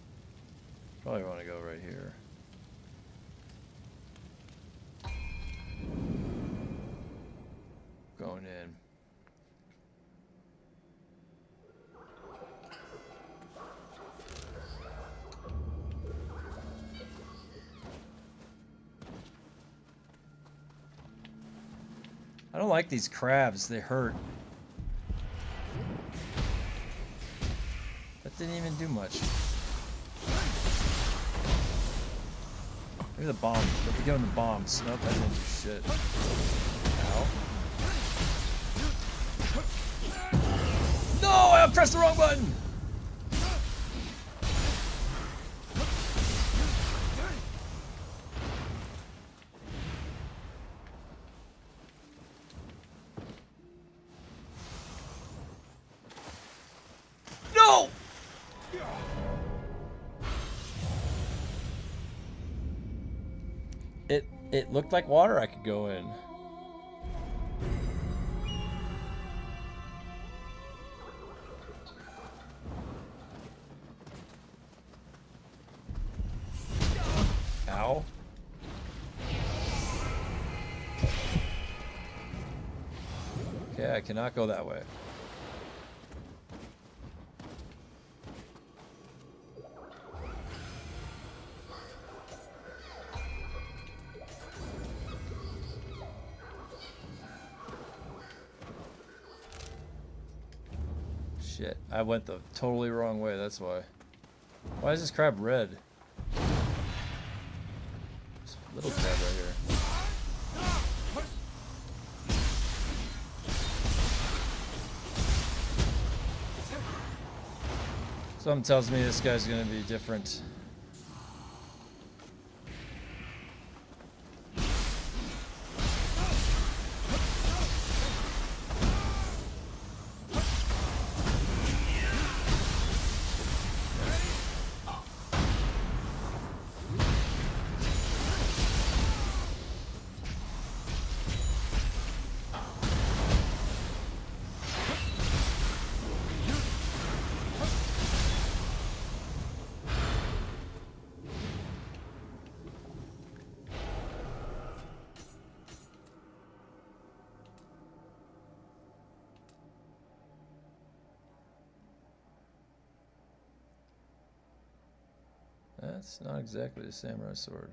Probably want to go right here. Going in. I don't like these crabs, they hurt. That didn't even do much. Maybe the bomb. Let me go in the bombs. Nope, that didn't do shit. Ow. No, I pressed the wrong button! No! It looked like water I could go in. I cannot go that way. Shit, I went the totally wrong way, that's why. Why is this crab red? There's a little crab right here. Something tells me this guy's gonna be different. That's not exactly a samurai sword.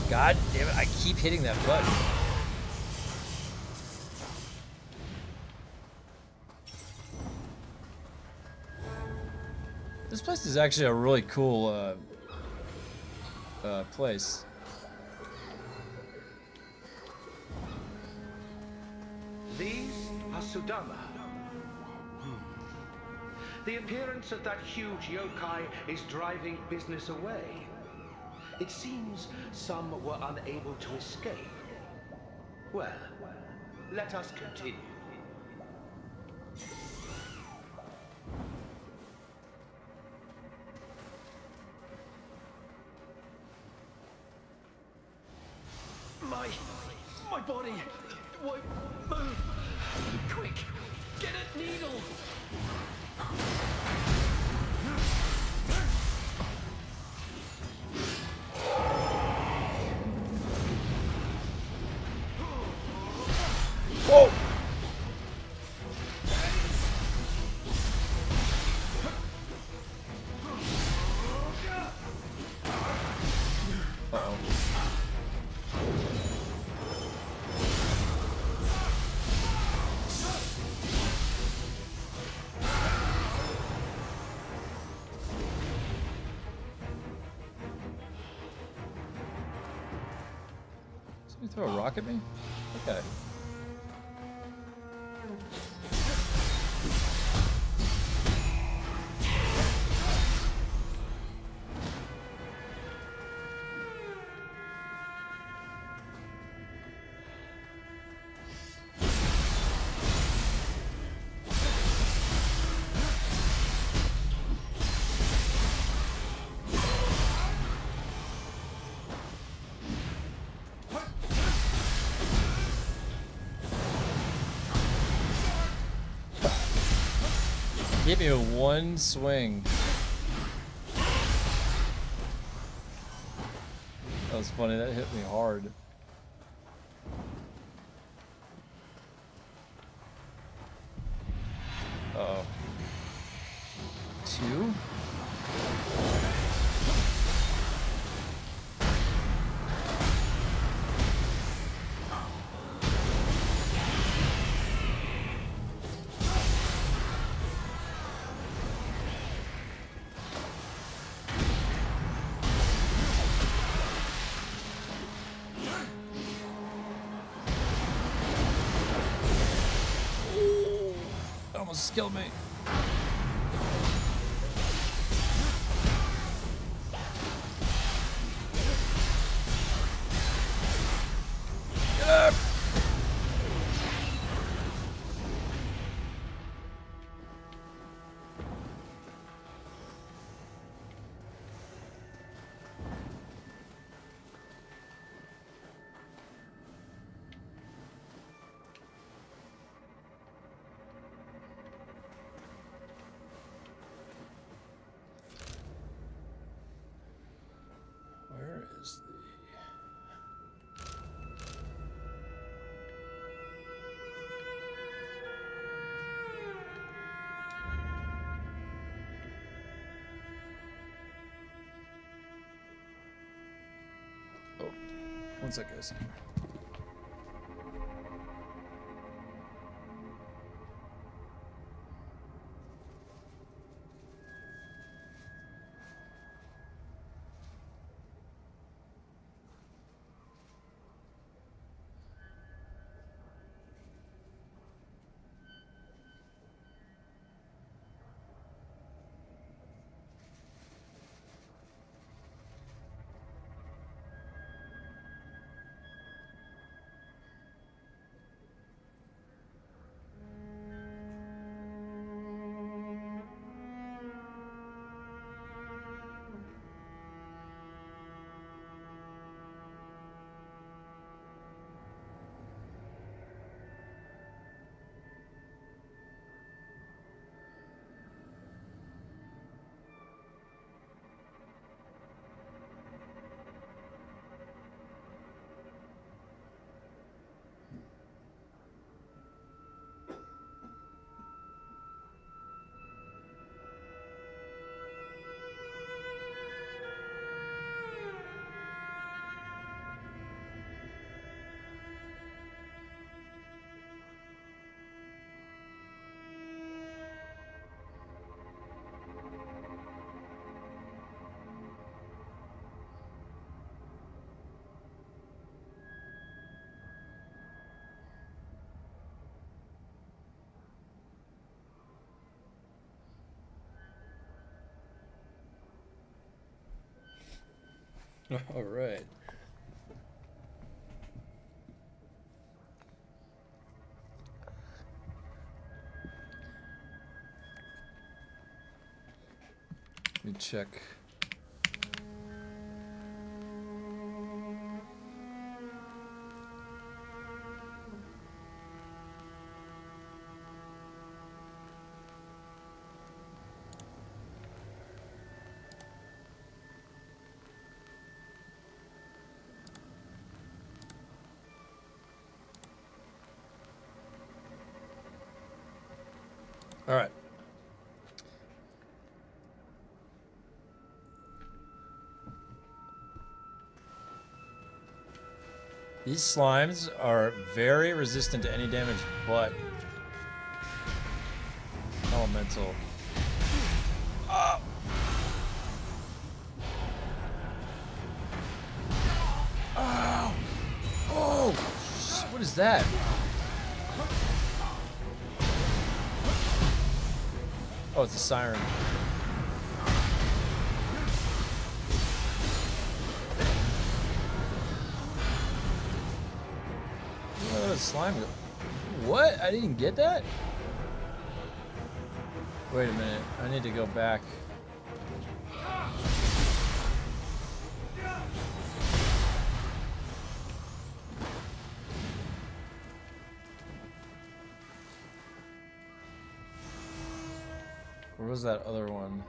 God damn it, I keep hitting that button. This place is actually a really cool place. These are Sudama. The appearance of that huge yokai is driving business away. It seems some were unable to escape. Well, let us continue. My body. Why move? Quick, get a needle. Whoa! Uh-oh. Somebody throw a rock at me? Okay. Give me a one swing. That was funny, that hit me hard. Uh-oh. Two? Almost killed me. one sec, guys. All right. Let me check. All right. These slimes are very resistant to any damage but elemental. Oh! Oh! Oh! What is that? Oh, it's a siren. Oh, slime. What? I didn't get that? Wait a minute. I need to go back. Where was that other one?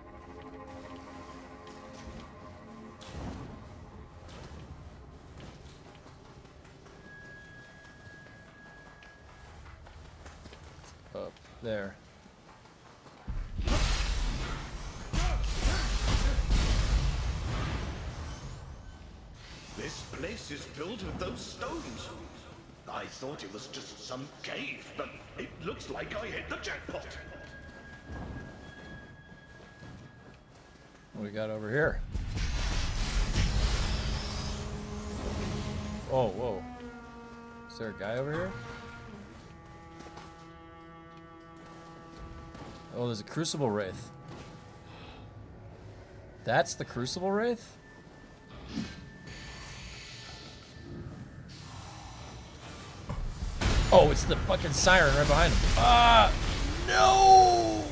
Up there. This place is built of those stones. I thought it was just some cave, but it looks like I hit the jackpot. What we got over here? Oh, whoa. Is there a guy over here? Oh, there's a Crucible Wraith. That's the Crucible Wraith? Oh, it's the fucking siren right behind him. Ah! No!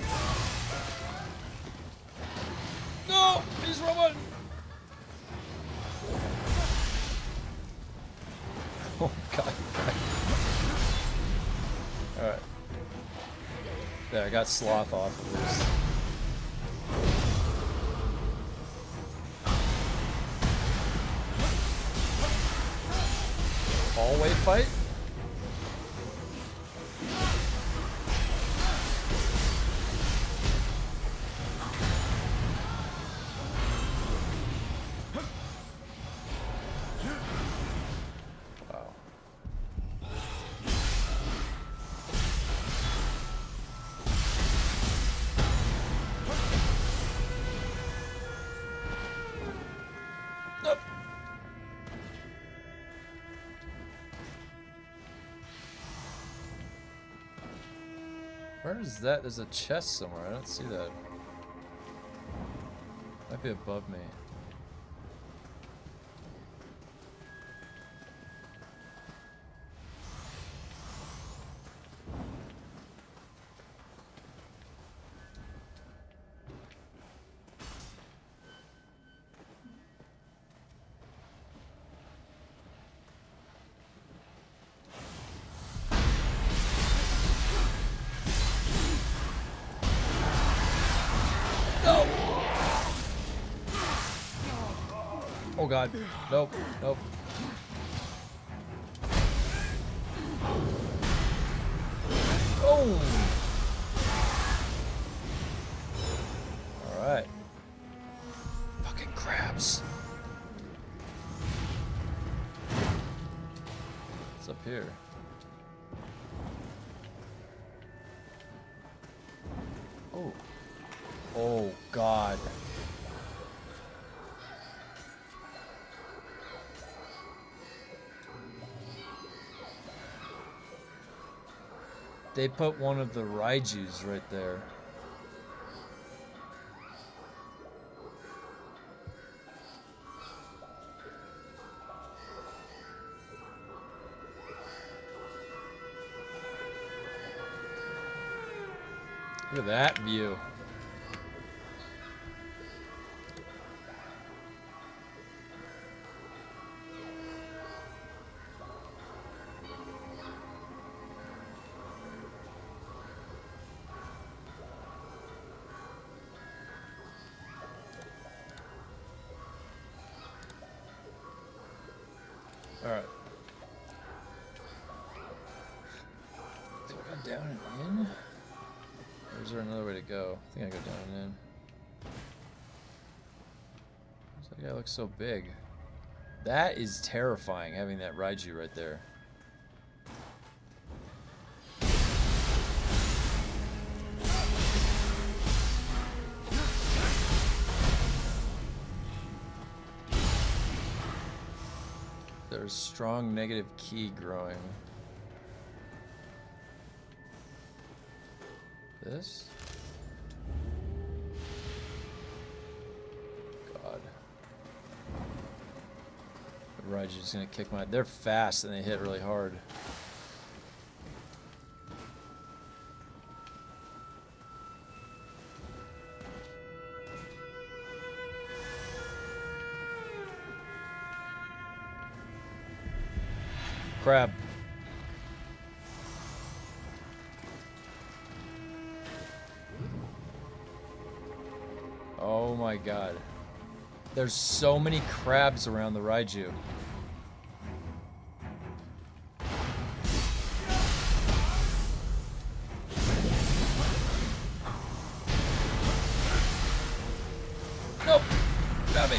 No! He's robot! Oh, God. Alright. There, I got Sloth off of this. Hallway fight? Where is that? There's a chest somewhere. I don't see that. Might be above me. Oh god. Nope. Nope. Oh! Alright. Fucking crabs. What's up here? Oh. Oh god. They put one of the Raijus right there. Look at that view. Alright. Do I go down and in? Or is there another way to go? I think I go down and in. That guy looks so big. That is terrifying, having that Raiju right there. There's strong negative ki growing. This? God. The Raiju's gonna kick my... They're fast and they hit really hard. Crab. Oh my god. There's so many crabs around the Raiju. Nope. Got me.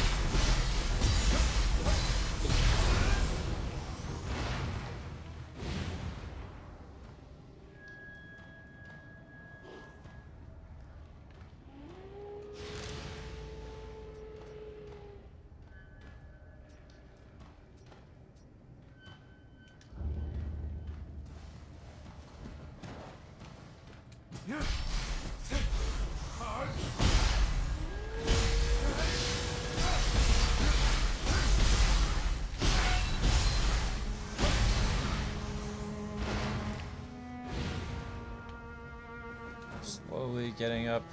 Slowly getting up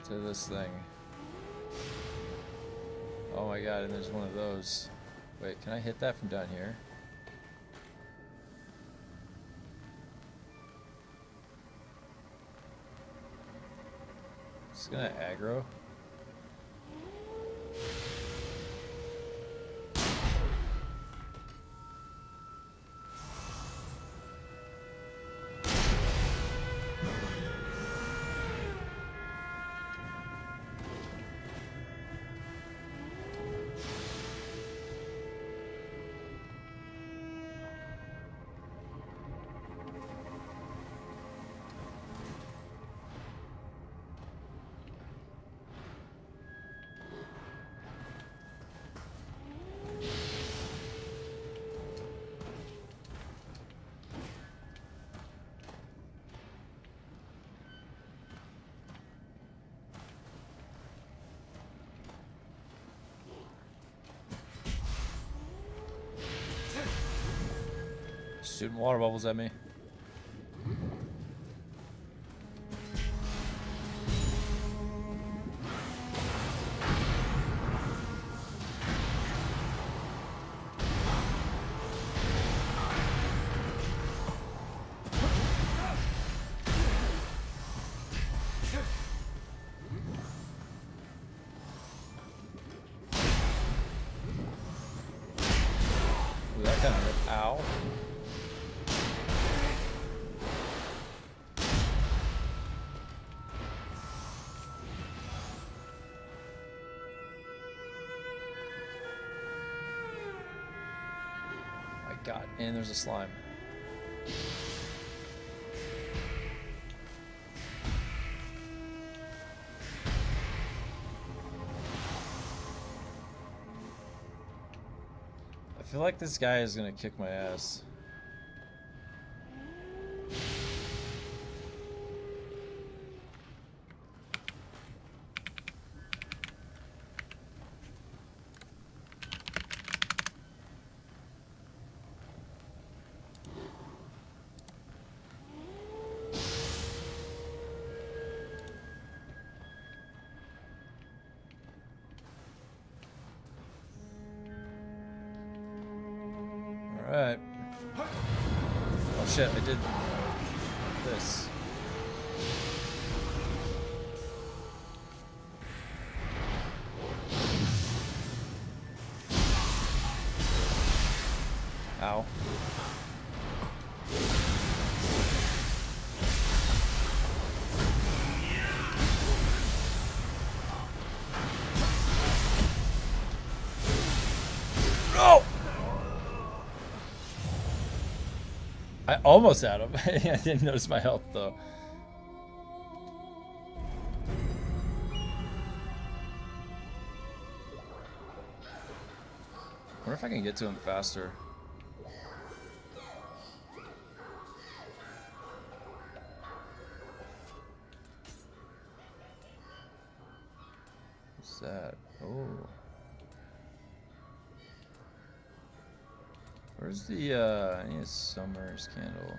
to this thing. Oh my god, and there's one of those. Wait, can I hit that from down here? It's gonna aggro. Shooting water bubbles at me. Ooh, that kind of hurt. Ow. My God, and there's a slime. I feel like this guy is gonna kick my ass. Alright. Oh shit, I did this. Ow. No! I almost had him. I didn't notice my health though. I wonder if I can get to him faster. What's that? Oh. Where's the, I need a summer's candle.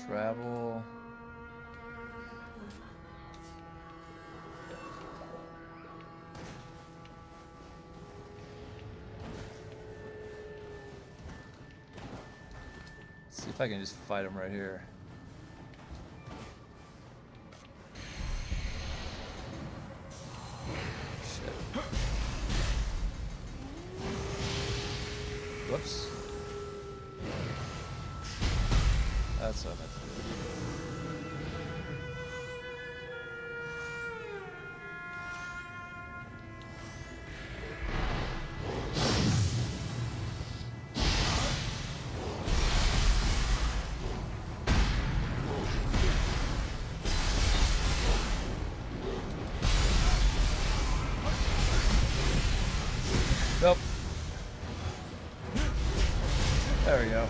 Travel. Let's see if I can just fight him right here. Whoops. That's what I meant to do. Nope. There we go.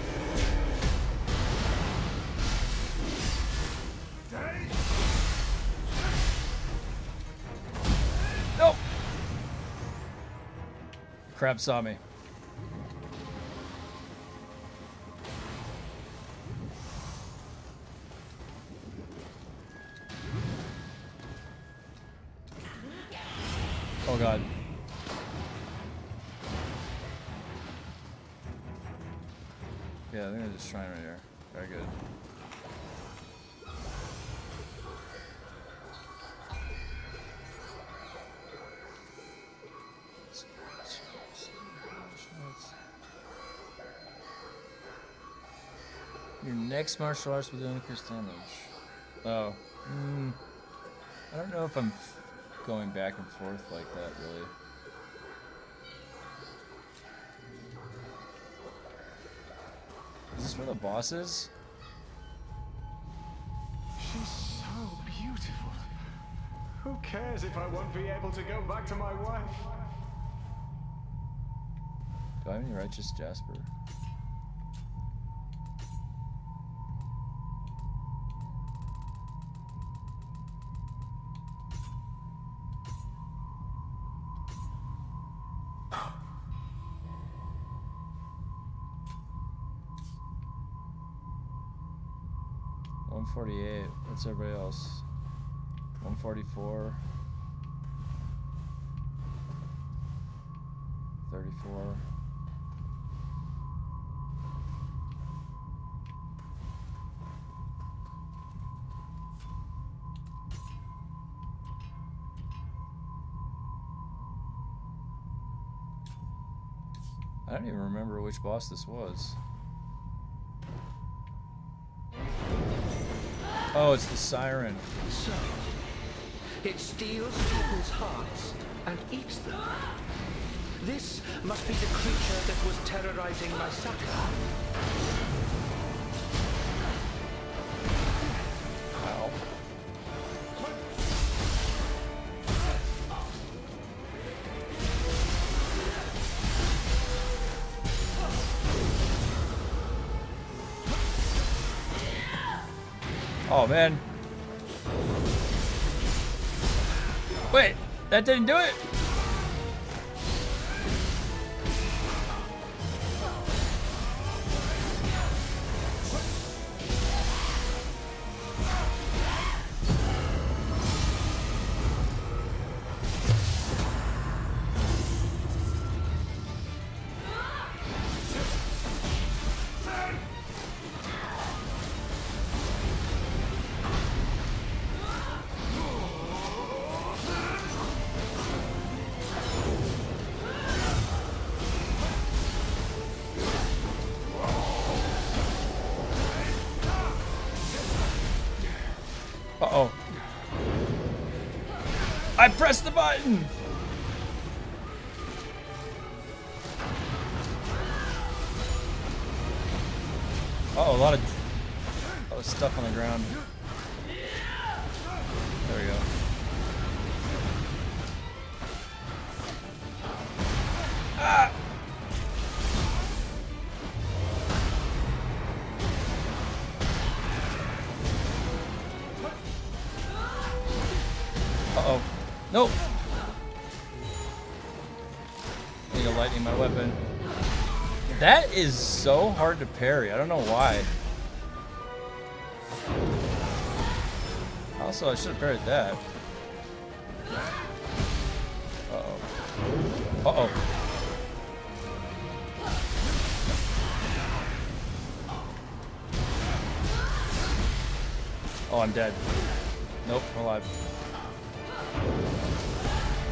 Nope. Crab saw me. Oh God. Yeah, I think there's a shrine right here. Very good. Your next martial arts will do increased damage. Oh. I don't know if I'm going back and forth like that, really. Is this where the boss is? She's so beautiful. Who cares if I won't be able to go back to my wife? Do I have any righteous Jasper? 148. What's everybody else? 144. 34. I don't even remember which boss this was. Oh, it's the siren. So, it steals people's hearts and eats them. This must be the creature that was terrorizing my sucker. Ow. Oh man. Wait, that didn't do it? Uh-oh. I pressed the button! Uh-oh, a lot of stuff on the ground. There we go. Ah! Uh-oh. Nope. Need to lightning my weapon. That is so hard to parry. I don't know why. Also, I should have parried that. Uh-oh. Uh-oh. Oh, I'm dead. Nope, I'm alive.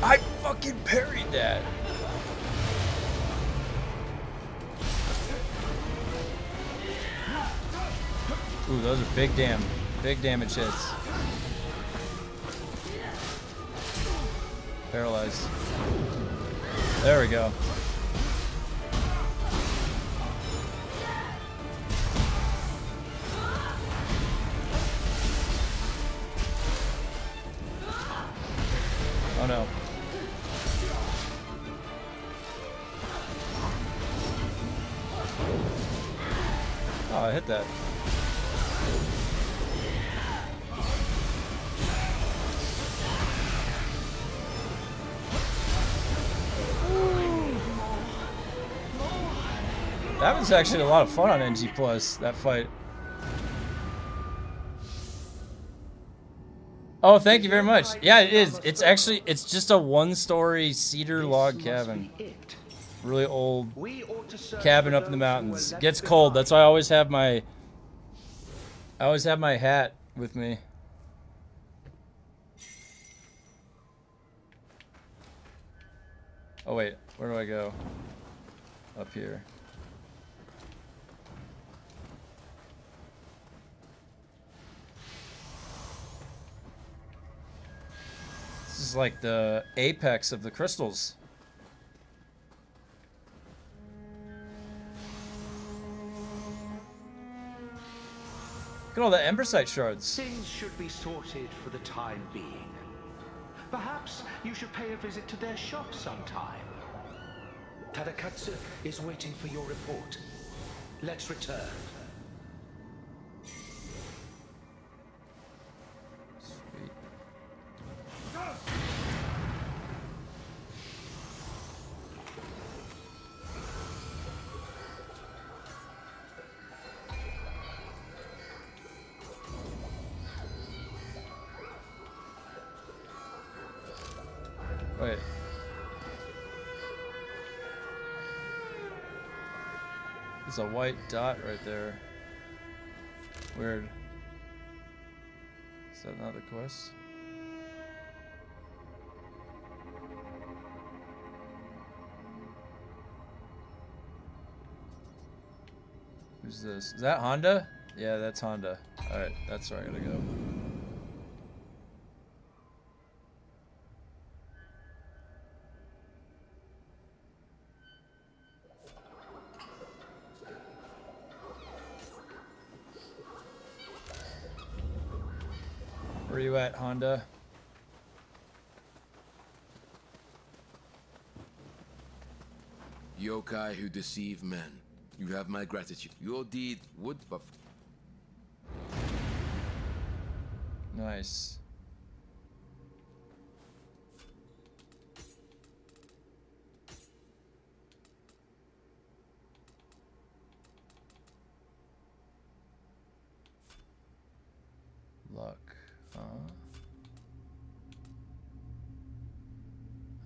I fucking parried that. Ooh, those are big damage hits. Paralyzed. There we go. Oh no. Oh, I hit that. That was actually a lot of fun on NG+, that fight. Oh, thank you very much. Yeah, it is. It's actually, it's just a one-story cedar log cabin. Really old cabin up in the mountains. Gets cold. That's why I always have my hat with me. Oh wait, where do I go? Up here. This is like the apex of the crystals. Look at all the embersite shards. Things should be sorted for the time being. Perhaps you should pay a visit to their shop sometime. Tadakatsu is waiting for your report. Let's return. There's a white dot right there. Weird. Is that not the quest? Who's this? Is that Honda? Yeah, that's Honda. Alright, that's where I gotta go. Where you at, Honda? Yokai who deceive men. You have my gratitude. Your deed would buff. Nice. Luck.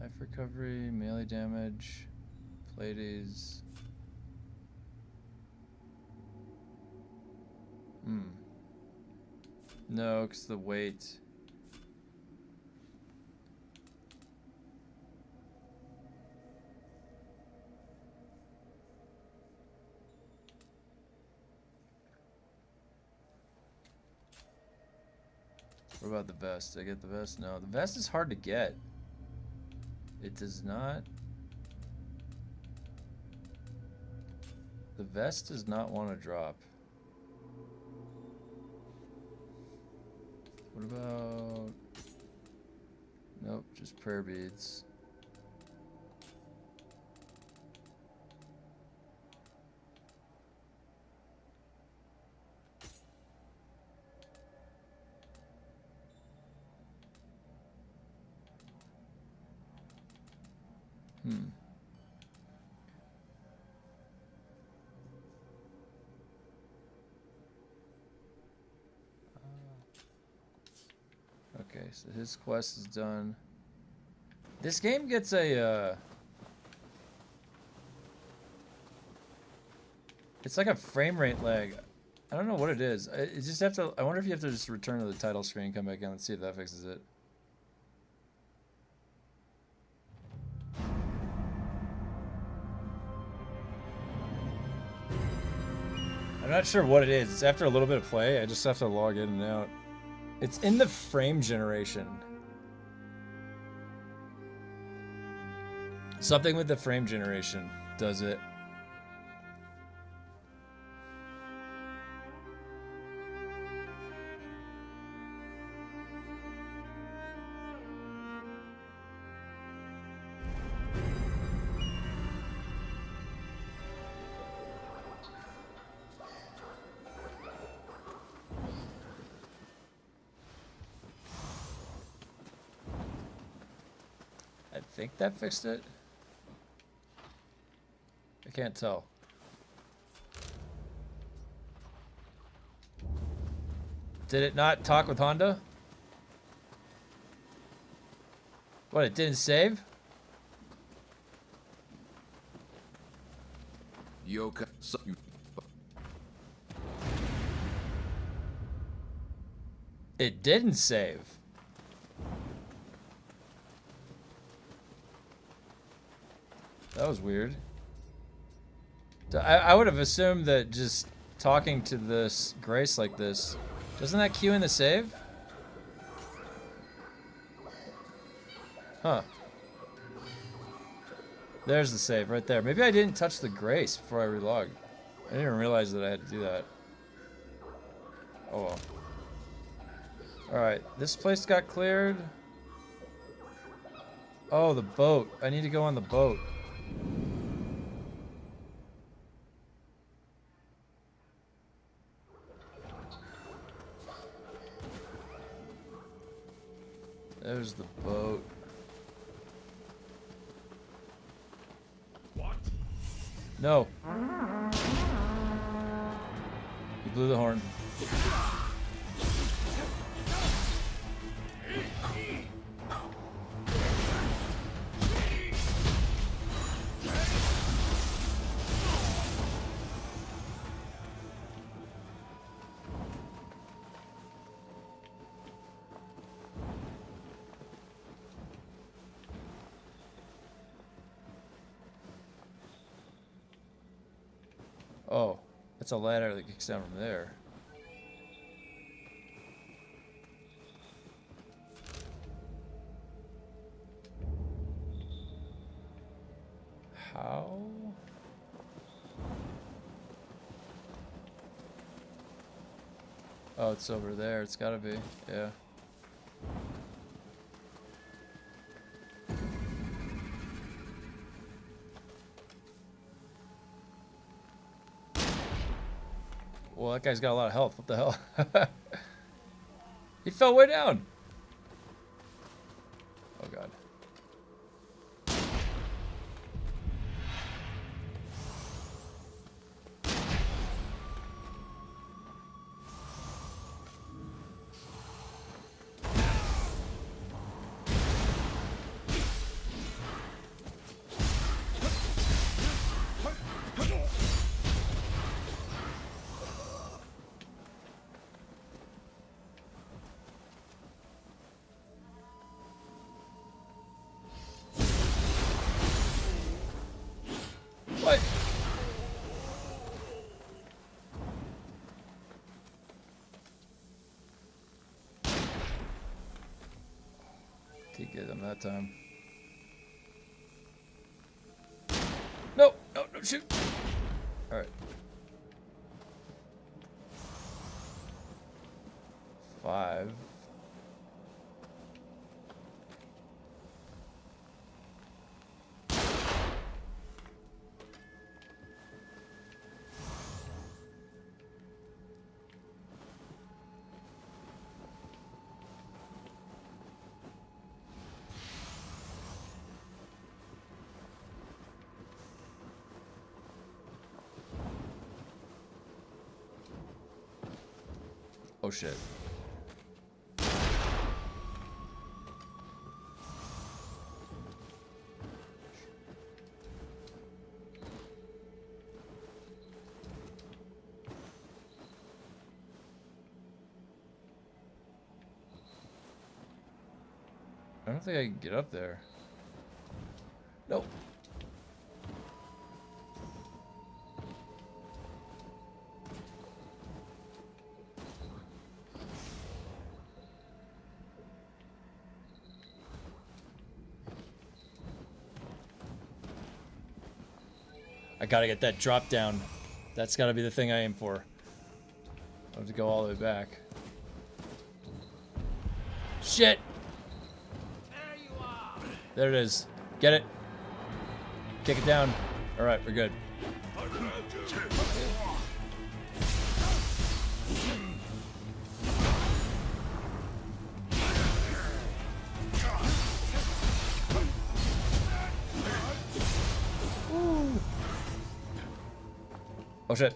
Life recovery, melee damage, Pleiades. No, because the weight. What about the vest? Did I get the vest? No, the vest is hard to get. It does not. The vest does not want to drop. What about... Nope, just prayer beads. Okay, so his quest is done. This game gets a, it's like a frame rate lag. I don't know what it is. You just have to, I wonder if you have to just return to the title screen, come back in and see if that fixes it. I'm not sure what it is. It's after a little bit of play. I just have to log in and out. It's in the frame generation. Something with the frame generation does it. I think that fixed it. I can't tell. Did it not talk with Honda? What, it didn't save? Yokai. It didn't save. That was weird. I would have assumed that just talking to this Grace like this, doesn't that cue in the save? Huh. There's the save right there. Maybe I didn't touch the Grace before I relogged. I didn't even realize that I had to do that. Oh well. Alright, this place got cleared. Oh, the boat. I need to go on the boat. There's the boat. What? No. You blew the horn. That's a ladder that kicks down from there. How? Oh, it's over there. It's gotta be. Yeah. Well, that guy's got a lot of health. What the hell? He fell way down. Oh, God. What? Didn't get him that time. No, no, no, shoot. All right. 5. Oh shit. I don't think I can get up there. Nope. I gotta get that drop down. That's gotta be the thing I aim for. I have to go all the way back. Shit! There it is. Get it. Kick it down. Alright, we're good. Oh shit.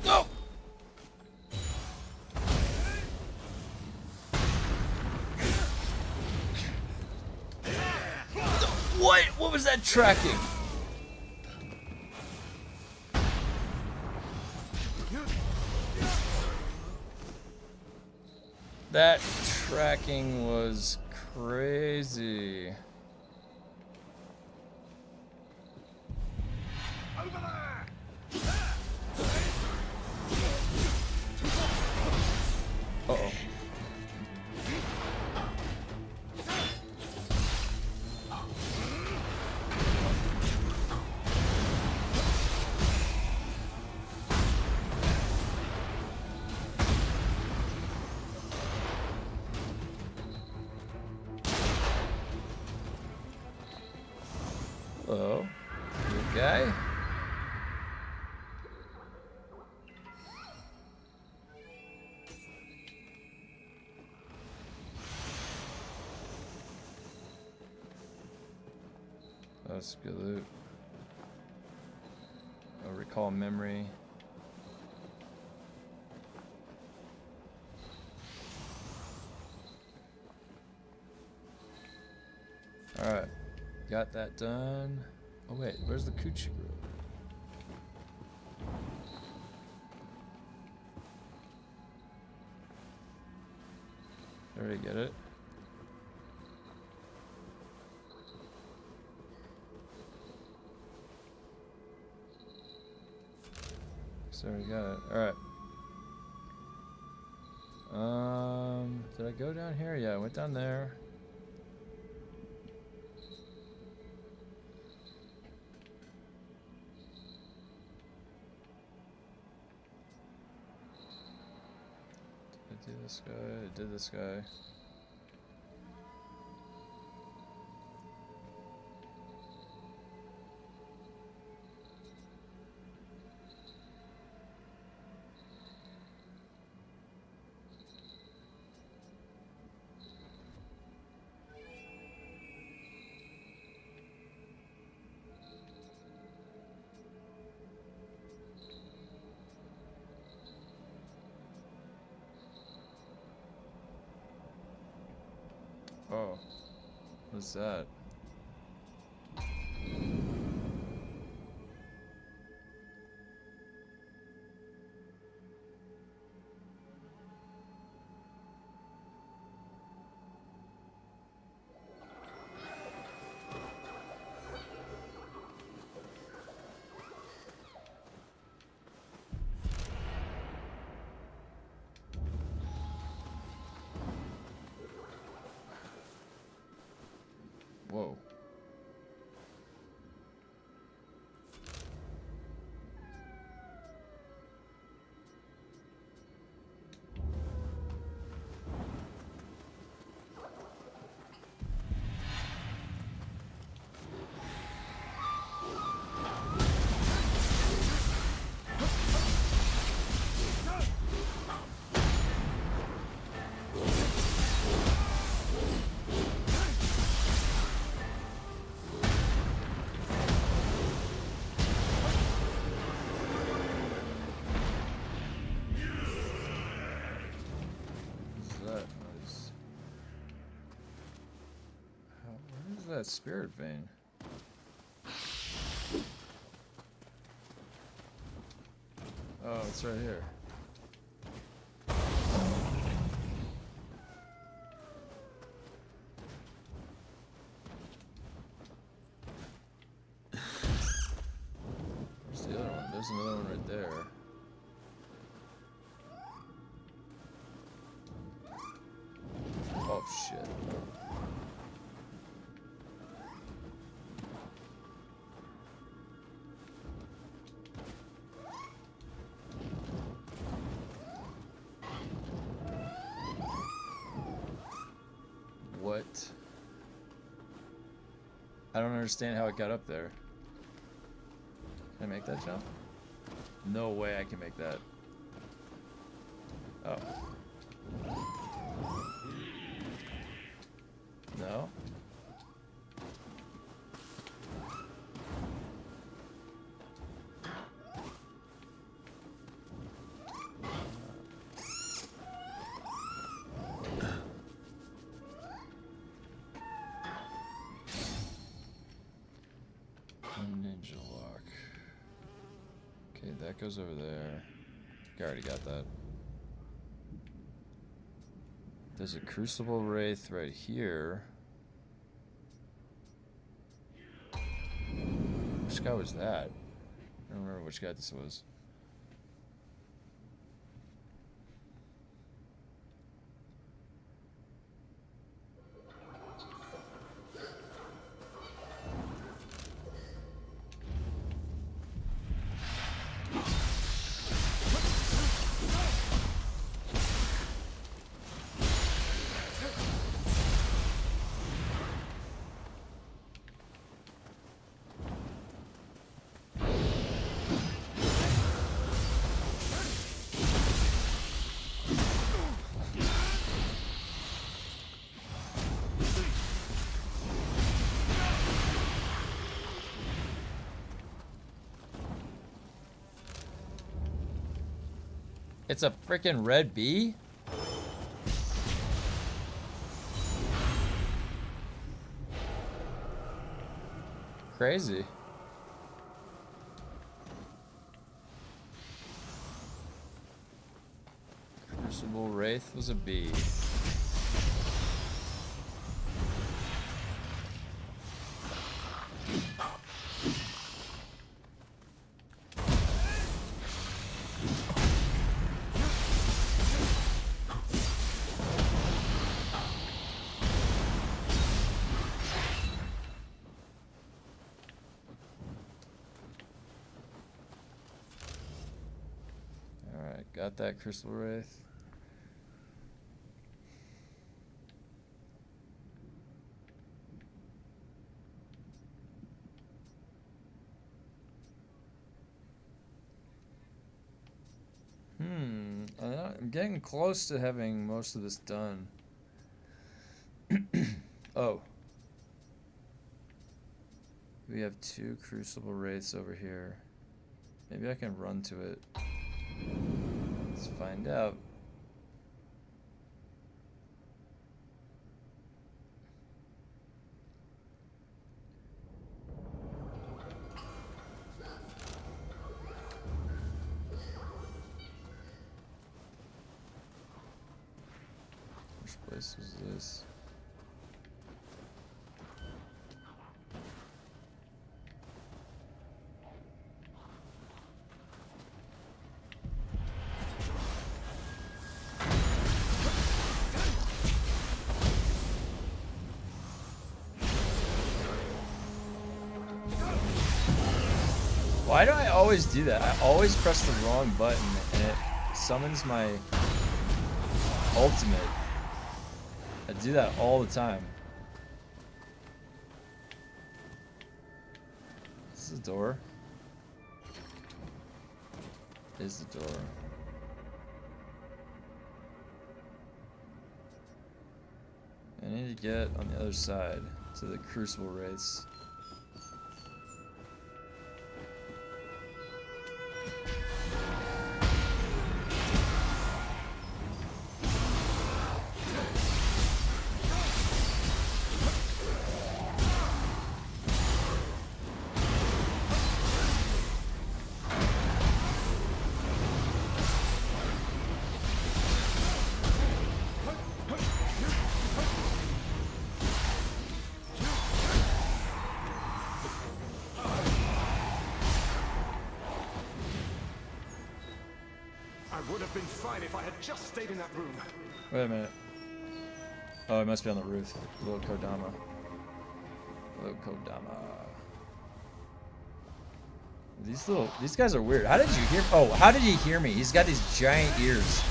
No! What? What was that tracking? That tracking was crazy. Uh-oh. Hello, good guy. That's good loot. I'll recall memory. Alright, got that done. Oh wait, where's the Coochie Grove? Did I already get it? So we got it. Alright. Did I go down here? Yeah, I went down there. Did I do this guy? I did this guy. Oh, what's that? Whoa. That spirit vein. Oh, it's right here. Where's the other one? There's another one right there. Oh shit. What? I don't understand how it got up there. Can I make that jump? No way I can make that. Oh. No? Ninja lock. Okay, that goes over there. I already got that. There's a crucible wraith right here. Which guy was that? I don't remember which guy this was. It's a freaking red bee? Crazy. Crucible Wraith was a bee. Got that Crucible Wraith. I'm getting close to having most of this done. Oh. We have 2 Crucible Wraiths over here. Maybe I can run to it. Let's find out. Which place was this? Why do I always do that? I always press the wrong button and it summons my ultimate. I do that all the time. Is this the door? Is the door. I need to get on the other side to the Crucible Wraiths. I would have been fine if I had just stayed in that room. Wait a minute. Oh, it must be on the roof. Little Kodama. Little Kodama. These guys are weird. How did you hear? Oh, how did he hear me? He's got these giant ears.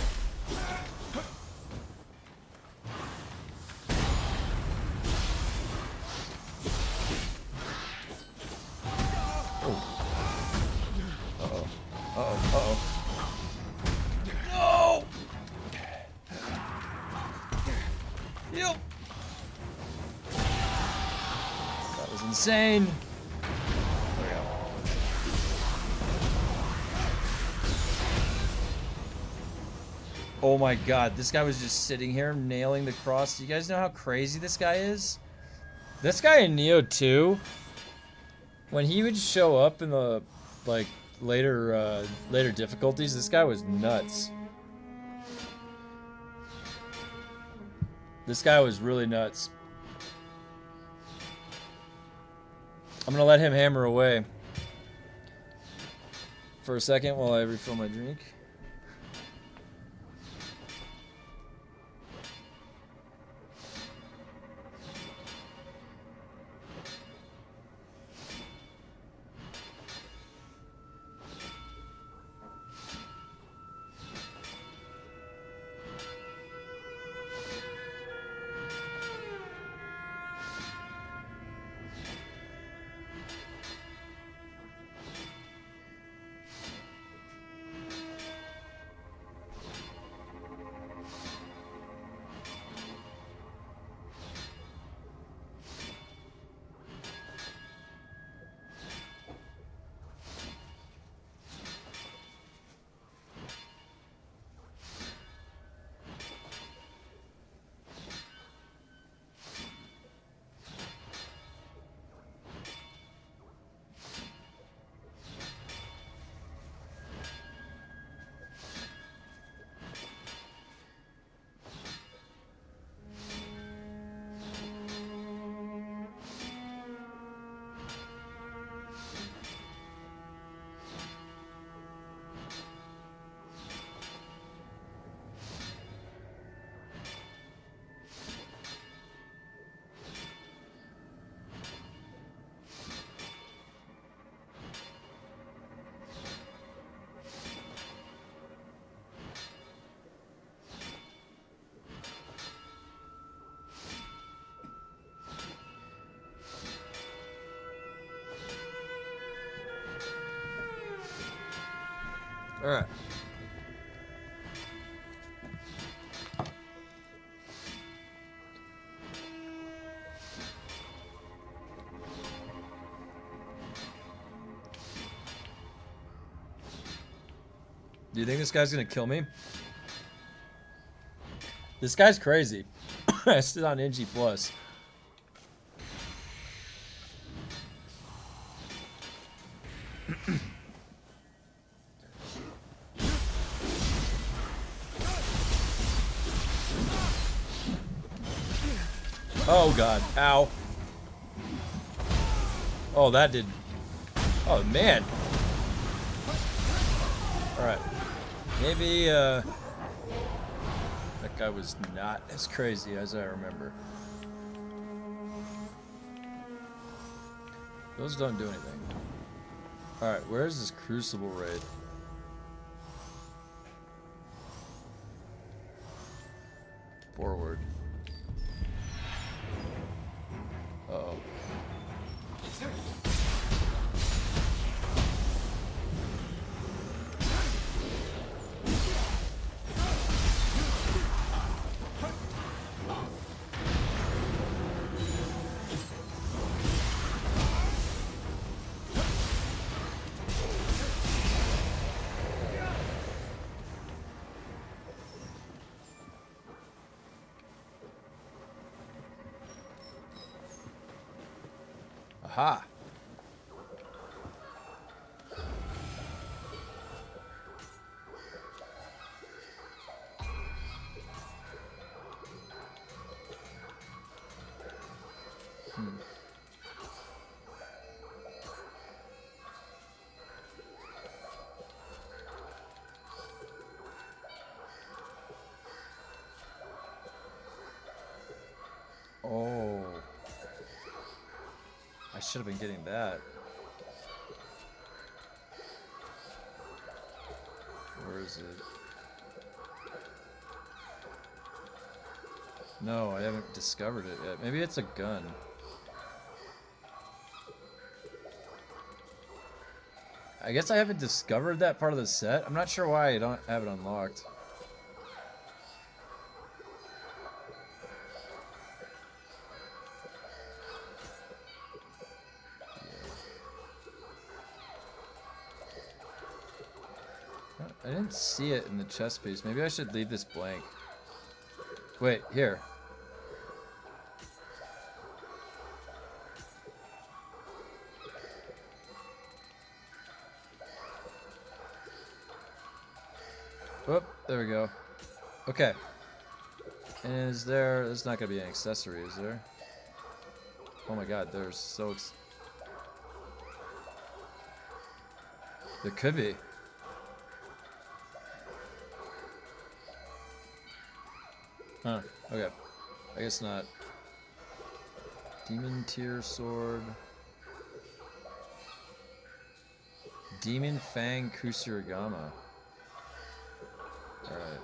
Insane. There we go. Oh my god, this guy was just sitting here nailing the cross. Do you guys know how crazy this guy is? This guy in Nioh 2, when he would show up in the like later difficulties, this guy was nuts. This guy was really nuts. I'm gonna let him hammer away for a second while I refill my drink. Alright. Do you think this guy's gonna kill me? This guy's crazy. I stood on NG+. Oh god, ow. Oh, that did... Oh, man. Alright. Maybe, that guy was not as crazy as I remember. Those don't do anything. Alright, where's this Crucible raid? Forward. Uh-oh. Aha! Oh. I should have been getting that. Where is it? No, I haven't discovered it yet. Maybe it's a gun. I guess I haven't discovered that part of the set. I'm not sure why I don't have it unlocked. I didn't see it in the chest piece. Maybe I should leave this blank. Wait, here. Whoop, there we go. Okay. And is there... There's not going to be an accessory, is there? Oh my god, there's so... There could be. Huh, okay. I guess not. Demon Tier Sword. Demon Fang Kusurigama. Alright.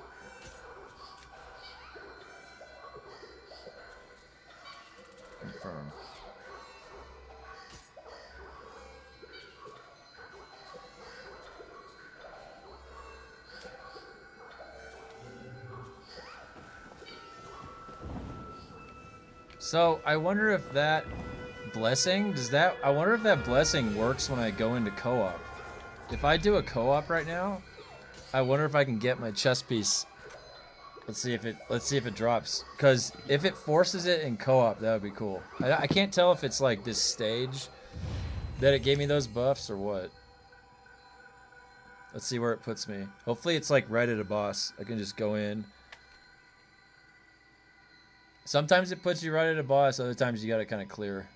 Confirm. So, I wonder if that blessing, I wonder if that blessing works when I go into co-op. If I do a co-op right now, I wonder if I can get my chest piece. Let's see if it drops. Cause if it forces it in co-op, that would be cool. I can't tell if it's like this stage that it gave me those buffs or what. Let's see where it puts me. Hopefully it's like right at a boss. I can just go in. Sometimes it puts you right at a boss, other times you gotta kind of clear.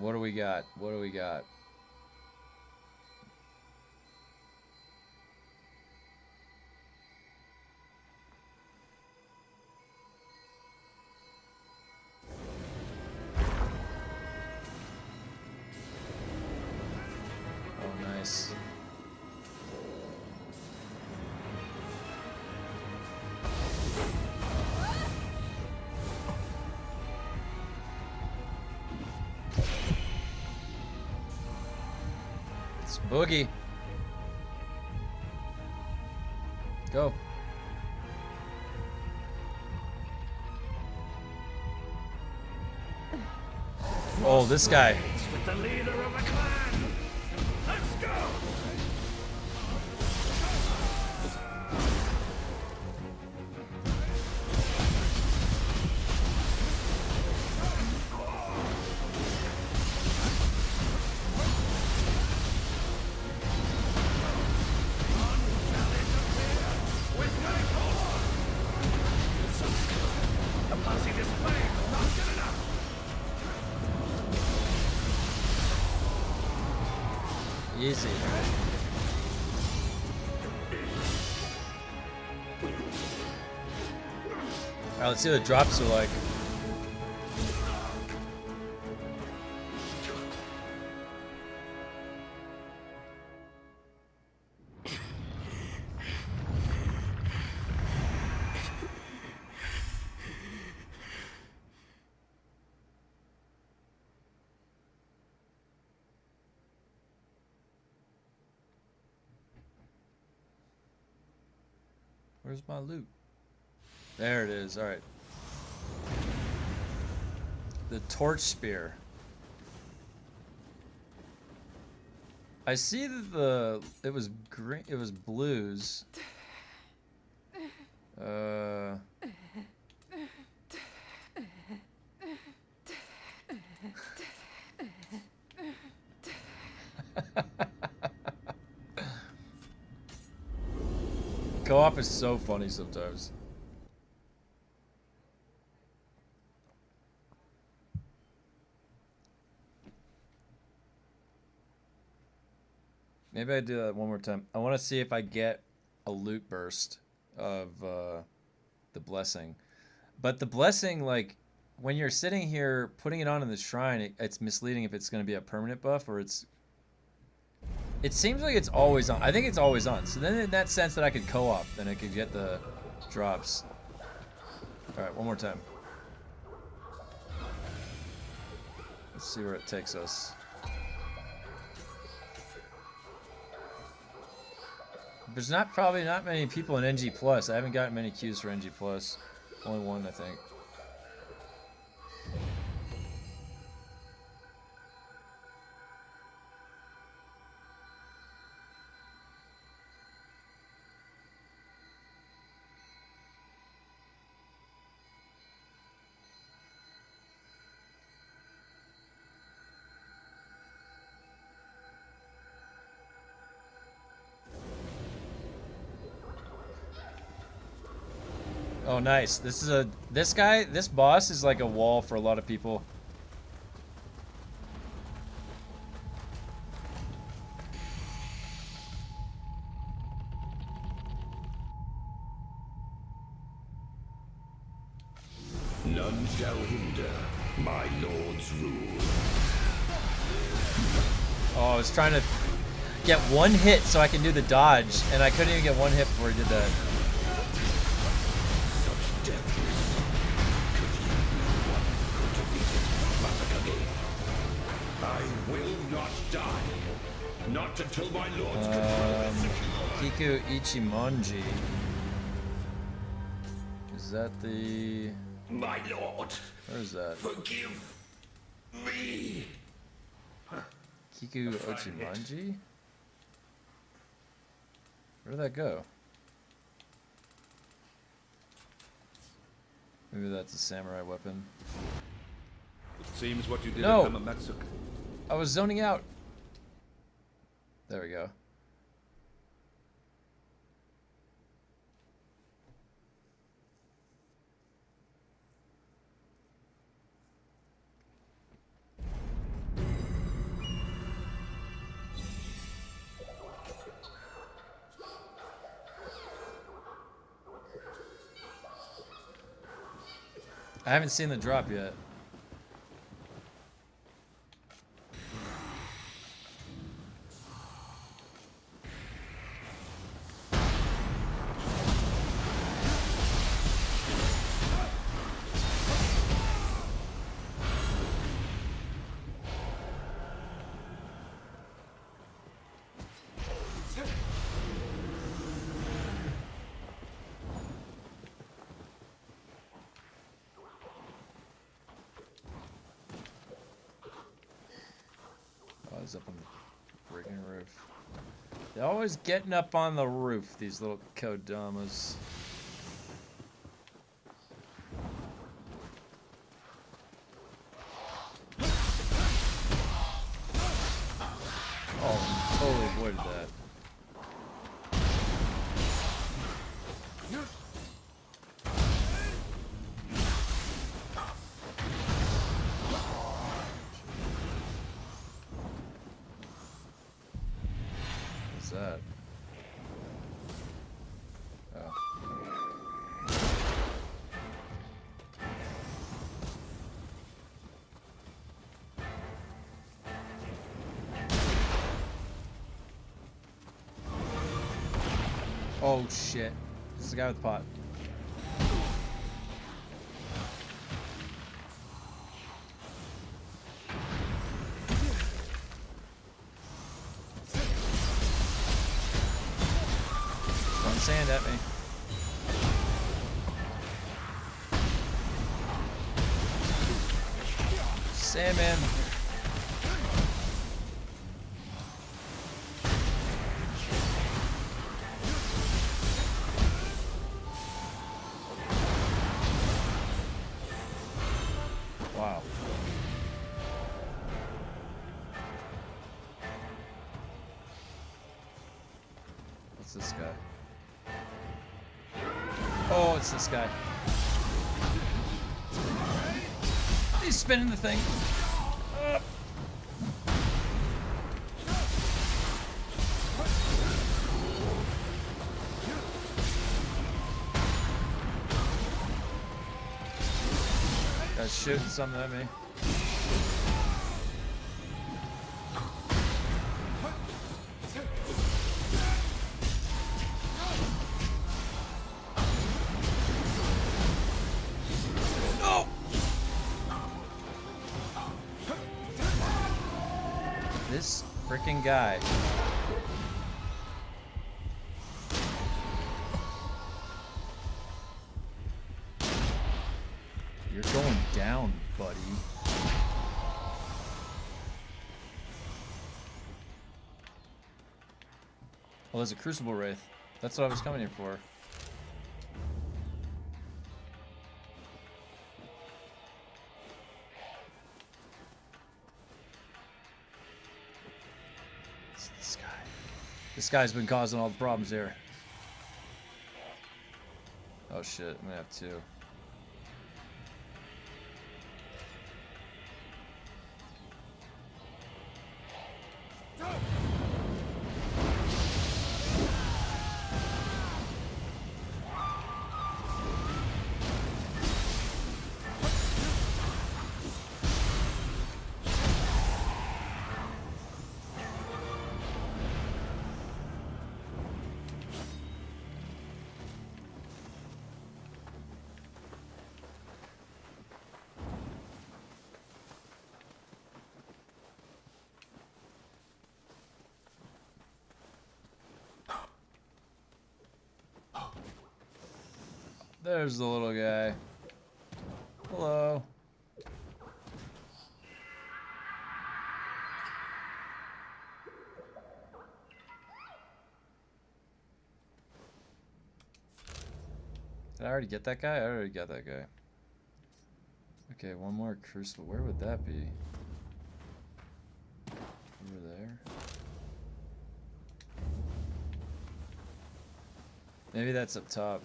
What do we got? What do we got? Nice. Boogie. Go. Oh, this guy. With the leader of a clan. Let's go. Easy. Alright, let's see what the drops are like. Where's my loot? There it is. All right. The torch spear. I see that it was green. It was blues. Co-op is so funny sometimes. Maybe I do that one more time. I want to see if I get a loot burst of the blessing. But the blessing, like, when you're sitting here putting it on in the shrine, it's misleading if it's going to be a permanent buff or it's... It seems like it's always on. I think it's always on. So then in that sense that I could co-op, then I could get the drops. Alright, one more time. Let's see where it takes us. There's probably not many people in NG+. I haven't gotten many queues for NG+. Only one, I think. Oh, nice. This boss is like a wall for a lot of people. None shall hinder my lord's rule. Oh, I was trying to get one hit so I can do the dodge, and I couldn't even get one hit before he did that. I will not die. Not until my lord's control is Kiku secured. Ichimonji. Is that the... My lord. Where is that? Forgive me. Kiku Ichimonji? Where did that go? Maybe that's a samurai weapon. It seems what you did No. at Hamamatsuka. I was zoning out. There we go. I haven't seen the drop yet. goes up on the friggin' roof. They're always getting up on the roof, these little Kodamas. Oh, totally avoided that. What's that? Oh. Oh shit. This is the guy with the pot. Throwing sand at me. Salmon. Wow. What's this guy? Oh, it's this guy. He's spinning the thing. Guy's shooting something at me. No! This freaking guy. You're going down, buddy. Well, there's a Crucible Wraith. That's what I was coming here for. It's this guy. This guy's been causing all the problems here. Oh shit, I'm gonna have two. There's the little guy. Hello. Did I already get that guy? I already got that guy. Okay, one more Crucible. Where would that be? Over there? Maybe that's up top.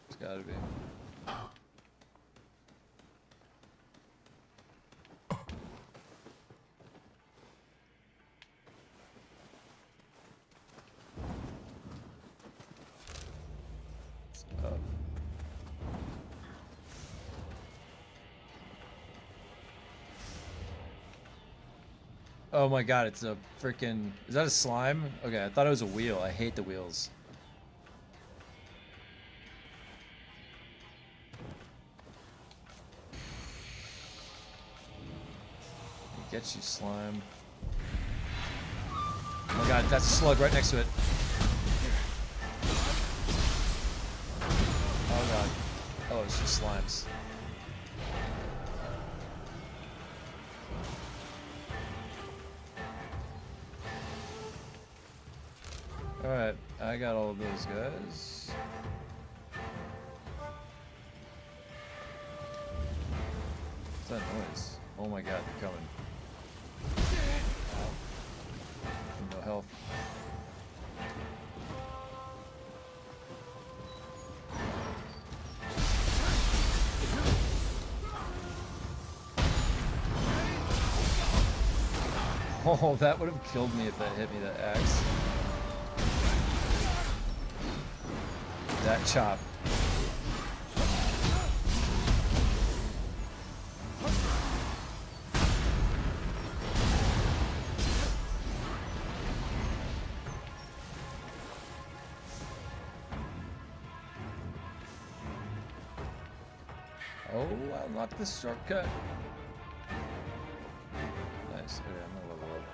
It's gotta be. It's up. Oh my god, it's a freaking... Is that a slime? Okay, I thought it was a wheel. I hate the wheels. Get you, slime. Oh my god, that's a slug right next to it. Oh god. Oh, it's just slimes. Alright, I got all of those guys. What's that noise? Oh my god, they're coming. No health. Oh, that would have killed me if that hit me, that axe. That chop. Oh, I unlocked this shortcut. Nice. Okay, I'm gonna level up.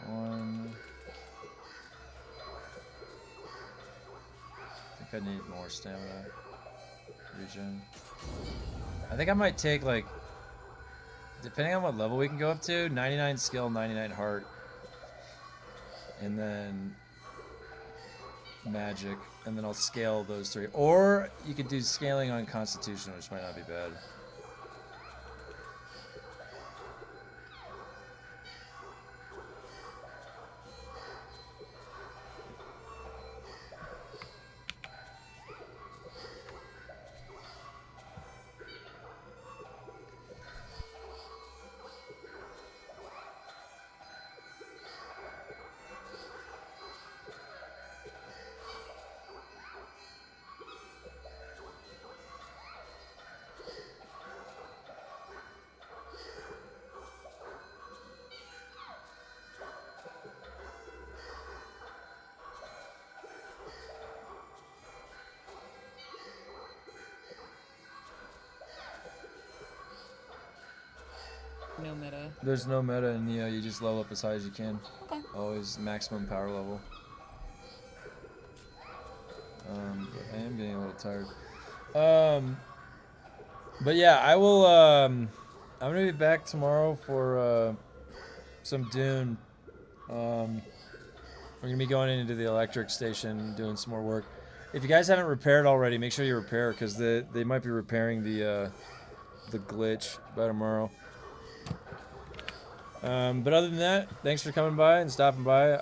One. I think I need more stamina. Regen. I think I might take, like, depending on what level we can go up to, 99 skill, 99 heart. And then magic, and then I'll scale those three. Or you could do scaling on constitution, which might not be bad. No meta. There's no meta in nioh, you just level up as high as you can. Okay. Always maximum power level. But I am getting a little tired. But yeah, I will, I'm gonna be back tomorrow for, some Dune. We're gonna be going into the electric station, doing some more work. If you guys haven't repaired already, make sure you repair, because they might be repairing the glitch by tomorrow. But other than that, thanks for coming by and stopping by.